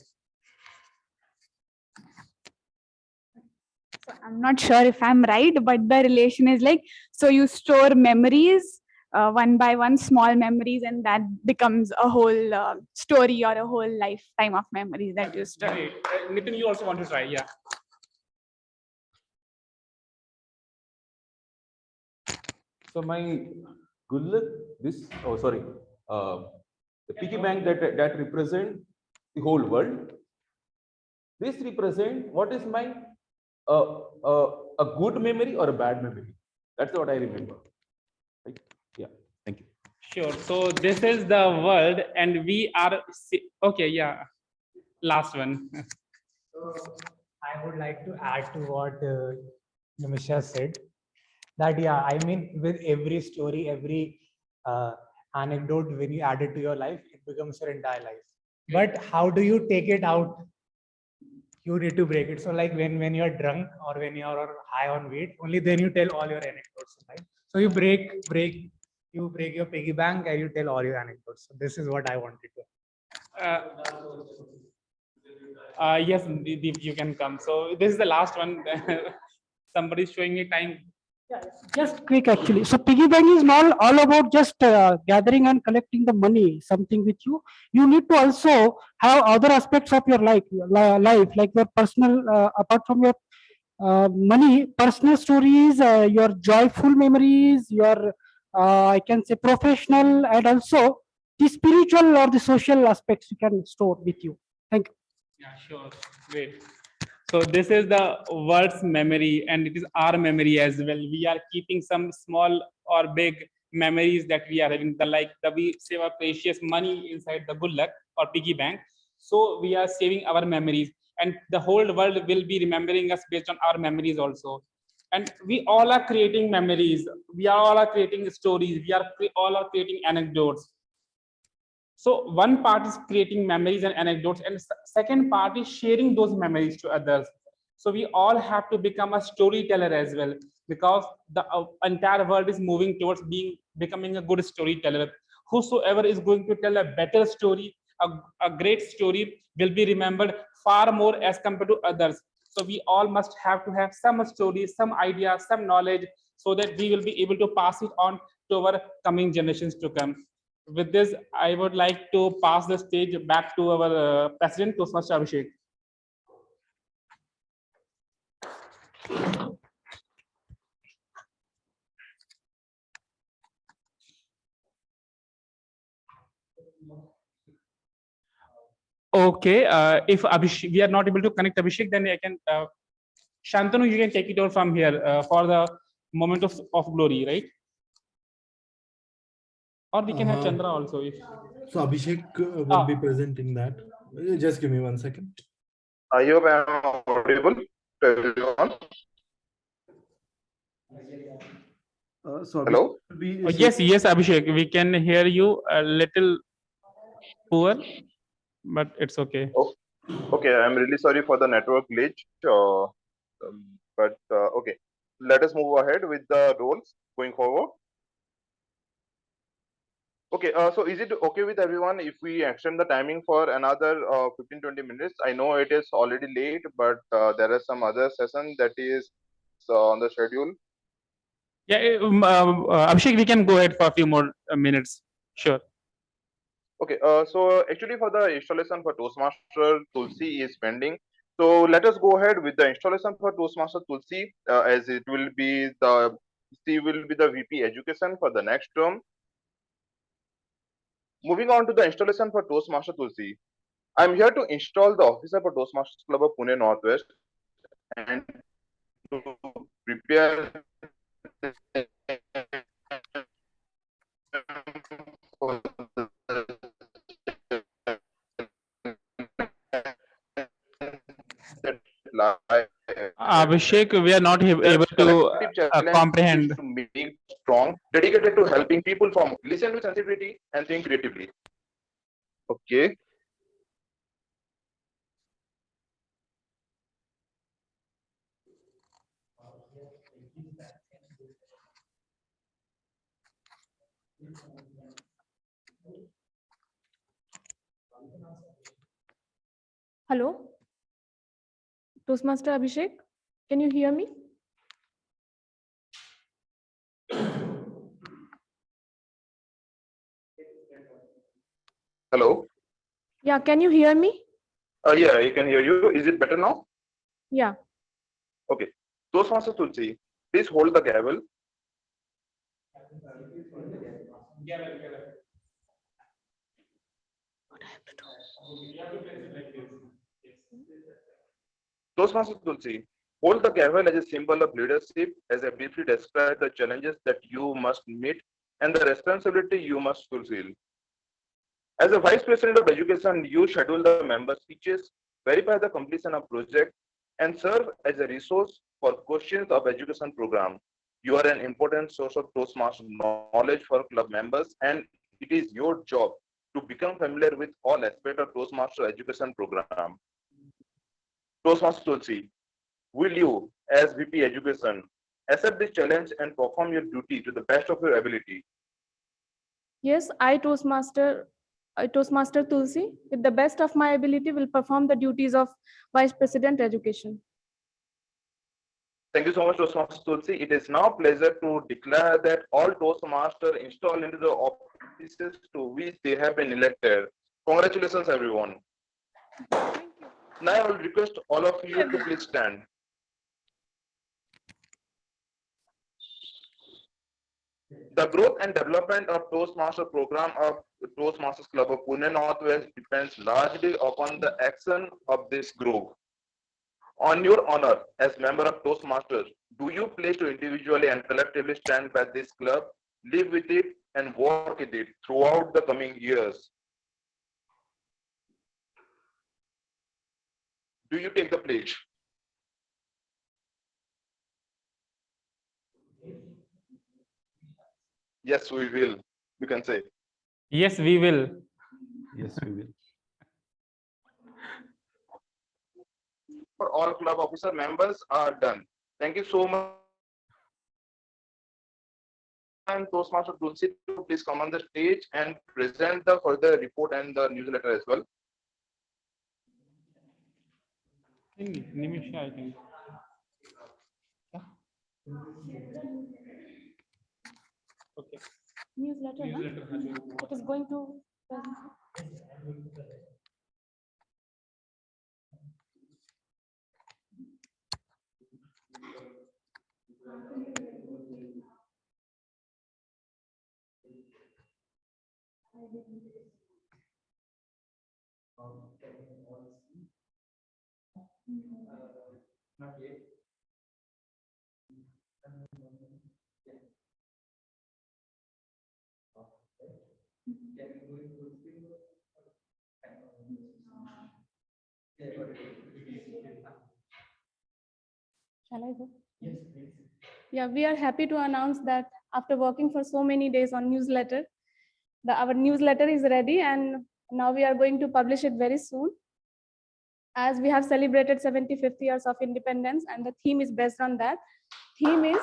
So I'm not sure if I'm right, but the relation is like, so you store memories one by one, small memories, and that becomes a whole story or a whole lifetime of memories that you store. Great. Nitin, you also want to try? Yeah. So my Gullak, the piggy bank that represent the whole world. This represent what is my a good memory or a bad memory. That's what I remember. Right? Yeah. Thank you. Sure. So this is the world, and we are okay. Yeah. Last one. I would like to add to what Nimisha said. That yeah, I mean, with every story, every anecdote, when you add it to your life, it becomes your entire life. But how do you take it out? You need to break it. So like when you're drunk or when you're high on weed, only then you tell all your anecdotes, right? So you break your piggy bank and you tell all your anecdotes. So this is what I wanted to. Yes, Deep, you can come. So this is the last one. Somebody's showing me time. Yeah, just quick actually. So piggy bank is not all about just gathering and collecting the money, something with you. You need to also have other aspects of your life, like your personal, apart from your money, personal stories, your joyful memories, your, I can say professional, and also the spiritual or the social aspects you can store with you. Thank you. Yeah, sure. Great. So this is the world's memory, and it is our memory as well. We are keeping some small or big memories that we are having. We save our precious money inside the gullak or piggy bank. So we are saving our memories, and the whole world will be remembering us based on our memories also. And we all are creating memories. We are all are creating stories. All are creating anecdotes. So one part is creating memories and anecdotes, and second part is sharing those memories to others. So we all have to become a storyteller as well, because the entire world is moving towards becoming a good storyteller. Whosoever is going to tell a better story, a great story, will be remembered far more as compared to others. So we all must have to have some stories, some ideas, some knowledge, so that we will be able to pass it on to our coming generations to come. With this, I would like to pass the stage back to our president, Toastmaster Abhishek. Okay, if Abhishek, we are not able to connect Abhishek, then I can, Shantanu, you can take it over from here for the moment of glory, right? Or we can have Chandra also. If So Abhishek will be presenting that. Just give me 1 second. I hope I am audible to everyone. So Hello? yes, Abhishek, we can hear you a little poor, but it's okay. Oh, okay, I'm really sorry for the network glitch. Okay, let us move ahead with the roles going forward. Okay, so is it okay with everyone if we extend the timing for another 15-20 minutes? I know it is already late, but there are some other session that is on the schedule. Yeah, Abhishek, we can go ahead for a few more minutes. Sure. Okay, so actually for the installation for Toastmaster Tulsi is pending. So let us go ahead with the installation for Toastmaster Tulsi, as it will be she will be the VP Education for the next term. Moving on to the installation for Toastmaster Tulsi. I'm here to install the officer for Toastmasters Club of Pune Northwest and to prepare for Abhishek, we are not able to comprehend. to make strong, dedicated to helping people from listen with sensitivity and think creatively. Okay. Hello, Toastmaster Abhishek, can you hear me? Hello. Yeah, can you hear me? Yeah, I can hear you. Is it better now? Yeah. Okay. Toastmaster Tulsi, please hold the gavel. Toastmaster Tulsi, hold the gavel as a symbol of leadership, as I briefly describe the challenges that you must meet and the responsibility you must fulfill. As a Vice President of Education, you schedule the member speeches, verify the completion of project, and serve as a resource for questions of education program. You are an important source of Toastmaster knowledge for club members and it is your job to become familiar with all aspects of Toastmaster education program. Toastmaster Tulsi, will you, as VP Education, accept this challenge and perform your duty to the best of your ability? Yes, Toastmaster Tulsi, with the best of my ability, will perform the duties of Vice President Education. Thank you so much, Toastmaster Tulsi. It is now a pleasure to declare that all Toastmasters installed into the offices to which they have been elected. Congratulations, everyone. Now I will request all of you to please stand. The growth and development of Toastmaster program of Toastmasters Club of Pune Northwest depends largely upon the action of this group. On your honor as member of Toastmasters, do you pledge to individually and collectively stand by this club, live with it, and work with it throughout the coming years? Do you take the pledge? Yes, we will. You can say. Yes, we will. Yes, we will. For all club officer members are done. Thank you so much. And Toastmaster Tulsi, please come on the stage and present the further report and the newsletter as well. Nimisha, I think. Okay. Newsletter, it is going to Not yet. Shall I go? Yes, please. Yeah, we are happy to announce that after working for so many days on newsletter, our newsletter is ready and now we are going to publish it very soon. As we have celebrated 75th years of independence and the theme is based on that. Theme is,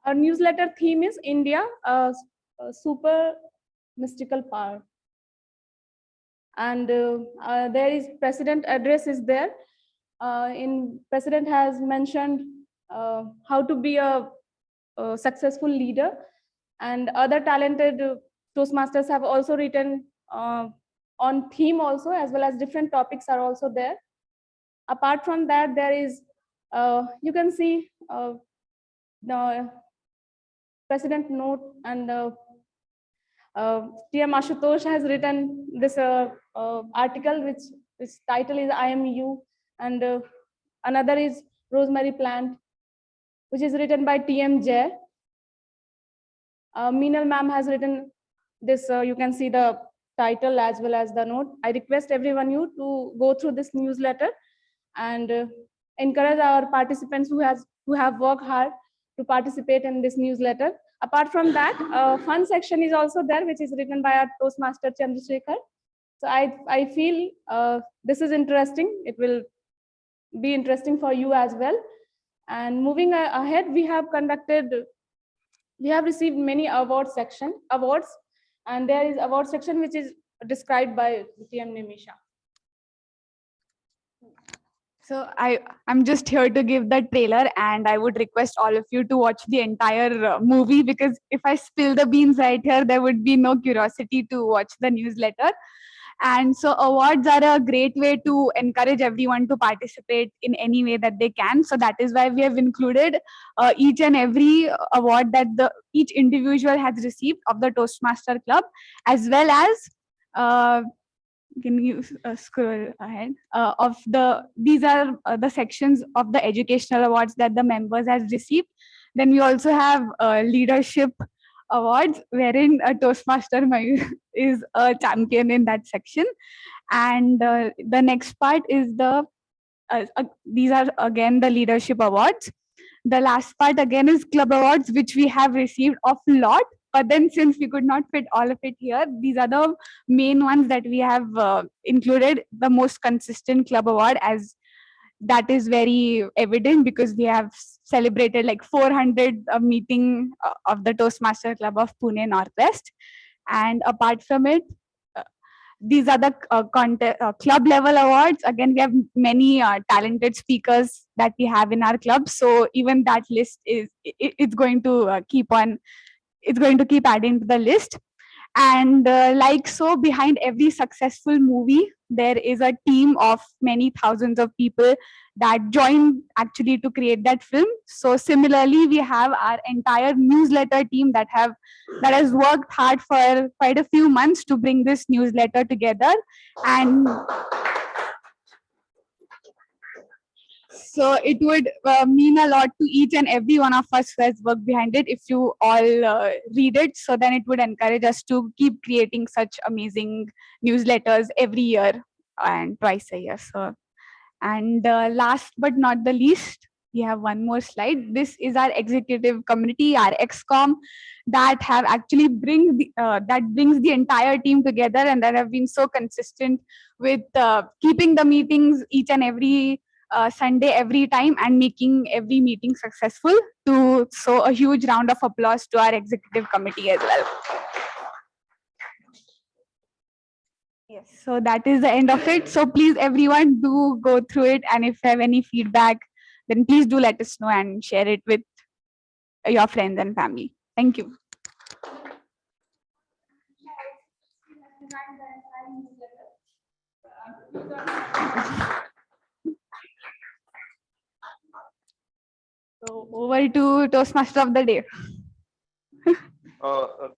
our newsletter theme is India, a super mystical power. And there is president address is there. In president has mentioned how to be a successful leader, and other talented Toastmasters have also written on theme also, as well as different topics are also there. Apart from that, there is you can see the president note, and TM Ashutosh has written this article, which title is I Am You, and another is Rosemary Plant, which is written by TM Jay. Meenal ma'am has written this, you can see the title as well as the note. I request everyone you to go through this newsletter and encourage our participants who have worked hard to participate in this newsletter. Apart from that, fun section is also there, which is written by our Toastmaster Chandrashekhar. So I feel this is interesting. It will be interesting for you as well. And moving ahead, we have received many awards, and there is award section which is described by TM Nimisha. So I'm just here to give the trailer, and I would request all of you to watch the entire movie, because if I spill the beans right here, there would be no curiosity to watch the newsletter. And so awards are a great way to encourage everyone to participate in any way that they can. So that is why we have included each and every award that each individual has received of the Toastmaster Club, as well as can you scroll ahead these are the sections of the educational awards that the members has received. Then we also have leadership awards, wherein a Toastmaster is a champion in that section. And the next part is these are again the leadership awards. The last part again is club awards, which we have received of lot. But then since we could not fit all of it here, these are the main ones that we have included. The most consistent club award, as that is very evident because we have celebrated like 400 meeting of the Toastmaster Club of Pune Northwest. And apart from it, these are the club level awards. Again, we have many talented speakers that we have in our club. So even that list is it's going to keep on. It's going to keep adding to the list. And like so, behind every successful movie, there is a team of many thousands of people that join actually to create that film. So similarly, we have our entire newsletter team that has worked hard for quite a few months to bring this newsletter together. And so it would mean a lot to each and every one of us who has worked behind it if you all read it. So then it would encourage us to keep creating such amazing newsletters every year and twice a year. So, and last but not the least, we have one more slide. This is our executive committee, our XCOM, that have actually brings the entire team together and that have been so consistent with keeping the meetings each and every Sunday every time and making every meeting successful. So a huge round of applause to our executive committee as well. Yes, so that is the end of it. So please everyone do go through it, and if you have any feedback, then please do let us know and share it with your friends and family. Thank you. So over to Toastmaster of the day.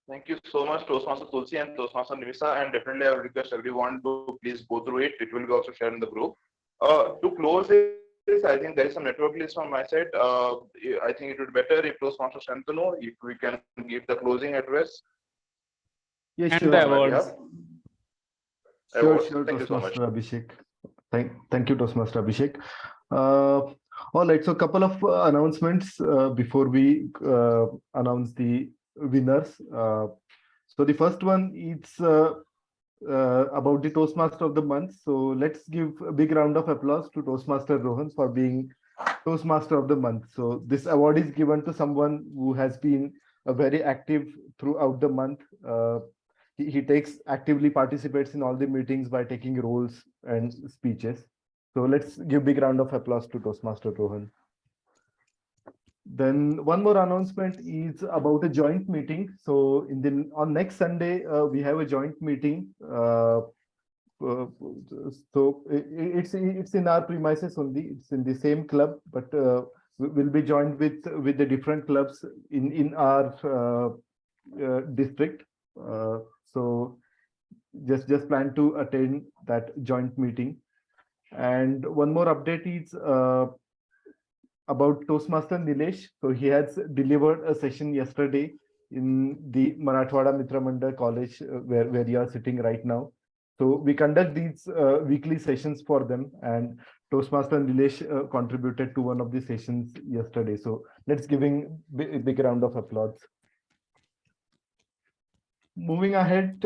Thank you so much, Toastmaster Tulsi and Toastmaster Nimisa, and definitely I will request everyone to please go through it. It will be also shared in the group. To close this, I think there is some network list on my side. I think it would be better if Toastmaster Shantanu, if we can give the closing address. Yes, And sure. the awards. Sure, Thank you so much. Toastmaster Abhishek. Thank you, Toastmaster Abhishek. All right, so a couple of announcements before we announce the winners. So the first one is about the Toastmaster of the month. So let's give a big round of applause to Toastmaster Rohan for being Toastmaster of the month. So this award is given to someone who has been very active throughout the month. He actively participates in all the meetings by taking roles and speeches. So let's give big round of applause to Toastmaster Rohan. Then one more announcement is about a joint meeting. So on next Sunday, we have a joint meeting. So it's in our premises only. It's in the same club, but we'll be joined with the different clubs in our district. So just plan to attend that joint meeting. And one more update is about Toastmaster Nilesh. So he has delivered a session yesterday in the Marathwada Mitra Mandal College where you are sitting right now. So we conduct these weekly sessions for them, and Toastmaster Nilesh contributed to one of the sessions yesterday. So let's give him a big round of applause. Moving ahead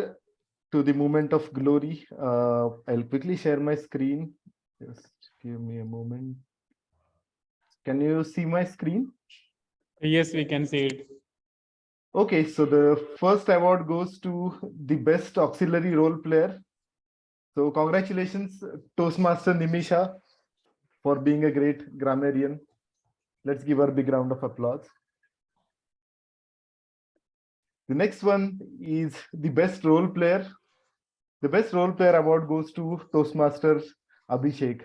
to the moment of glory, I'll quickly share my screen. Just give me a moment. Can you see my screen? Yes, we can see it. Okay, so the first award goes to the best auxiliary role player. So congratulations, Toastmaster Nimisha, for being a great grammarian. Let's give her a big round of applause. The next one is the best role player. The best role player award goes to Toastmaster Abhishek.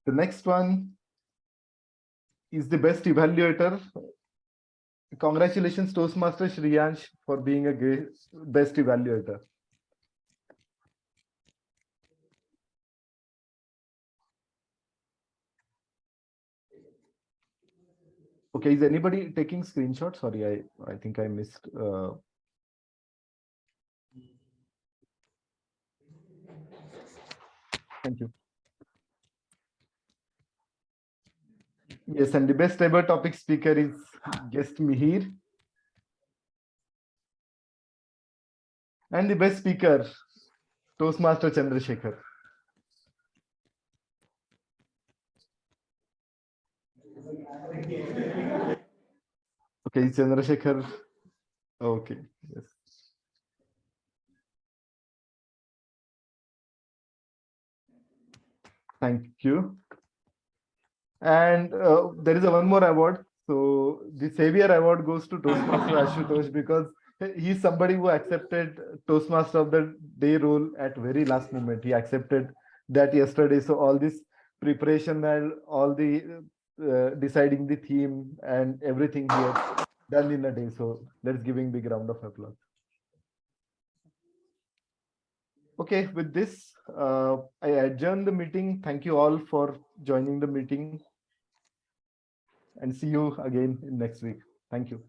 The next one is the best evaluator. Congratulations, Toastmaster Shriyansh, for being a great best evaluator. Okay, is anybody taking screenshots? Sorry, I think I missed. Thank you. Yes, and the best ever topic speaker is guest Mihir. And the best speaker, Toastmaster Chandrashekhar. Okay, Chandrashekhar. Okay, yes. Thank you. And there is one more award. So the Savior Award goes to Toastmaster Ashutosh because he's somebody who accepted Toastmaster of the Day role at very last moment. He accepted that yesterday. So all this preparation and all the deciding the theme and everything he has done in a day. So let's give him a big round of applause. Okay, with this, I adjourn the meeting. Thank you all for joining the meeting and see you again in next week. Thank you.